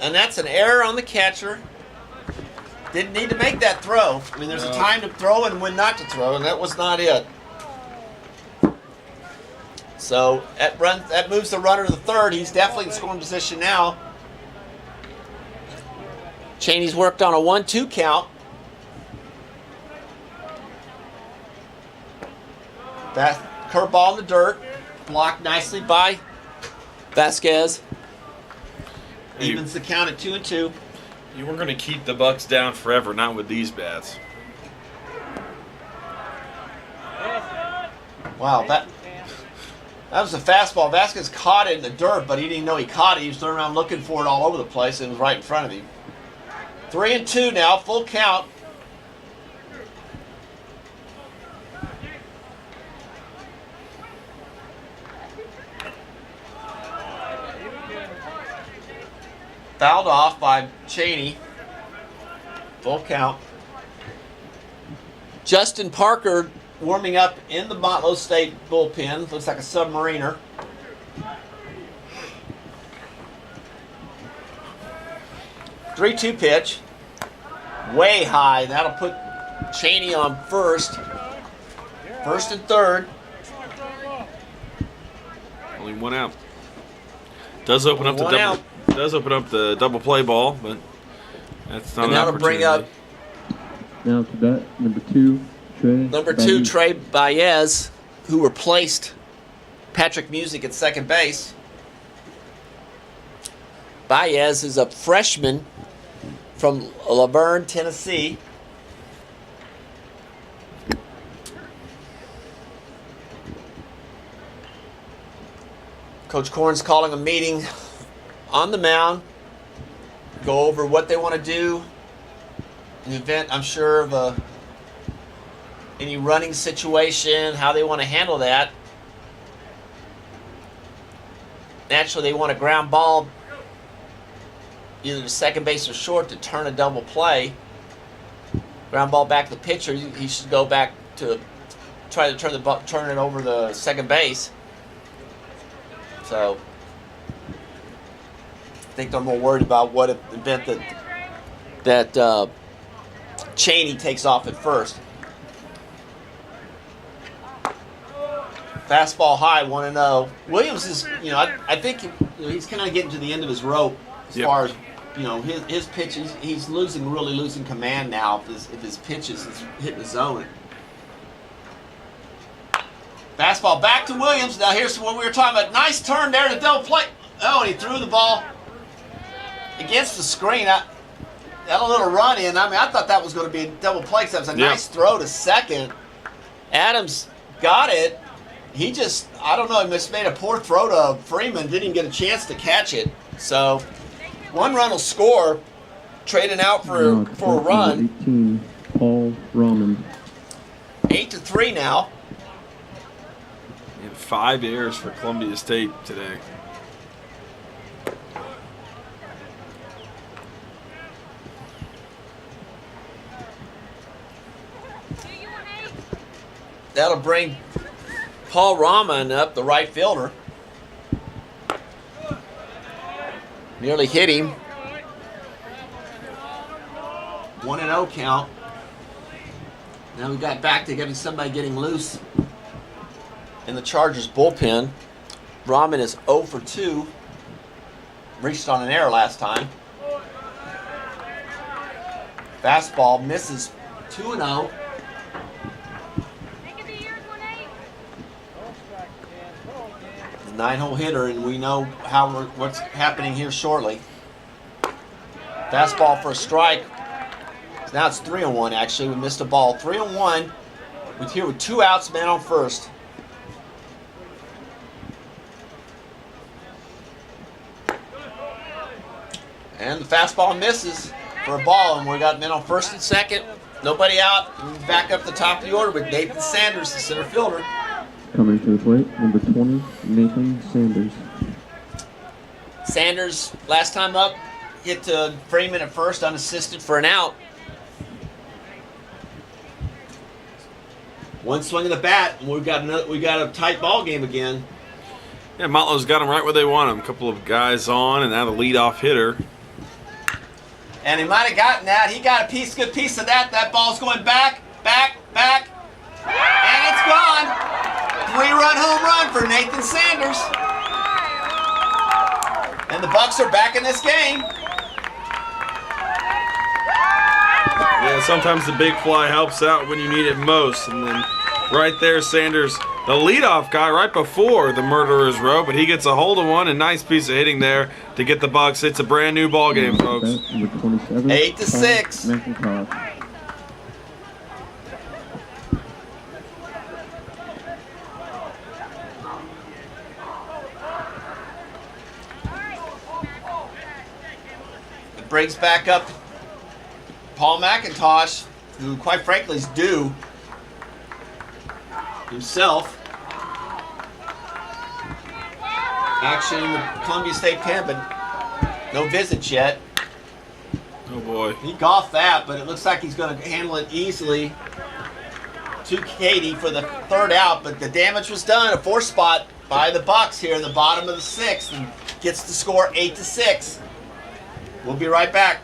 And that's an error on the catcher. Didn't need to make that throw. I mean, there's a time to throw and when not to throw, and that was not it. So that moves the runner to the third. He's definitely in scoring position now. Cheney's worked on a 1-2 count. That curveball in the dirt, blocked nicely by Vasquez Hey, evens the count at 2-2. you were going to keep the Bucks down forever, not with these bats. Wow, that was a fastball. Vasquez caught it in the dirt, but he didn't know he caught it. He was turning around looking for it all over the place, and it was right in front of him. 3-2 now, full count. Fouled off by Cheney. Full count. Justin Parker warming up in the Motlow State bullpen. Looks like a submariner. Three-two pitch. Way high. That'll put Cheney on first. First and third. Only one out. Does open up the One double. out. Does open up the double play ball, but that's not And an that'll bring up opportunity. Now to bat, number 2, Trey. number 2, Trey Baez, who replaced Patrick Music at second base. Baez is a freshman from Laverne, Tennessee. Coach Corn's calling a meeting on the mound, go over what they want to do in the event, I'm sure, of any running situation, how they want to handle that. Naturally, they want a ground ball either to second base or short to turn a double play. Ground ball back to the pitcher, he should go back to try to turn it over the second base. So I think they're more worried about what event that Cheney takes off at first. Fastball high, 1-0. Williams is, I think he's kind of getting to the end of his rope as far as, his pitch. He's really losing command now if his pitches is hitting the zone. Fastball back to Williams. Now here's what we were talking about. Nice turn there to double play. Oh, and he threw the ball against the screen. Got a little run in. I thought that was going to be a double play because that was a nice throw to second. Adams got it. He just, I don't know, he just made a poor throw to Freeman. Didn't even get a chance to catch it. So, one run will score. Trading out for a run. 18, Paul Rahman. 8-3 now. And 5 errors for Columbia State today. That'll bring Paul Rahman up, the right fielder. Nearly hit him. 1-0 count. Now we got back to getting somebody getting loose in the Chargers bullpen. Rahman is 0 for 2. Reached on an error last time. Fastball misses 2-0. The 9-hole hitter, and we know what's happening here shortly. Fastball for a strike. Now it's 3-1 actually. We missed a ball. 3-1. We're here with 2 outs, man on first. And the fastball misses for a ball, and we got men on first and second. Nobody out. And back up the top of the order with Nathan Sanders, the center fielder. Coming to the plate, number 20, Nathan Sanders. Sanders, last time up, hit to Freeman at first, unassisted for an out. One swing of the bat, and we got a tight ball game again. Yeah, Motlow's got them right where they want them. A couple of guys on, and now the leadoff hitter. And he might have gotten that. He got a good piece of that. That ball's going back, and it's gone. 3-run home run for Nathan Sanders. And the Bucks are back in this game. Yeah, sometimes the big fly helps out when you need it most, and then right there, Sanders, the leadoff guy right before the murderer's row, but he gets a hold of one, and nice piece of hitting there to get the Bucks. It's a brand new ball game, folks. Number 27, 8-6. McIntosh. It brings back up Paul McIntosh, who quite frankly is due himself. Action in the Columbia State pen, but no visits yet. Oh boy. He golfed that, but it looks like he's going to handle it easily to Katie for the third out, but the damage was done. A 4 spot by the Bucks here in the bottom of the 6th and gets the score 8-6. We'll be right back.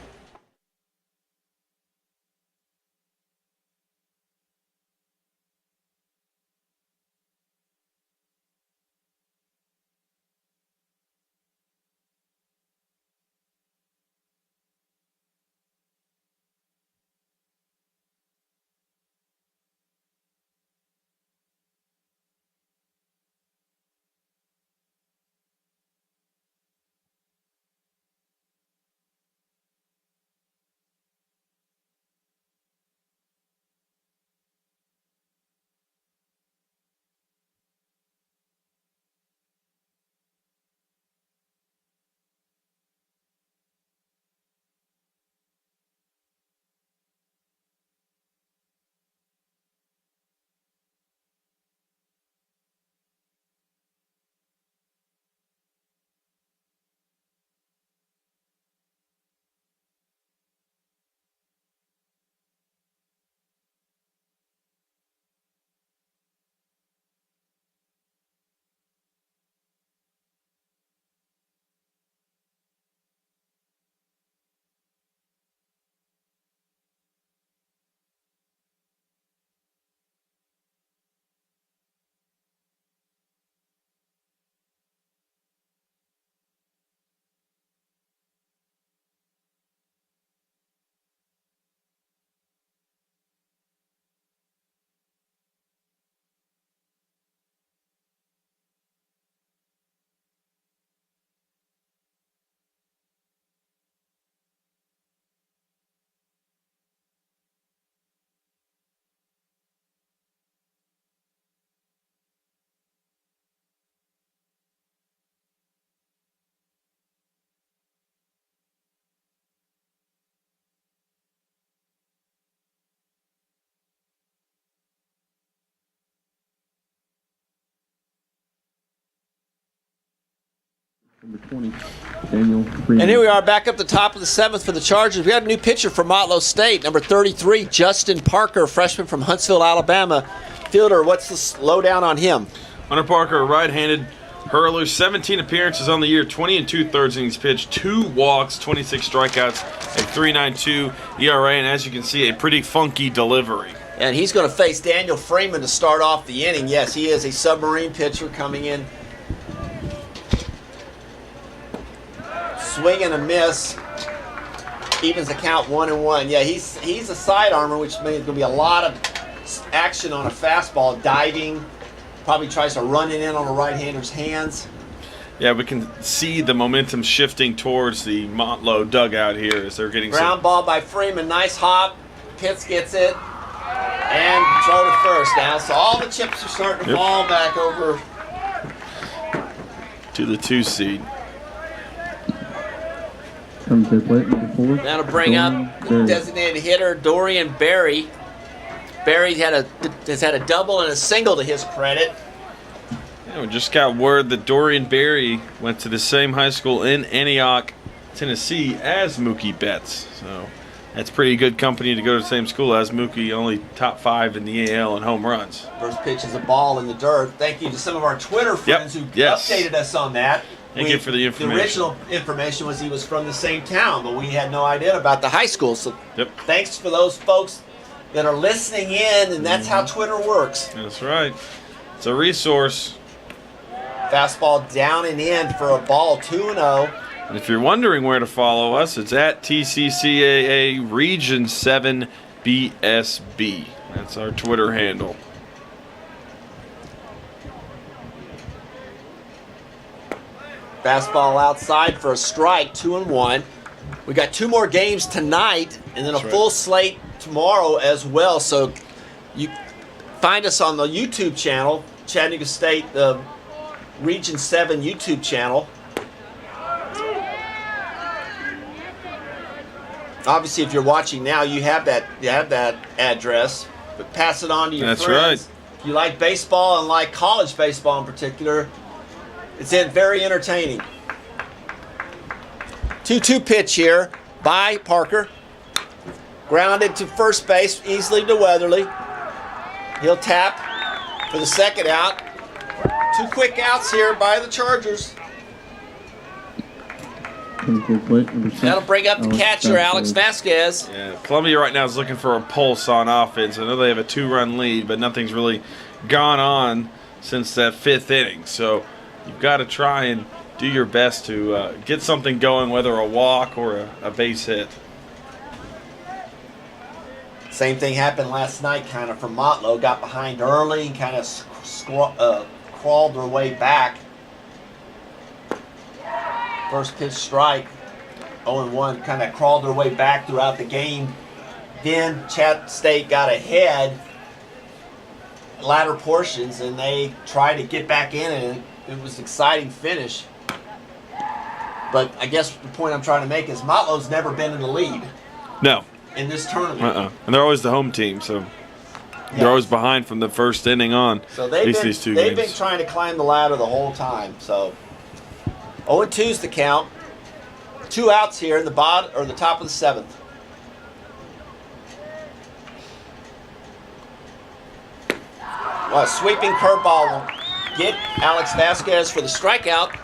Number 20, Daniel Freeman. And here we are back up the top of the 7th for the Chargers. We have a new pitcher for Motlow State, number 33, Justin Parker, freshman from Huntsville, Alabama. Fielder, what's the lowdown on him? Hunter Parker, a right-handed hurler, 17 appearances on the year, 20 2/3 innings pitched, 2 walks, 26 strikeouts, a 3.92 ERA, and as you can see, a pretty funky delivery. And he's going to face Daniel Freeman to start off the inning. Yes, he is a submarine pitcher coming in. Swing and a miss. Evens the count 1-1. Yeah, he's a side armor, which means there's going to be a lot of action on a fastball. Diving. Probably tries to run it in on a right-hander's hands. Yeah, we can see the momentum shifting towards the Motlow dugout here as they're getting ground ball by Freeman. Nice hop. Pitts gets it. And throw to first now. So all the chips are starting to fall back over to the 2 seed. Coming to the plate, number 4. Now to bring up the designated hitter, Dorian Berry. Berry has had a double and a single to his credit. Yeah, we just got word that Dorian Berry went to the same high school in Antioch, Tennessee as Mookie Betts. So that's pretty good company to go to the same school as Mookie, only top 5 in the AL in home runs. First pitch is a ball in the dirt. Thank you to some of our Twitter friends who updated us on that. Thank you for the information. The original information was he was from the same town, but we had no idea about the high school. So thanks for those folks that are listening in, and that's how Twitter works. That's right. It's a resource. Fastball down and in for a ball, 2-0. And if you're wondering where to follow us, it's at TCCAA Region 7 BSB. That's our Twitter handle. Fastball outside for a strike, 2-1. We got 2 more games tonight, and then a full slate tomorrow as well. So you find us on the YouTube channel, Chattanooga State Region 7 YouTube channel. Obviously, if you're watching now, you have that address. But pass it on to your friends. That's right. If you like baseball and like college baseball in particular, it's very entertaining. 2-2 pitch here by Parker. Grounded to first base, easily to Weatherly. He'll tap for the second out. 2 quick outs here by the Chargers. That'll bring up the catcher, Alex Vasquez. Yeah, Columbia right now is looking for a pulse on offense. I know they have a 2-run lead, but nothing's really gone on since that 5th inning. So you've got to try and do your best to get something going, whether a walk or a base hit. Same thing happened last night, kind of from Motlow. Got behind early and kind of crawled their way back. First pitch strike, 0-1, kind of crawled their way back throughout the game. Then Chat State got ahead latter portions, and they tried to get back in, and it was an exciting finish. But I guess the point I'm trying to make is Motlow's never been in the lead. No. In this tournament. And they're always the home team, so they're always behind from the first inning on. So they've been trying to climb the ladder the whole time. So 0-2's the count. 2 outs here in the bottom or the top of the 7th. Well, a sweeping curveball will get Alex Vasquez for the strikeout.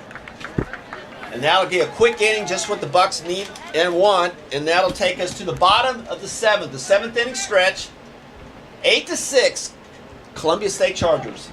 And that'll be a quick inning, just what the Bucks need and want. And that'll take us to the bottom of the 7th, the 7th inning stretch. 8-6, Columbia State Chargers.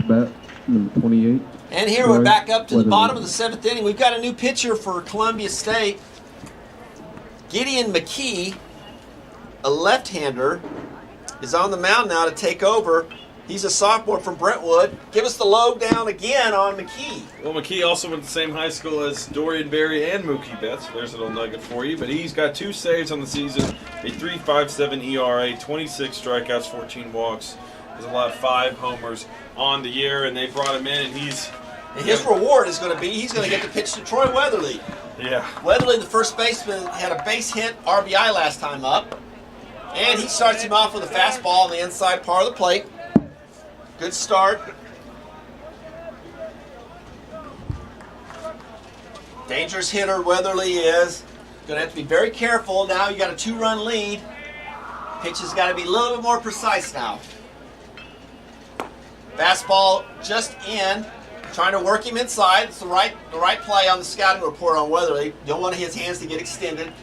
Bat, number 28. And here we're back up to the bottom of the 7th inning. We've got a new pitcher for Columbia State. Gideon McKee, a left-hander, is on the mound now to take over. He's a sophomore from Brentwood. Give us the lowdown again on McKee. Well, McKee also went to the same high school as Dorian Berry and Mookie Betts. So there's a little nugget for you. But he's got 2 saves on the season, a 3.57 ERA, 26 strikeouts, 14 walks. There's a lot of 5 homers on the year, and they brought him in, and his reward is going to be he's going to get to pitch to Troy Weatherly. Yeah. Weatherly, the first baseman, had a base hit RBI last time up, and he starts him off with a fastball on the inside part of the plate. Good start. Dangerous hitter Weatherly is. Going to have to be very careful. Now you got a 2-run lead. Pitch has got to be a little bit more precise now. Fastball just in, trying to work him inside. It's the right play on the scouting report on Weatherly. You don't want his hands to get extended.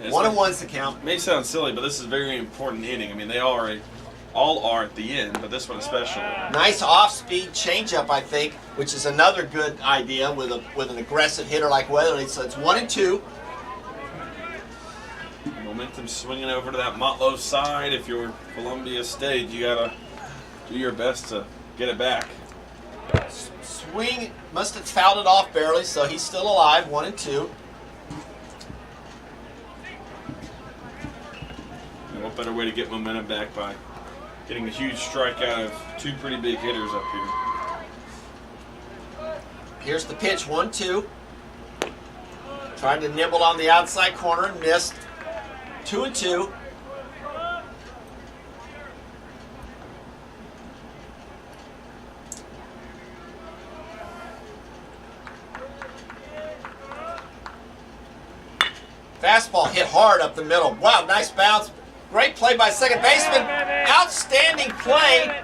Yeah, 1-1's the count. May sound silly, but this is a very important inning. I mean, they all are at the end, but this one especially. Nice off-speed changeup, I think, which is another good idea with an aggressive hitter like Weatherly. So it's 1-2. Momentum swinging over to that Motlow side. If you're Columbia State, you gotta do your best to get it back. Swing must have fouled it off barely, so he's still alive. 1-2. And what better way to get momentum back by getting a huge strikeout of two pretty big hitters up here. Here's the pitch, 1-2. Trying to nibble on the outside corner and missed. 2-2. Fastball hit hard up the middle. Wow, nice bounce. Great play by second baseman. Outstanding play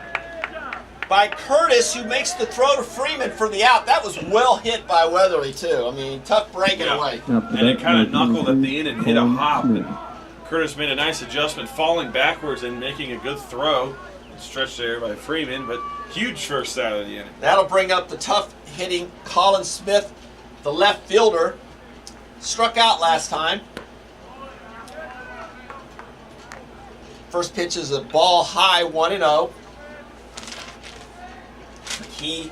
by Curtis, who makes the throw to Freeman for the out. That was well hit by Weatherly, too. I mean, tough breaking away. And it kind of knuckled at the end and hit a hop. And Curtis made a nice adjustment, falling backwards and making a good throw. Stretched there by Freeman, but huge first out of the inning. That'll bring up the tough-hitting Colin Smith, the left fielder. Struck out last time. First pitch is a ball high, 1-0. He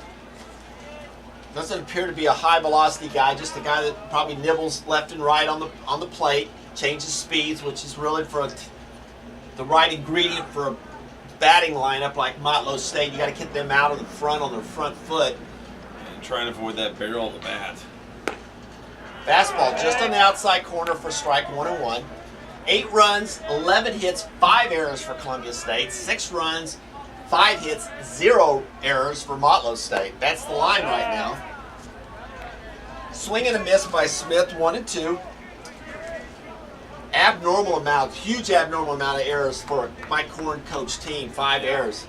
doesn't appear to be a high-velocity guy, just a guy that probably nibbles left and right on the plate, changes speeds, which is really for the right ingredient for a batting lineup like Motlow State. You got to get them out of the front on their front foot. And try and avoid that barrel of the bat. Fastball just on the outside corner for strike 1-1. 8 runs, 11 hits, 5 errors for Columbia State. 6 runs, 5 hits, 0 errors for Motlow State. That's the line right now. Swing and a miss by Smith, 1-2. Abnormal amount, huge abnormal amount of errors for a Mike Horn coach team. 5 errors.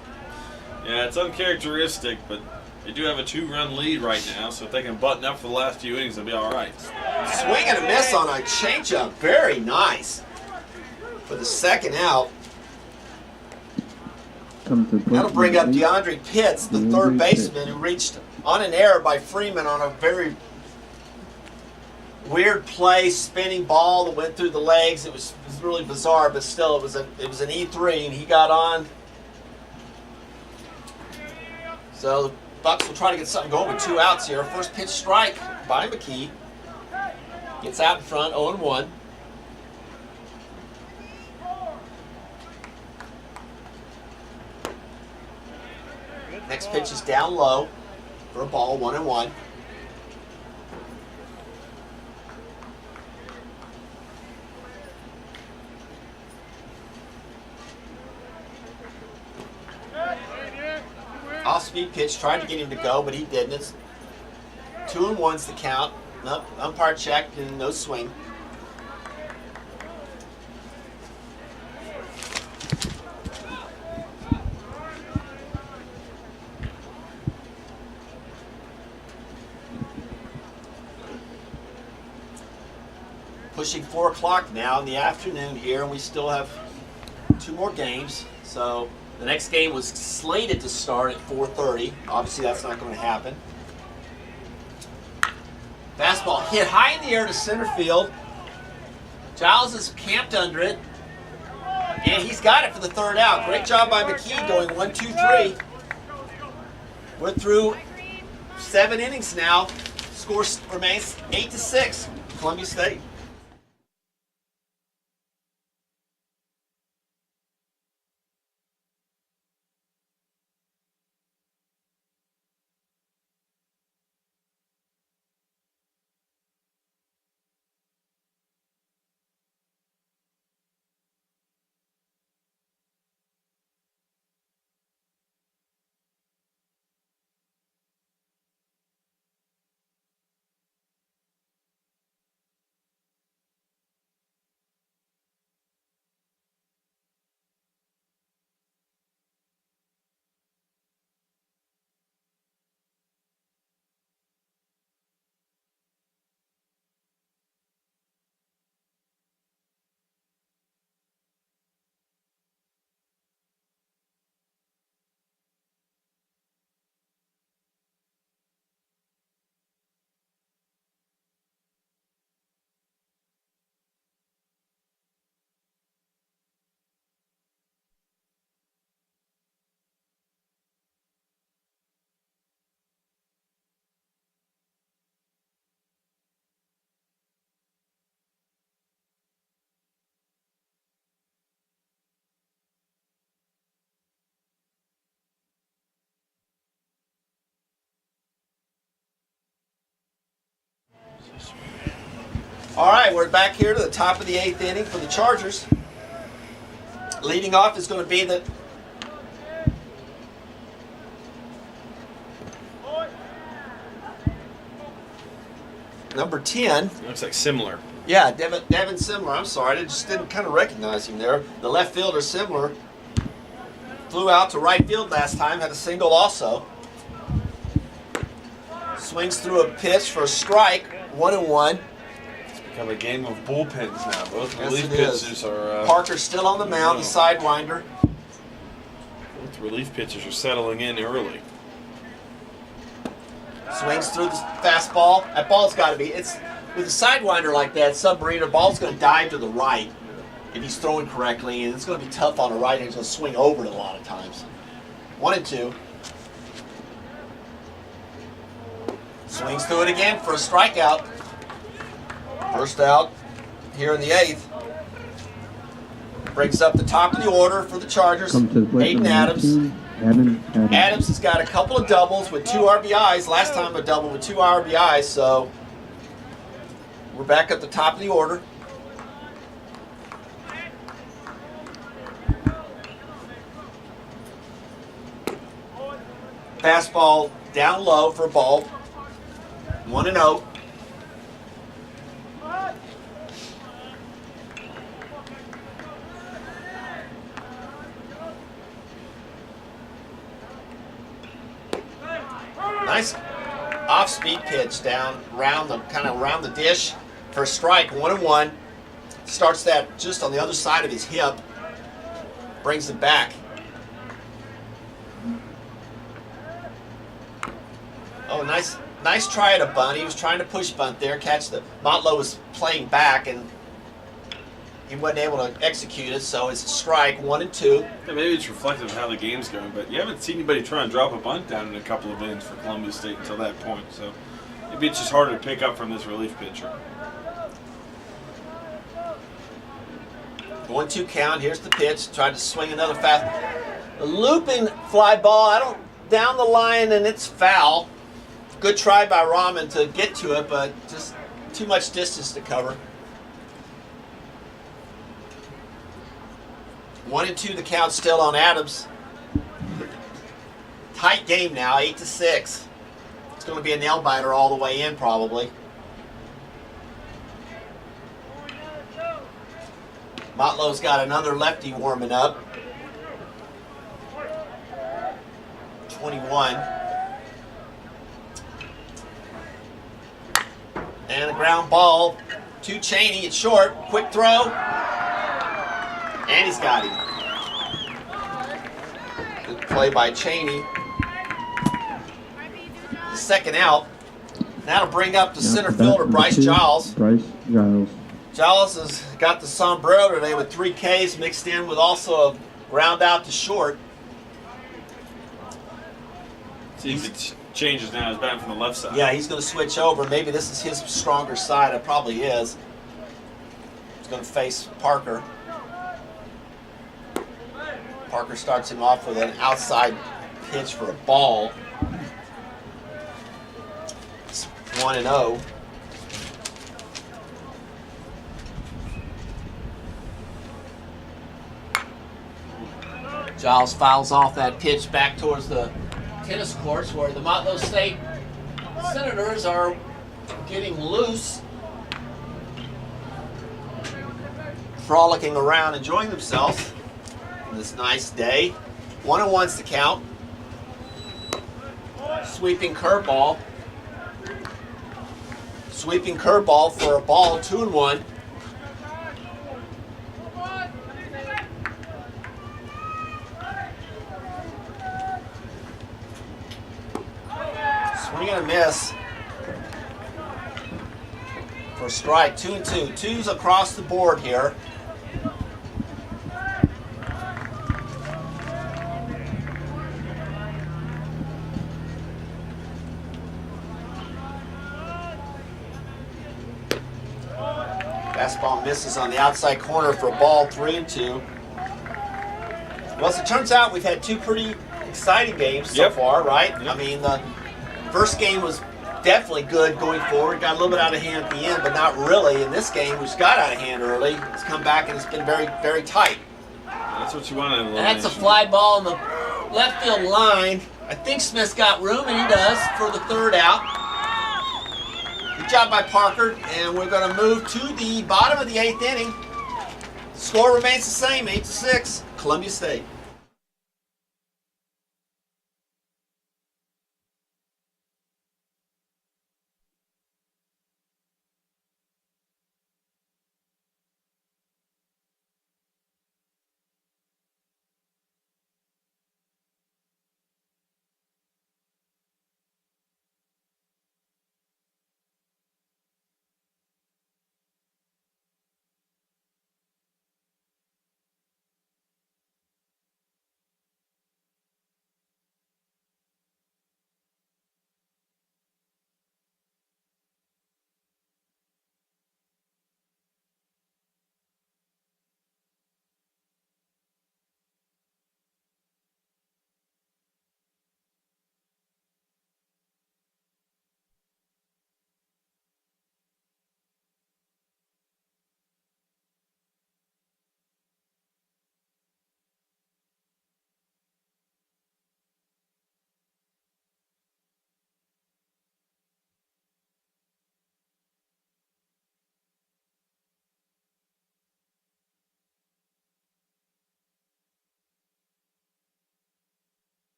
Yeah, it's uncharacteristic, but they do have a 2-run lead right now, so if they can button up for the last few innings, they'll be all right. Swing and a miss on a changeup. Very nice. For the second out. That'll bring up DeAndre Pitts, the third baseman, who reached on an error by Freeman on a very weird play, spinning ball that went through the legs. It was really bizarre, but still, it was an E3, and he got on. So the Bucks will try to get something going with 2 outs here. First pitch strike by McKee. Gets out in front, 0-1. Next pitch is down low for a ball, 1-1. Off-speed pitch, tried to get him to go, but he didn't. It's 2-1's the count. Nope, umpire checked and no swing. Pushing 4 o'clock now in the afternoon here, and we still have 2 more games. So the next game was slated to start at 4:30. Obviously, that's not going to happen. Fastball hit high in the air to center field. Giles is camped under it, and he's got it for the 3rd out. Great job by McKee going 1-2-3. We're through 7 innings now. Score remains 8-6. Columbia State. All right, we're back here to the top of the 8th inning for the Chargers. Leading off is going to be the number 10. Looks like similar. Yeah, Devin Similar. I'm sorry, I just didn't kind of recognize him there. The left fielder Similar flew out to right field last time, had a single also. Swings through a pitch for a strike, 1-1. It's become a game of bullpens now. Both Yes, relief it is. pitchers are. Parker's still on the mound, the sidewinder. Both relief pitchers are settling in early. Swings through the fastball. That ball's got to be. It's with a sidewinder like that, submariner ball's going to dive to the right if he's throwing correctly, and it's going to be tough on the right. And he's going to swing over it a lot of times. 1-2. Swings through it again for a strikeout. First out here in the 8th. Brings up the top of the order for the Chargers. Come to the plate. Aiden number Adams. 19, Adams. Adams has got a couple of doubles with 2 RBIs. Last time a double with 2 RBIs, so we're back at the top of the order. Fastball down low for a ball. 1-0. Nice off-speed pitch down around the dish for a strike. 1-1. Starts that just on the other side of his hip. Brings it back. Oh, nice try at a bunt. He was trying to push bunt there. Motlow was playing back and he wasn't able to execute it, so it's a strike. 1-2. Yeah, maybe it's reflective of how the game's going, but you haven't seen anybody try and drop a bunt down in a couple of innings for Columbia State until that point. So maybe it's just harder to pick up from this relief pitcher. 1-2 count. Here's the pitch. Tried to swing another fast. A looping fly ball. Down the line, and it's foul. Good try by Rahman to get to it, but just too much distance to cover. 1-2 the count still on Adams. Tight game now, 8-6. It's going to be a nail biter all the way in probably. Motlow's got another lefty warming up. 21. And a ground ball to Cheney. It's short. Quick throw. And he's got him. Good play by Cheney. The second out. That'll bring up the center fielder, Bryce Giles. Bryce Giles. Giles has got the sombrero today with 3 Ks mixed in with also a ground out to short. See if it changes now. He's batting from the left side. Yeah, he's going to switch over. Maybe this is his stronger side. It probably is. He's going to face Parker. Parker starts him off with an outside pitch for a ball. It's 1-0. Giles fouls off that pitch back towards the tennis courts where the Motlow State Senators are getting loose, frolicking around, enjoying themselves on this nice day. 1-1's the count. Sweeping curveball. Sweeping curveball for a ball, 2-1. Swing and a miss for a strike. 2-2. Twos across the board here. Fastball misses on the outside corner for a ball, 3-2. Well, as it turns out, we've had 2 pretty exciting games so far, right? Yep. I mean, the first game was definitely good going forward. Got a little bit out of hand at the end, but not really in this game, which got out of hand early. It's come back and it's been very, very tight. That's what you want in And that's a fly ball in the left field line. I think Smith's got room, and he does, for the third out. Good job by Parker, and we're going to move to the bottom of the 8th inning. Score remains the same, 8-6, Columbia State.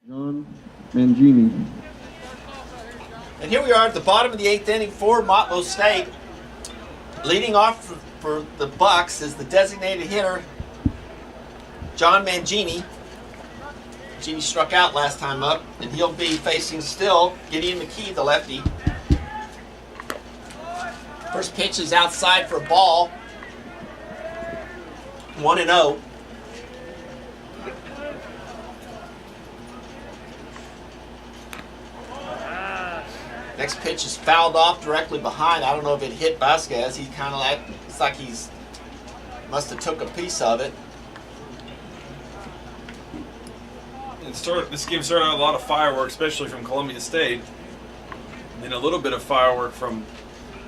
John Mangini. And here we are at the bottom of the 8th inning for Motlow State. Leading off for the Bucks is the designated hitter, John Mangini. Mangini struck out last time up, and he'll be facing still Gideon McKee, the lefty. First pitch is outside for a ball. 1-0. Next pitch is fouled off directly behind. I don't know if it hit Vasquez. He kind of like, it's like he's must have took a piece of it. This game started out a lot of fireworks, especially from Columbia State. And a little bit of firework from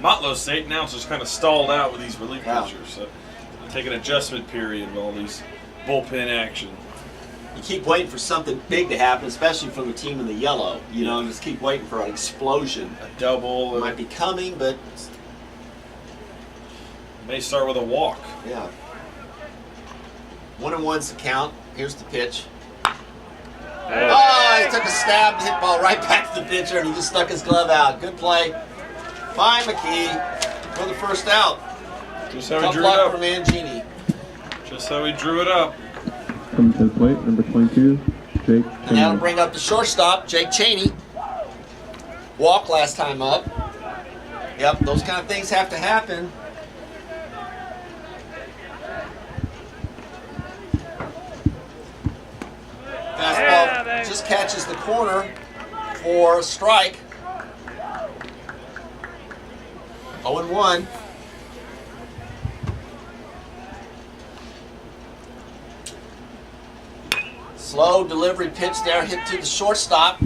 Motlow State. Now it's just kind of stalled out with these relief pitchers. So take an adjustment period with all these bullpen action. You keep waiting for something big to happen, especially from the team in the yellow. You know, just keep waiting for an explosion. A double. It might be coming, but may start with a walk. Yeah. 1-1's the count. Here's the pitch. Oh, he took a stab, hit ball right back to the pitcher, and he just stuck his glove out. Good play by McKee for the first out. Just how Tough he drew luck it up. for Mangini. Just how he drew it up. Coming to the plate, number 22, Jake And that'll Cheney. bring up the shortstop, Jake Cheney. Walk last time up. Yep, those kind of things have to happen. Fastball just catches the corner for a strike. 0-1. Slow delivery pitch there, hit to the shortstop.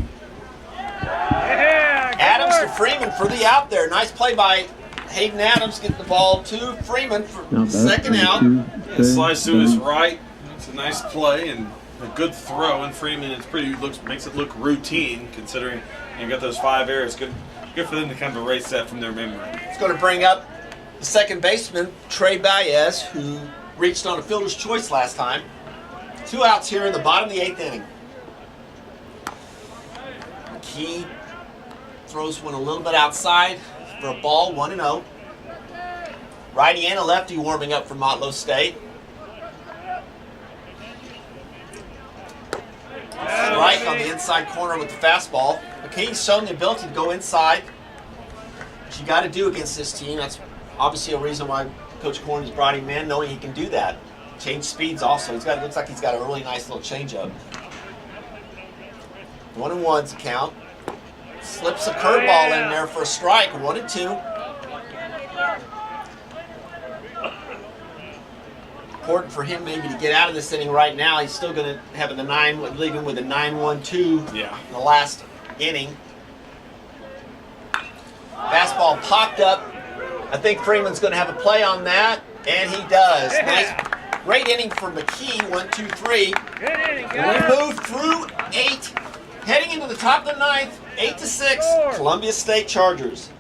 Adams to Freeman for the out there. Nice play by Hayden Adams, getting the ball to Freeman for Not bad. second out. 22, It slides to his Jay. right. It's a nice play and a good throw. And Freeman, makes it look routine considering you got those 5 errors. Good for them to kind of erase that from their memory. It's going to bring up the second baseman, Trey Baez, who reached on a fielder's choice last time. 2 outs here in the bottom of the 8th inning. McKee throws one a little bit outside for a ball, 1-0. Righty and a lefty warming up for Motlow State. Strike on the inside corner with the fastball. McKee's shown the ability to go inside, which you got to do against this team. That's obviously a reason why Coach Corn has brought him in, knowing he can do that. Change speeds also. Looks like he's got a really nice little changeup. 1-1's count. Slips a curveball in there for a strike. 1-2. Important for him maybe to get out of this inning right now. He's still going to have leaving with a 9-1-2 in the last inning. Fastball popped up. I think Freeman's going to have a play on that, and he does. Nice, great inning for McKee. 1, 2, 3. Good inning, We move through 8, heading into the top of the 9th. 8-6. Columbia State Chargers.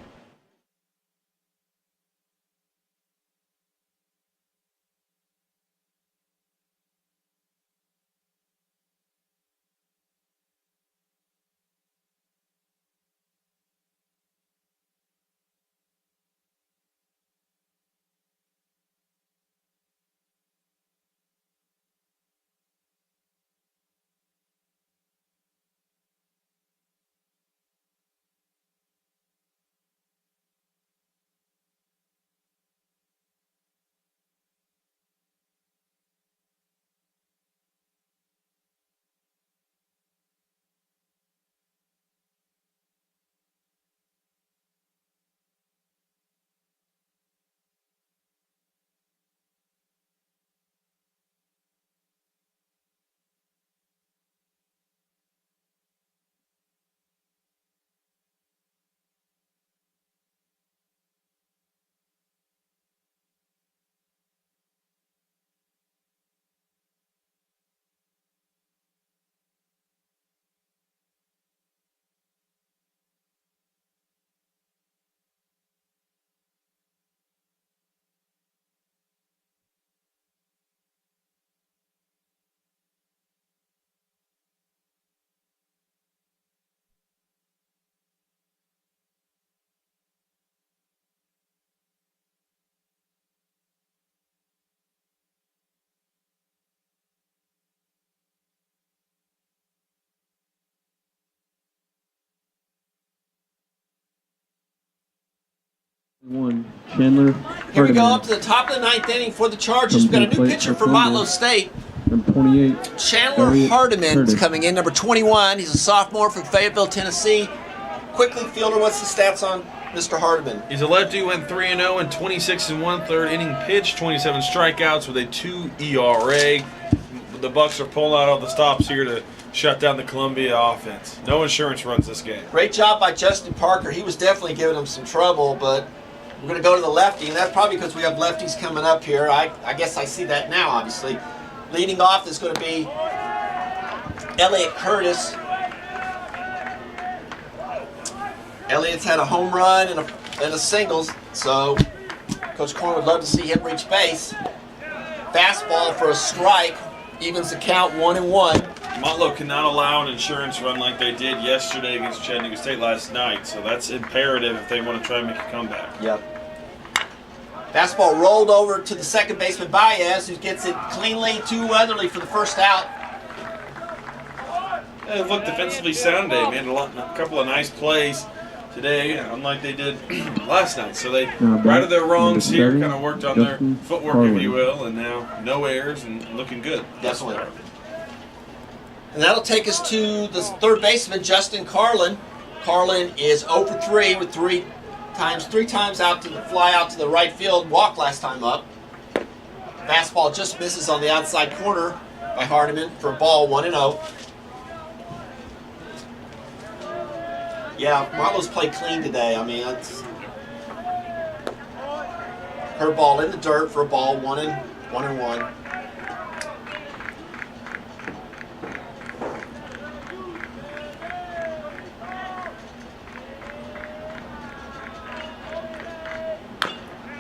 One, Chandler. Here we go Hardiman. up to the top of the 9th inning for the Chargers. We've got a new pitcher for Motlow State. Number 28. Chandler Elliott Hardiman is Curtis. coming in, number 21. He's a sophomore from Fayetteville, Tennessee. Quickly, fielder, what's the stats on Mr. Hardiman? He's a lefty, went 3-0 and 26 1/3 inning pitch, 27 strikeouts with a 2 ERA. The Bucks are pulling out all the stops here to shut down the Columbia offense. No insurance runs this game. Great job by Justin Parker. He was definitely giving him some trouble, but we're going to go to the lefty, and that's probably because we have lefties coming up here. I guess I see that now, obviously. Leading off is going to be Elliott Curtis. Elliott's had a home run and a singles, so Coach Korn would love to see him reach base. Fastball for a strike, evens the count 1-1. Motlow cannot allow an insurance run like they did yesterday against Chattanooga State last night, so that's imperative if they want to try and make a comeback. Yep. Fastball rolled over to the second baseman Baez, who gets it cleanly to Weatherly for the first out. They looked defensively sound today, made a couple of nice plays today, unlike they did last night. So they righted their wrongs here, kind of worked on their footwork, if you will, and now no errors and looking good. Definitely. And that'll take us to the third baseman, Justin Carlin. Carlin is 0 for 3 with three times out to the fly out to the right field, walk last time up. Fastball just misses on the outside corner by Hardiman for a ball 1-0. Yeah, Marlow's played clean today. I mean, it's her ball in the dirt for a ball 1-1.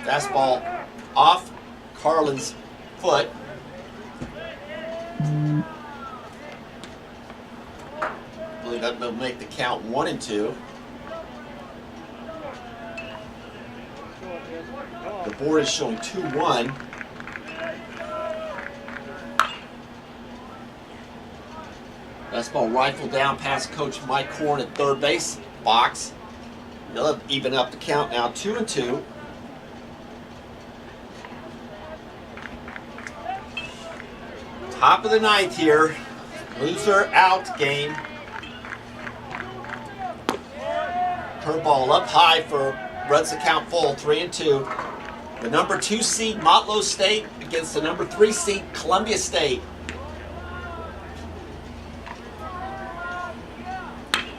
Fastball off Carlin's foot. I believe that will make the count 1-2. The board is showing 2-1. Fastball rifled down past Coach Mike Korn at third base box. They'll even up the count now, 2-2. Top of the ninth here. Loser out game. Curveball up high for runs the count full, 3-2. The number 2 seed Motlow State against the number 3 seed Columbia State.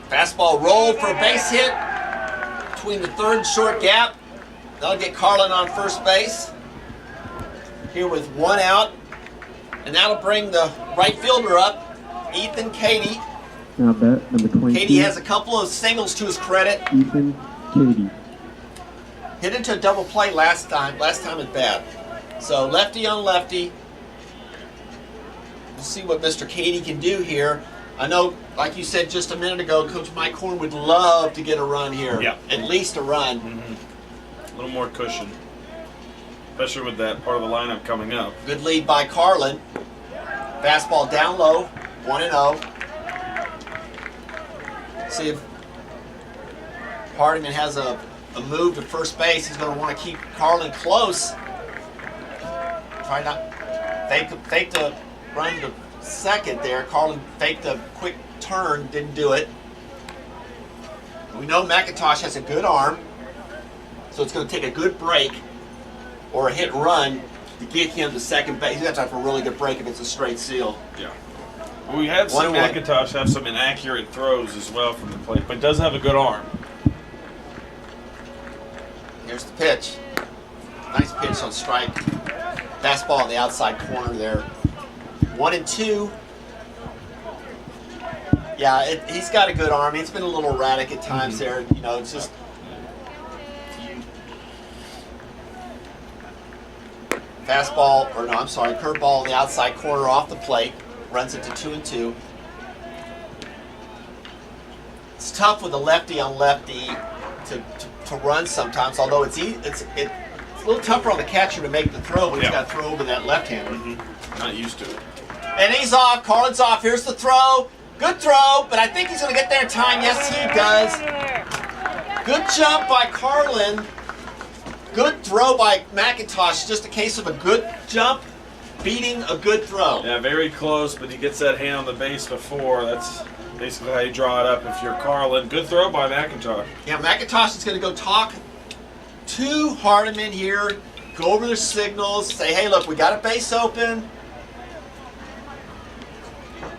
Fastball rolled for a base hit between the third and short gap. That'll get Carlin on first base. Here with 1 out. And that'll bring the right fielder up, Ethan Cady. Now bat number 22. Cady has a couple of singles to his credit. Ethan Cady. Hit into a double play last time at bat. So lefty on lefty. We'll see what Mr. Cady can do here. I know, like you said just a minute ago, Coach Mike Horn would love to get a run here. Yeah. At least a run. A little more cushion, especially with that part of the lineup coming up. Good lead by Carlin. Fastball down low, 1-0. See if Hardiman has a move to first base. He's going to want to keep Carlin close. Try not fake the run to second there. Carlin faked a quick turn, didn't do it. We know McIntosh has a good arm, so it's going to take a good break or a hit and run to get him to second base. He's going to have to have a really good break if it's a straight seal. Yeah. Well, we have seen 1-1. McIntosh have some inaccurate throws as well from the plate, but does have a good arm. Here's the pitch. Nice pitch on strike. Fastball on the outside corner there. 1-2. Yeah, he's got a good arm. It's been a little erratic at times there. You know, it's just fastball, or no, I'm sorry, curveball on the outside corner off the plate. Runs it to 2-2. It's tough with a lefty on lefty to run sometimes, although it's a little tougher on the catcher to make the throw when he's got to throw over that left-hander. Not used to it. And he's off. Carlin's off. Here's the throw. Good throw, but I think he's going to get there in time. Yes, he does. Good jump by Carlin. Good throw by McIntosh. Just a case of a good jump beating a good throw. Yeah, very close, but he gets that hand on the base before. That's basically how you draw it up if you're Carlin. Good throw by McIntosh. Yeah, McIntosh is going to go talk to Hardiman here, go over their signals, say, hey, look, we got a base open.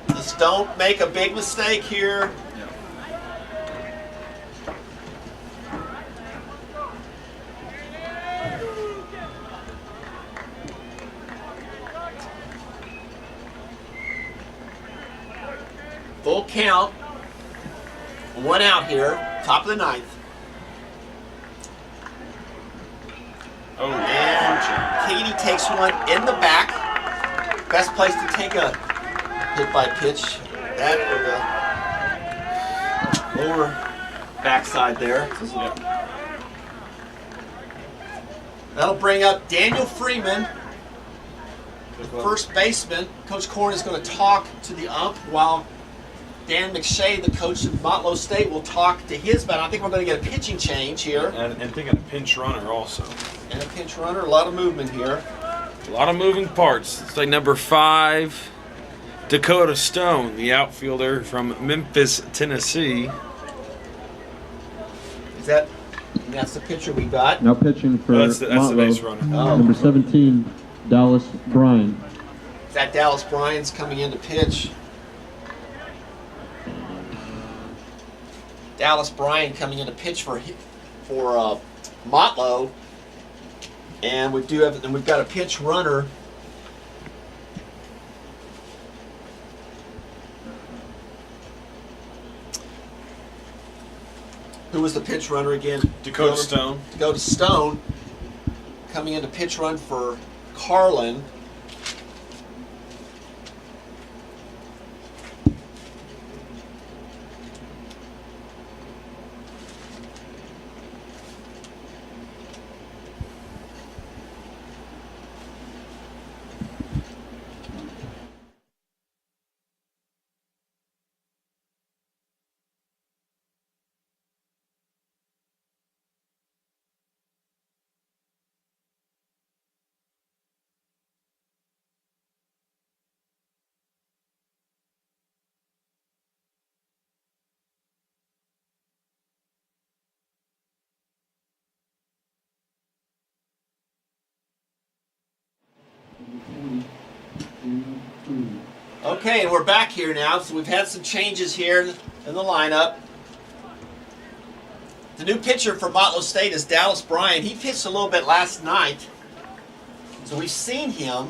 Just don't make a big mistake here. Full count. 1 out here, top of the ninth. Oh, And Cady takes one in the back. Best place to take a hit by pitch. That or the lower backside there. That'll bring up Daniel Freeman, the first baseman. Coach Corn is going to talk to the ump while Dan McShay, the coach of Motlow State, will talk to his bat. I think we're going to get a pitching change here. And thinking a pinch runner also. And a pinch runner, a lot of movement here. A lot of moving parts. It's like number 5, Dakota Stone, the outfielder from Memphis, Tennessee. That's the pitcher we got. Now pitching for That's the Motlow, base runner. number 17, Dallas Bryan. That Dallas Bryant's coming in to pitch. Dallas Bryant coming in to pitch for Motlow, and we've got a pinch runner. Who was the pitch runner again? Dakota Stone. Dakota Stone coming in to pitch run for Carlin. Okay, and we're back here now, so we've had some changes here in the lineup. The new pitcher for Motlow State is Dallas Bryant. He pitched a little bit last night, so we've seen him.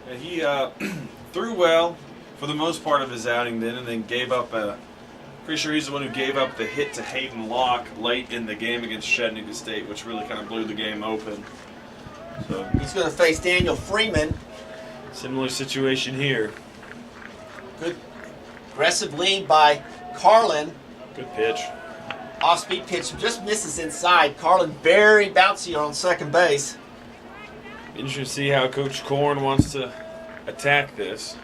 And he threw well for the most part of his outing then, and then gave up a. Pretty sure he's the one who gave up the hit to Hayden Locke late in the game against Chattanooga State, which really kind of blew the game open. So He's going to face Daniel Freeman. similar situation here. Good aggressive lead by Carlin. Good pitch. Off-speed pitch just misses inside. Carlin very bouncy on second base. Interesting to see how Coach Korn wants to attack this.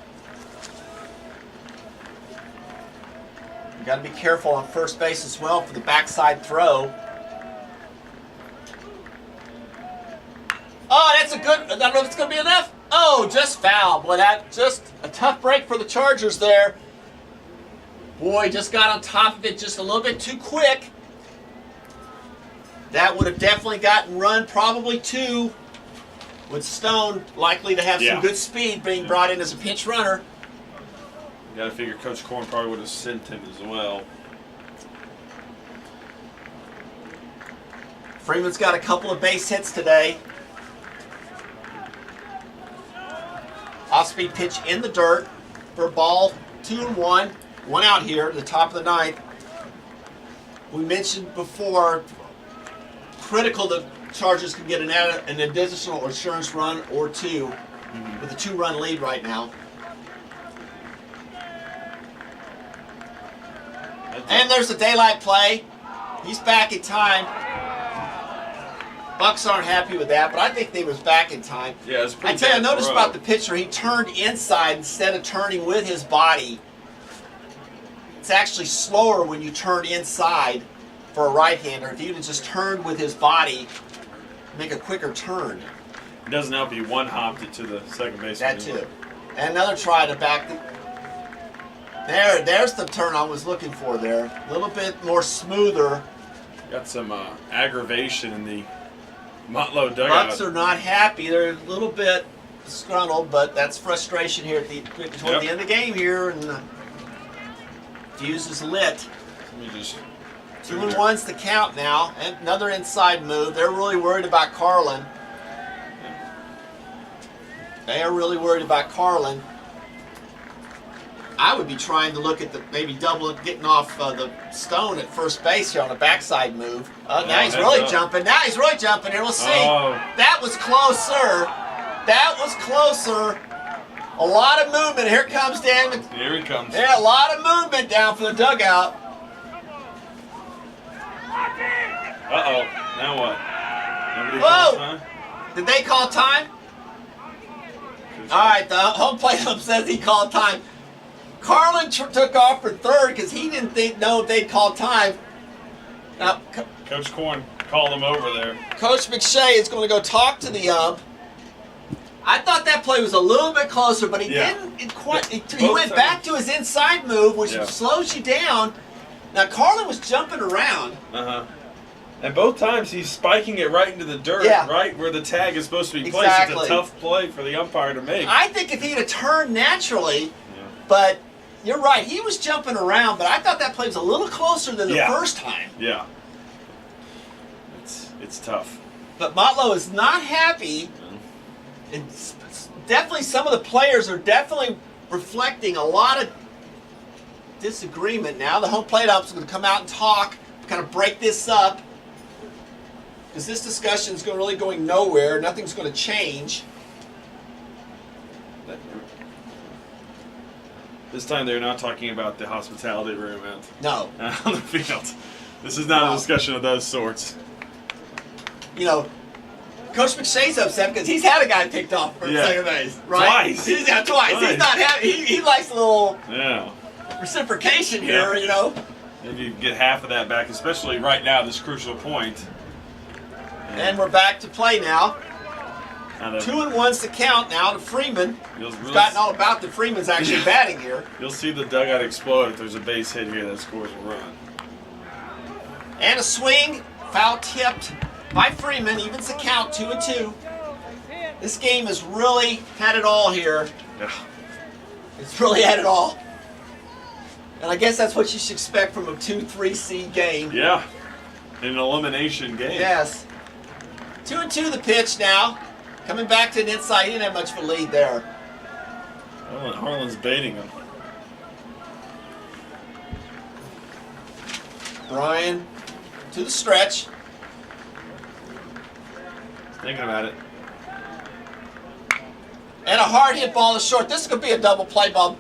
You got to be careful on first base as well for the backside throw. Oh, that's a good. I don't know if it's going to be enough. Oh, just foul. Boy, that just a tough break for the Chargers there. Boy, just got on top of it just a little bit too quick. That would have definitely gotten run, probably two, with Stone likely to have some good speed being brought in as a pinch runner. You got to figure Coach Korn probably would have sent him as well. Freeman's got a couple of base hits today. Off-speed pitch in the dirt for a ball, 2-1. One out here at the top of the ninth. We mentioned before, critical the Chargers can get an additional insurance run or two with a 2-run lead right now. And there's a daylight play. He's back in time. Bucks aren't happy with that, but I think they was back in time. Yeah, it's pretty I tell you, I bad noticed throw. about the pitcher, he turned inside instead of turning with his body. It's actually slower when you turn inside for a right-hander. If you'd have just turned with his body, make a quicker turn. It doesn't help he one-hopped it to the second base. That too. And another try to back the... There's the turn I was looking for there. A little bit more smoother. Got some aggravation in the Motlow dugout. Bucks are not happy. They're a little bit disgruntled, but that's frustration here at toward the end of the game here, and the fuse is lit. Let me just 2-1's the count now. And another inside move. They're really worried about Carlin. They are really worried about Carlin. I would be trying to look at maybe getting off the Stone at first base here on a backside move. Now he's really jumping. Now he's really jumping here. We'll see. Oh. That was closer. That was closer. A lot of movement. Here comes Dan. Here he comes. Yeah, a lot of movement down from the dugout. Uh-oh. Now what? Nobody Whoa. calls time? Did they call time? All right, the home plate ump says he called time. Carlin took off for third because he didn't know if they'd call time. Now, Coach Korn called him over there. Coach McShay is going to go talk to the ump. I thought that play was a little bit closer, but he didn't quite. He went back to his inside move, which slows you down. Now, Carlin was jumping around. And both times he's spiking it right into the dirt, right where the tag is supposed to be placed. Exactly. It's a tough play for the umpire to make. I think if he'd have turned naturally, but you're right, he was jumping around, but I thought that play was a little closer than the first time. Yeah. It's tough. But Motlow is not happy. And definitely some of the players are definitely reflecting a lot of disagreement now. The home plate ump's going to come out and talk, kind of break this up. Because this discussion is really going nowhere. Nothing's going to change. This time they're not talking about the hospitality room on No. the field. This is not a discussion of those sorts. You know, Coach McShay's upset because he's had a guy picked off from second base, right? Twice. Twice. He's not happy. He likes a little Yeah. reciprocation here, you know. Maybe you get half of that back, especially right now, this crucial point. And we're back to play now. 2-1's the count now to Freeman. He's gotten all about that Freeman's actually batting here. You'll see the dugout explode if there's a base hit here that scores a run. And a swing, foul tipped by Freeman, evens the count, 2-2. This game has really had it all here. Yeah. It's really had it all. And I guess that's what you should expect from a 2-3 seed game. Yeah. An elimination game. Yes. 2-2 the pitch now. Coming back to an inside. He didn't have much of a lead there. Harlan's baiting him. Brian to the stretch. Thinking about it. And a hard hit ball is short. This could be a double play ball.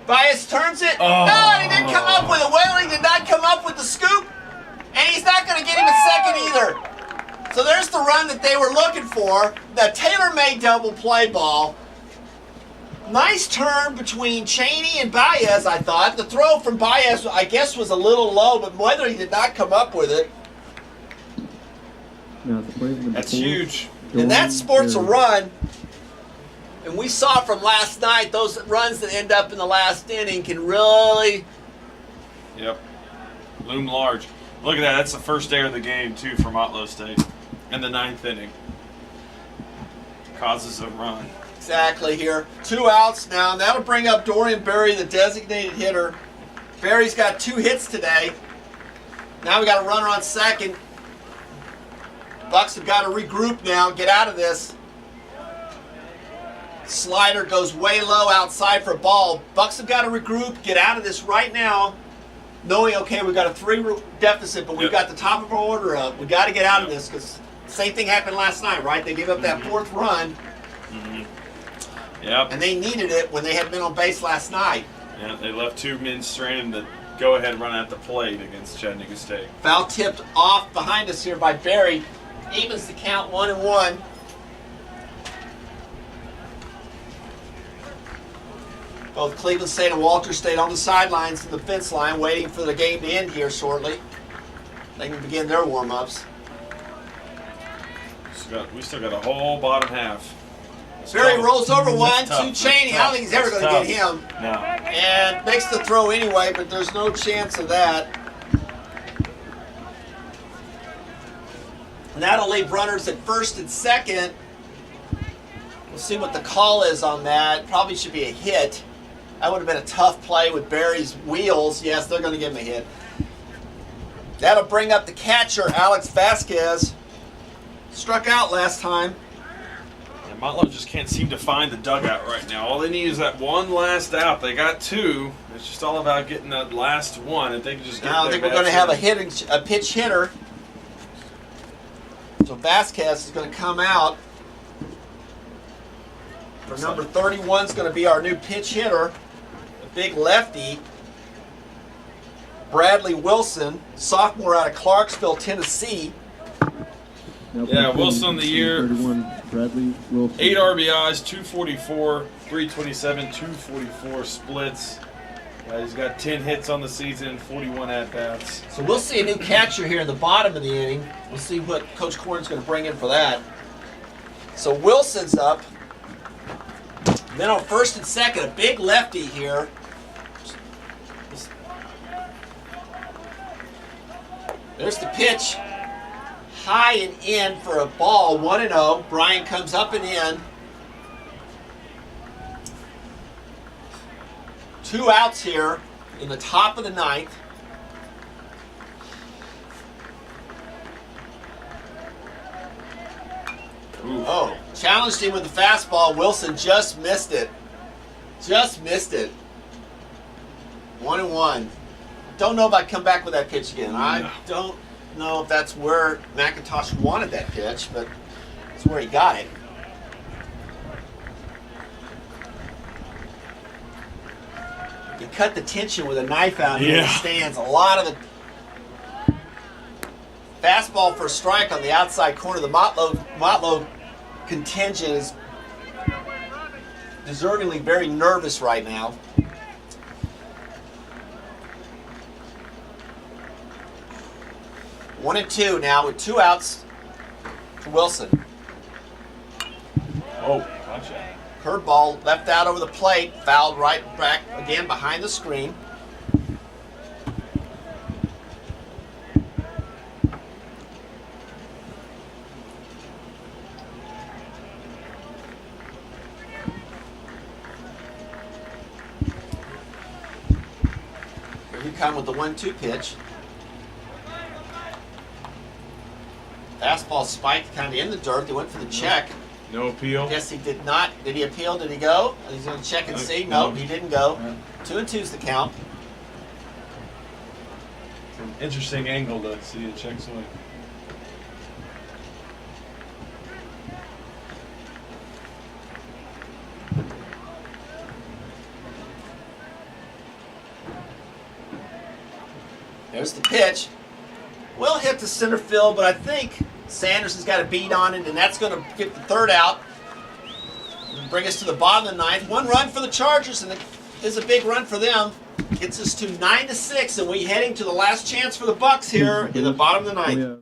Bias turns it. Oh. No, and he didn't come up with it. Whaling did not come up with the scoop. And he's not going to get him a second either. So there's the run that they were looking for. The tailor-made double play ball. Nice turn between Cheney and Baez, I thought. The throw from Baez, I guess, was a little low, but whether he did not come up with it. Now the play number That's 4. huge. And that sports a Barry. run. And we saw from last night, those runs that end up in the last inning can really... Yep. Loom large. Look at that. That's the first error of the game, too, for Motlow State. In the 9th inning. Causes a run. Exactly here. 2 outs now. And that'll bring up Dorian Berry, the designated hitter. Berry's got 2 hits today. Now we got a runner on second. Bucks have got to regroup now, get out of this. Slider goes way low outside for a ball. Bucks have got to regroup, get out of this right now, knowing, okay, we've got a 3 deficit, but we've got the top of our order up. We've got to get out of this because same thing happened last night, right? They gave up that 4th run, Yep. and they needed it when they had been on base last night. Yeah, they left 2 men stranded to go ahead run at the plate against Chattanooga State. Foul tipped off behind us here by Berry. Evens the count 1-1. Both Cleveland State and Walter State on the sidelines to the fence line waiting for the game to end here shortly. They can begin their warm-ups. We still got a whole bottom half. Berry rolls over one That's tough. to Cheney. That's I don't think he's ever tough. going to get him. No. And makes the throw anyway, but there's no chance of that. And that'll leave runners at first and second. We'll see what the call is on that. Probably should be a hit. That would have been a tough play with Berry's wheels. Yes, they're going to give him a hit. That'll bring up the catcher, Alex Vasquez. Struck out last time. And Motlow just can't seem to find the dugout right now. All they need is that one last out. They got 2. It's just all about getting that last one. If they can just get Now I think we're going to have a pitch hitter. So Vasquez is going to come out. For number 31 is going to be our new pitch hitter, a big lefty, Bradley Wilson, sophomore out of Clarksville, Tennessee. Now Yeah, play Wilson the year. 31, Bradley Wilson. 8 RBIs, 244, 327, 244 splits. He's got 10 hits on the season, 41 at-bats. So we'll see a new catcher here in the bottom of the inning. We'll see what Coach Corn's going to bring in for that. So Wilson's up. Then on first and second, a big lefty here. There's the pitch. High and in for a ball, 1-0. Brian comes up and in. 2 outs here in the top of the 9th. Oh, challenged him with the fastball. Wilson just missed it. Just missed it. 1-1. Don't know if I'd come back with that pitch again. I don't know if that's where McIntosh wanted that pitch, but it's where he got it. You cut the tension with a knife out here in the stands. A lot of the fastball for a strike on the outside corner. The Motlow contingent is deservingly very nervous right now. One and 2 now with 2 outs to Wilson. Oh, gotcha. Curveball left out over the plate, fouled right back again behind the screen. come with the 1-2 pitch. Fastball spiked kind of in the dirt. They went for the check. No appeal. Guess he did not. Did he appeal? Did he go? He's going to check and see. No, he didn't go. 2-2's the count. It's an interesting angle to see a check swing. There's the pitch. Will hit the center field, but I think Sanders has got a beat on it, and that's going to get the third out. And bring us to the bottom of the ninth. 1 run for the Chargers, and it is a big run for them. Gets us to 9-6, and we're heading to the last chance for the Bucks here in the bottom of the ninth. Yeah.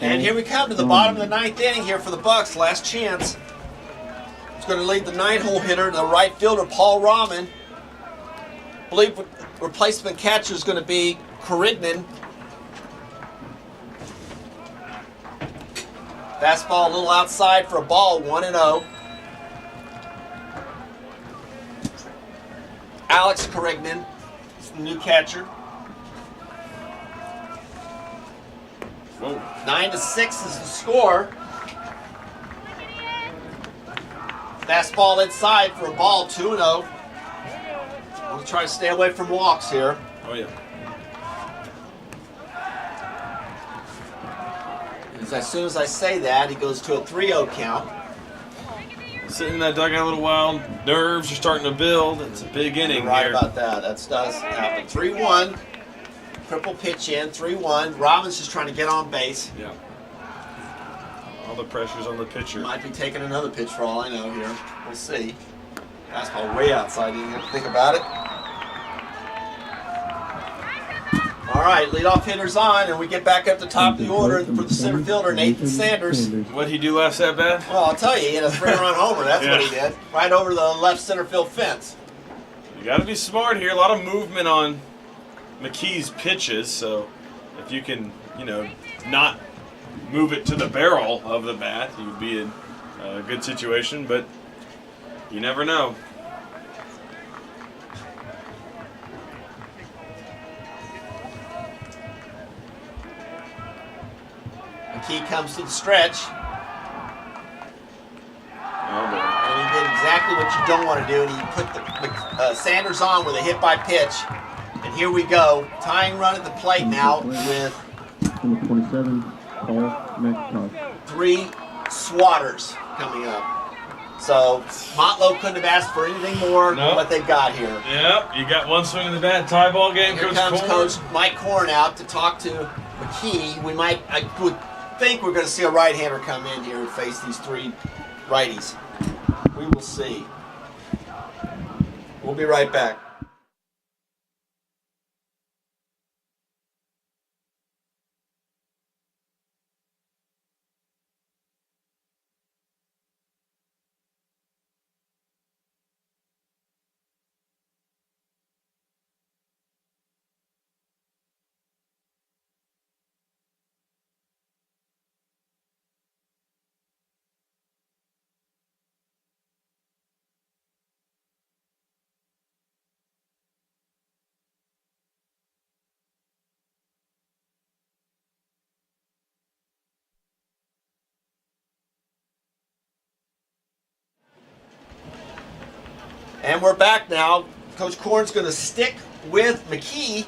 And here we come to the bottom of the ninth inning here for the Bucks. Last chance. It's going to lead the 9-hole hitter, the right fielder, Paul Rahman. I believe replacement catcher is going to be Corrignan. Fastball a little outside for a ball, 1-0. Alex Corrignan is the new catcher. Whoa. 9-6 is the score. Fastball inside for a ball, 2-0. I'm going to try to stay away from walks here. Oh, yeah. As soon as I say that, he goes to a 3-0 count. Sitting in that dugout a little while, nerves are starting to build. It's a big inning You're right here. about that. That does happen. 3-1. Triple pitch in, 3-1. Robbins just trying to get on base. Yeah. All the pressure's on the pitcher. Might be taking another pitch for all I know here. We'll see. Fastball way outside. You didn't have to think about it. All right, leadoff hitter's on, and we get back up to top of the order for the center fielder, Nathan Sanders. What'd he do last at bat? Well, I'll tell you, he had a 3-run homer. That's what he did. Right over the left center field fence. You got to be smart here. A lot of movement on McKee's pitches, so if you can, not move it to the barrel of the bat, you would be in a good situation, but you never know. McKee comes to the stretch, Oh, boy. and he did exactly what you don't want to do, and he put the Sanders on with a hit by pitch. And here we go, tying run at the plate now with Number 27, Paul McIntosh. 3 swatters coming up. So Motlow couldn't have asked for anything more than what they've got here. Yep, you got one swing in the bat, tie ball game. Here comes Coach Mike Korn out to talk to McKee. I would think we're going to see a right-hander come in here and face these 3 righties. We will see. We'll be right back. And we're back now. Coach Korn's going to stick with McKee.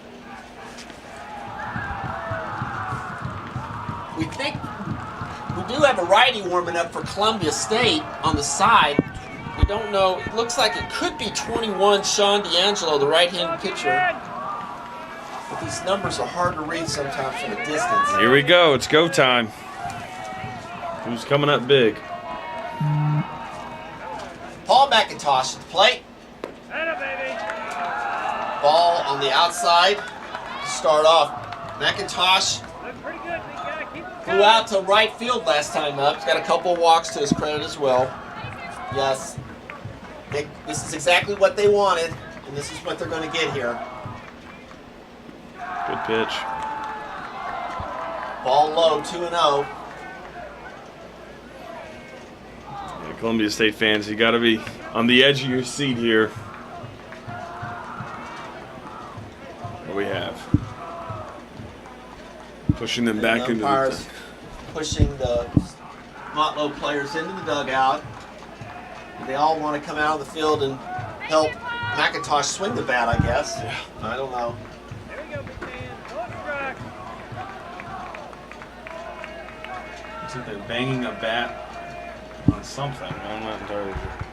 We think we do have a righty warming up for Columbia State on the side. We don't know. It looks like it could be 21 Sean D'Angelo, the right-handed pitcher. But these numbers are hard to read sometimes from a distance. Here we go. It's go time. Who's coming up big? Paul McIntosh at the plate. Ball on the outside to start off. McIntosh flew out to right field last time up. He's got a couple of walks to his credit as well. Yes, this is exactly what they wanted, and this is what they're going to get here. Good pitch. Ball low, 2-0. Yeah, Columbia State fans, you got to be on the edge of your seat here. What we have? Pushing them back into umpires the... pushing the Motlow players into the dugout. They all want to come out of the field and help McIntosh swing the bat, I guess. Yeah. I don't know. There we go, big man. Go strike. Looks like they're banging a bat on something. I'm not entirely sure.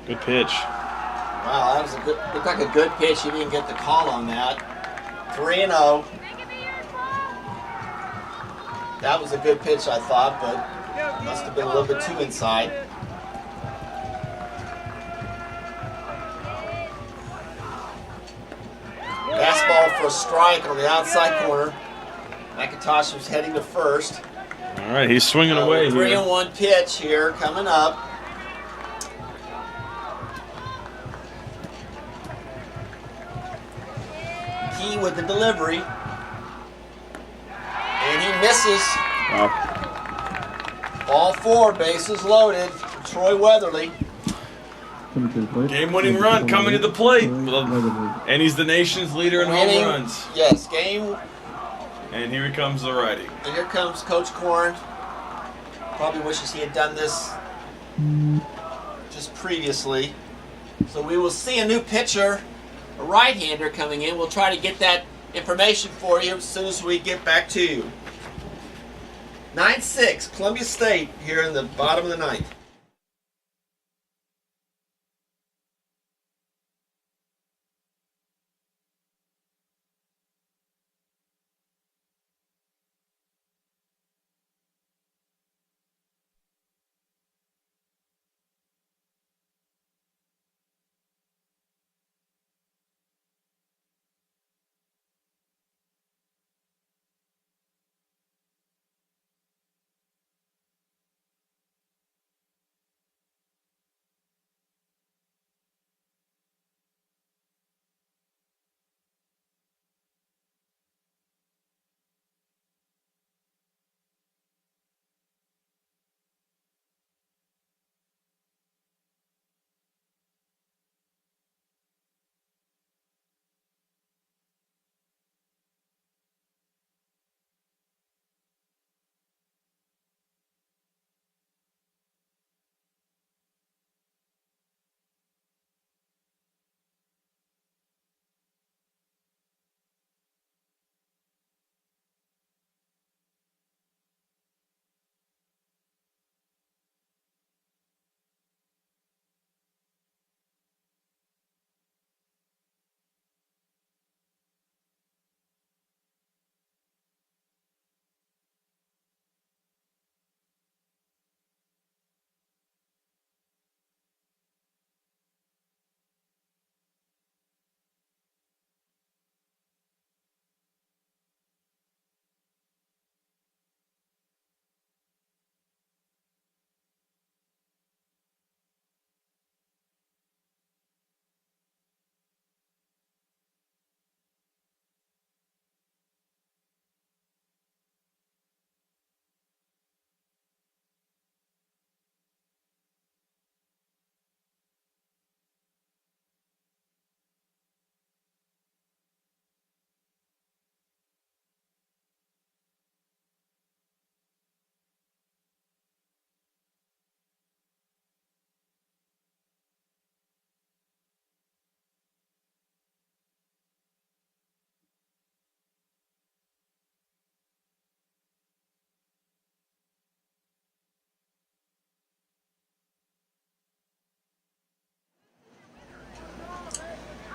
Good pitch. Wow, that was a good. Looked like a good pitch. He didn't get the call on that. 3-0. That was a good pitch, I thought, but must have been a little bit too inside. Fastball for a strike on the outside corner. McIntosh was heading to first. All right, he's swinging away here. 3-1 pitch here coming up. Key with the delivery. And he misses. Wow. All 4 bases loaded for Troy Weatherly. Coming to the plate. Game-winning run coming to the plate. And he's the nation's leader in home runs. Yes, game. And here comes the righty. And here comes Coach Korn. Probably wishes he had done this just previously. So we will see a new pitcher, a right-hander coming in. We'll try to get that information for you as soon as we get back to you. 9-6, Columbia State here in the bottom of the ninth.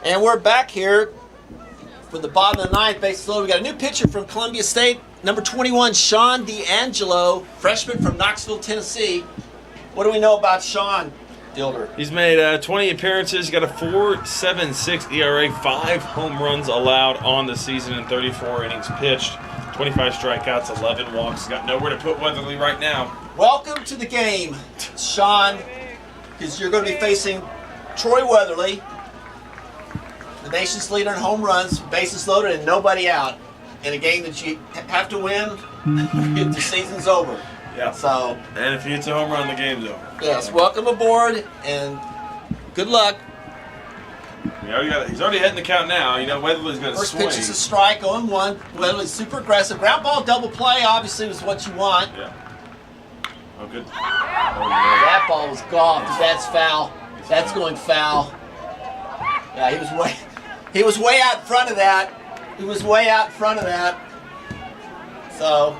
And we're back here for the bottom of the ninth, bases loaded. We got a new pitcher from Columbia State, number 21, Sean D'Angelo, freshman from Knoxville, Tennessee. What do we know about Sean Dilder? He's made 20 appearances, got a 4.76 ERA, 5 home runs allowed on the season in 34 innings pitched, 25 strikeouts, 11 walks. Got nowhere to put Weatherly right now. Welcome to the game, Sean, because you're going to be facing Troy Weatherly, the nation's leader in home runs, bases loaded, and nobody out in a game that you have to win if the season's over. Yeah. So, and if he hits a home run, the game's over. yes, welcome aboard and good luck. He's already heading the count now. You know, Weatherly's going to First swing. pitch is a strike, 0-1. Weatherly's super aggressive. Ground ball, double play, obviously was what you want. Yeah. Oh, good. Oh, yeah. That ball was golfed. That's foul. That's going foul. Yeah, he was way out in front of that. He was way out in front of that. So,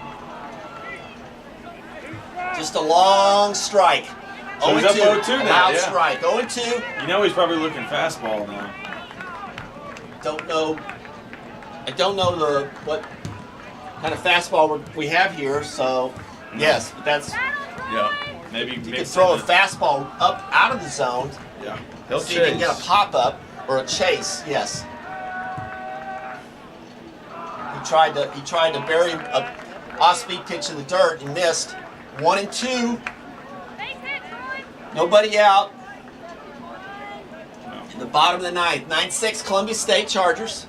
just a long strike. So he's up 0-2 now, Loud yeah. strike. 0-2. You know he's probably looking fastball now. I don't know what kind of fastball we have here. So, yes, but that's Yeah. Maybe you can throw a fastball up out of the zone. Yeah. He'll See if you can chase. get a pop up or a chase. Yes. He tried to bury a off-speed pitch in the dirt and missed. 1-2. Nobody out. In the bottom of the ninth. 9-6 Columbia State Chargers.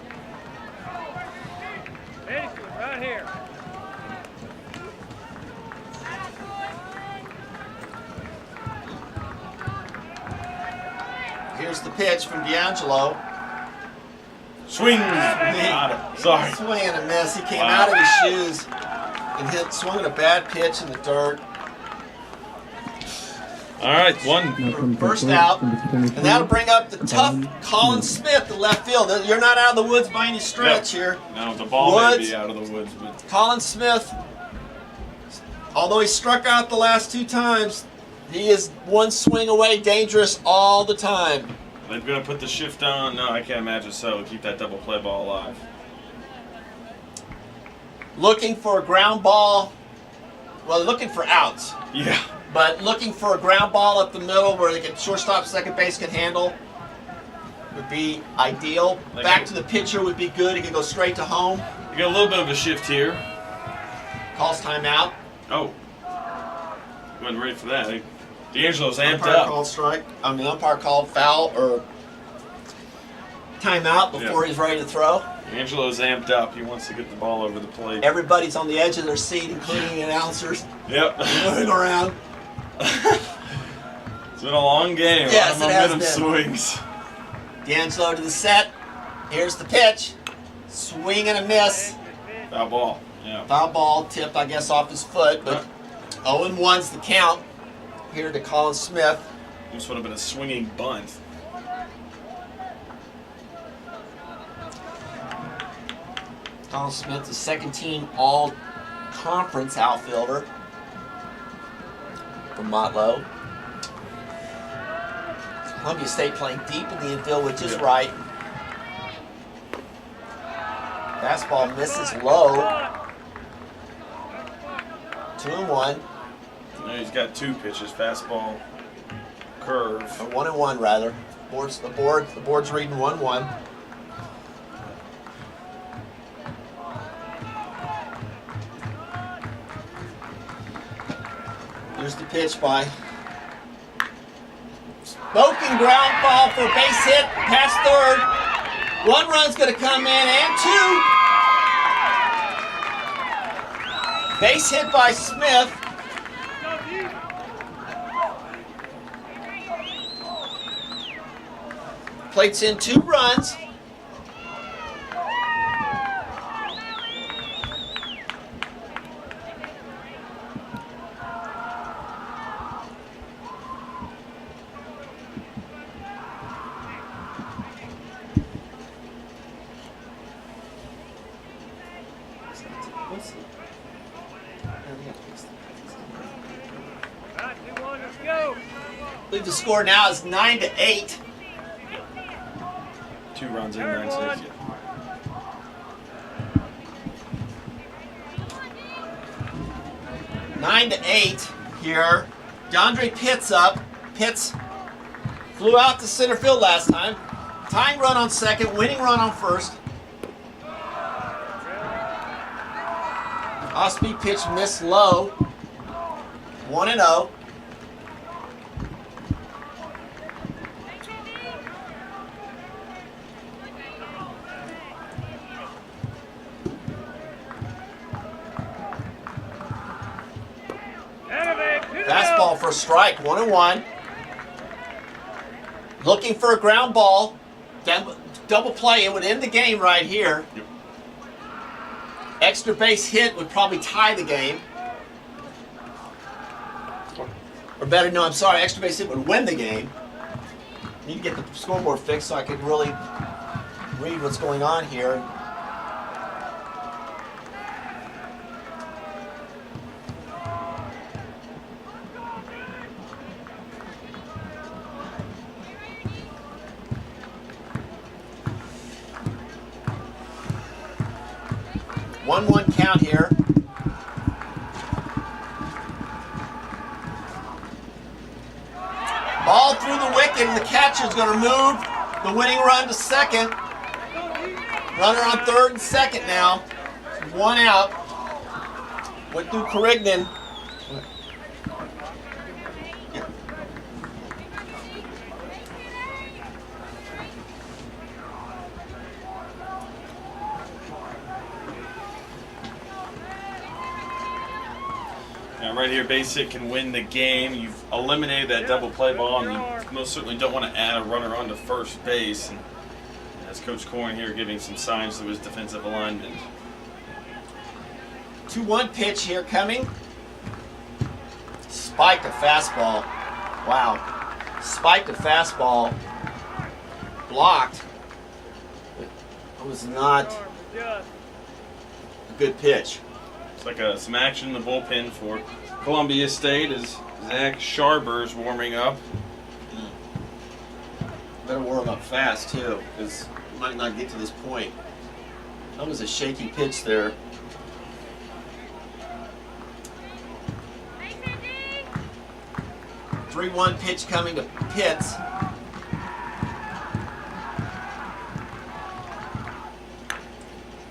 Right here. Here's the pitch from D'Angelo. Swings. Got it. Sorry. Swing and a miss. He came out of his shoes and swung a bad pitch in the dirt. All right, one. Now comes First the out, number 23, and that'll bring up the tough Colin Colin Smith. Smith, the left field. You're not out of the woods by any stretch here. No, the ball Woods. may be out of the woods, but Colin Smith, although he struck out the last 2 times, he is one swing away, dangerous all the time. they're going to put the shift on. No, I can't imagine so. Keep that double play ball alive. Looking for a ground ball. Well, looking for outs, Yeah. but looking for a ground ball up the middle where they can shortstop, second base can handle would be ideal. Like Back it- to the pitcher would be good. He can go straight to home. You got a little bit of a shift here. Calls timeout. Oh. Wasn't ready for that. D'Angelo's amped Umpire up. called strike. The umpire called foul or timeout before he's ready to throw. D'Angelo's amped up. He wants to get the ball over the plate. Everybody's on the edge of their seat, including the announcers, Yep. moving around. It's been a long game. Yes, A lot it of has momentum been. swings. D'Angelo to the set. Here's the pitch. Swing and a miss. Foul ball. Yeah. Foul ball tipped, I guess, off his foot, but 0-1's the count here to Colin Smith. This would have been a swinging bunt. Colin Smith, the second team all-conference outfielder from Motlow. Columbia State playing deep in the infield, which is right. Fastball misses low. 2-1. Now he's got 2 pitches: fastball, curve. Or 1-1 rather. The board's reading 1-1. Here's the pitch by Smoking ground ball for a base hit past third. 1 run's going to come in and 2. Base hit by Smith. Plates in 2 runs. I believe the score now is 9-8. 2 runs in, 9 saves. Yeah. 9-8 here. DeAndre Pitts up. Pitts flew out to center field last time. Tying run on second, winning run on first. Off-speed pitch missed low. 1-0. Fastball for a strike, 1-1. Looking for a ground ball. Double play, it would end the game right here. Yep. Extra base hit would probably tie the game. Or better, no, I'm sorry, extra base hit would win the game. Need to get the scoreboard fixed so I can really read what's going on here. One count here. Ball through the wicket, and the catcher's going to move the winning run to second. Runner on third and second now. 1 out. Went through Carignan. Right here, base hit can win the game. You've eliminated that double play ball, and you most certainly don't want to add a runner onto first base. And as Coach Corn here giving some signs to his defensive alignment. 2-1 pitch here coming. Spiked a fastball. Wow. Spiked a fastball. Blocked. It was not a good pitch. It's like some action in the bullpen for Columbia State as Zach Sharber's warming up. Better warm up fast too, because we might not get to this point. That was a shaky pitch there. Three 3-1 pitch coming to Pitts.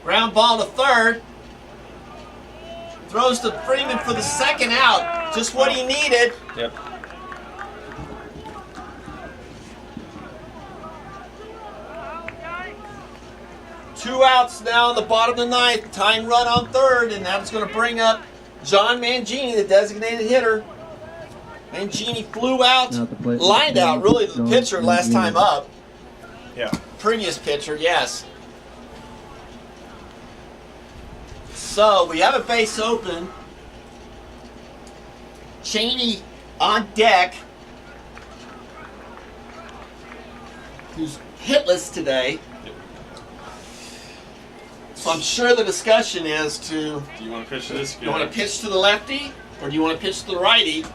Ground ball to third. Throws to Freeman for the second out. Just what he needed. Yep. Two outs now in the bottom of the ninth. Tying run on third, and that's going to bring up John Mangini, the designated hitter. Mangini flew out, lined out, really the pitcher last time up. Yeah. Previous pitcher, yes. So we have a base open. Cheney on deck, who's hitless today. So I'm sure the discussion is to, Do you want to pitch to this guy? you want to pitch to the lefty or do you want to pitch to the righty?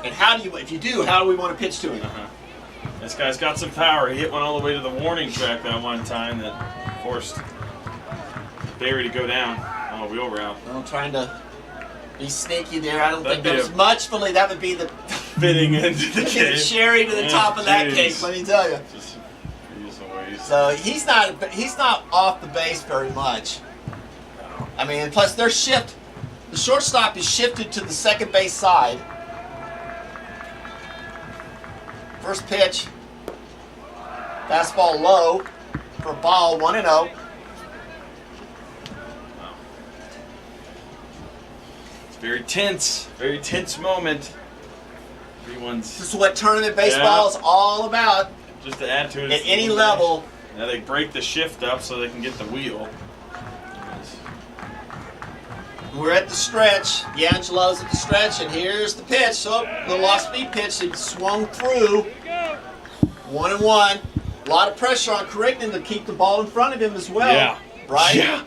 And how do you, if you do, how do we want to pitch to him? This guy's got some power. He hit one all the way to the warning track that one time that forced Barry to go down on a wheel route. Well, trying to be sneaky there. I don't That'd think be that was much. Really, that would be the Fitting into the game. cherry to the top of that cake. Jeez. Let me tell you. Just use the ways. So he's not off the base very much. I mean, and plus their shift. The shortstop is shifted to the second base side. First pitch. Fastball low for a ball, 1-0. It's very tense moment. Everyone's This is what tournament baseball is all about. just to add to it. At any level. Now they break the shift up so they can get the wheel. We're at the stretch. D'Angelo's at the stretch, and here's the pitch. So the off-speed pitch, he swung through. 1-1. A lot of pressure on Carignan to keep the ball in front of him as well. Yeah. Right?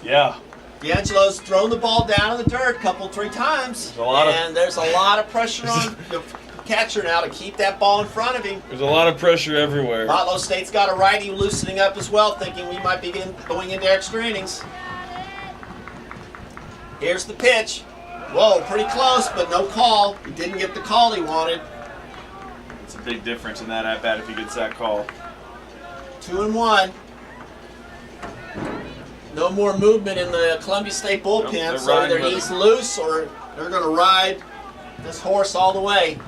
Yeah. D'Angelo's thrown the ball down in the dirt three times. There's a lot of- and there's a lot of pressure on catcher now to keep that ball in front of him. There's a lot of pressure everywhere. Motlow State's got a righty loosening up as well, thinking we might be going into extra innings. Here's the pitch. Whoa, pretty close, but no call. He didn't get the call he wanted. It's a big difference in that at-bat if he gets that call. 2-1. No more movement in the Columbia State bullpen, Nope, so either with he's him. loose or they're going to ride this horse all the way.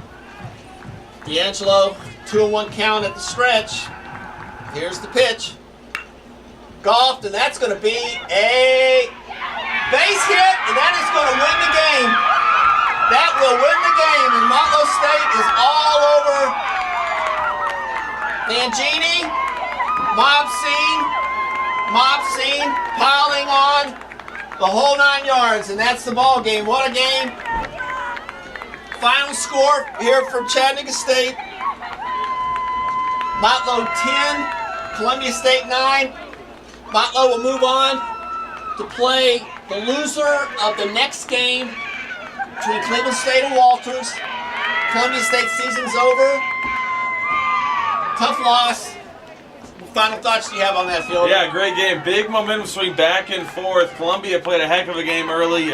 D'Angelo, 2-1 count at the stretch. Here's the pitch. Golfed, and that's going to be a base hit, and that is going to win the game. That will win the game, and Motlow State is all over Mangini, mob scene, piling on the whole 9 yards, and that's the ball game. What a game. Final score here from Chattanooga State. Motlow 10, Columbia State 9. Motlow will move on to play the loser of the next game between Cleveland State and Walters. Columbia State season's over. Tough loss. What final thoughts do you have on that, Fielder? Yeah, great game. Big momentum swing back and forth. Columbia played a heck of a game early.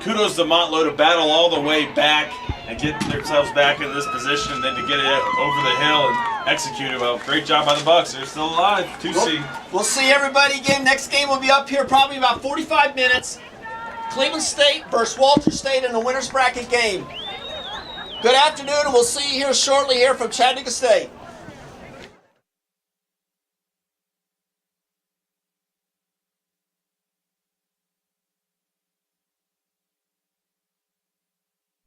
Kudos to Motlow to battle all the way back and get themselves back in this position, and then to get it over the hill and execute it well. Great job by the Bucks. They're still alive. 2-seed. We'll see everybody again. Next game will be up here probably about 45 minutes. Cleveland State versus Walter State in the winner's bracket game. Good afternoon, and we'll see you here shortly here from Chattanooga State.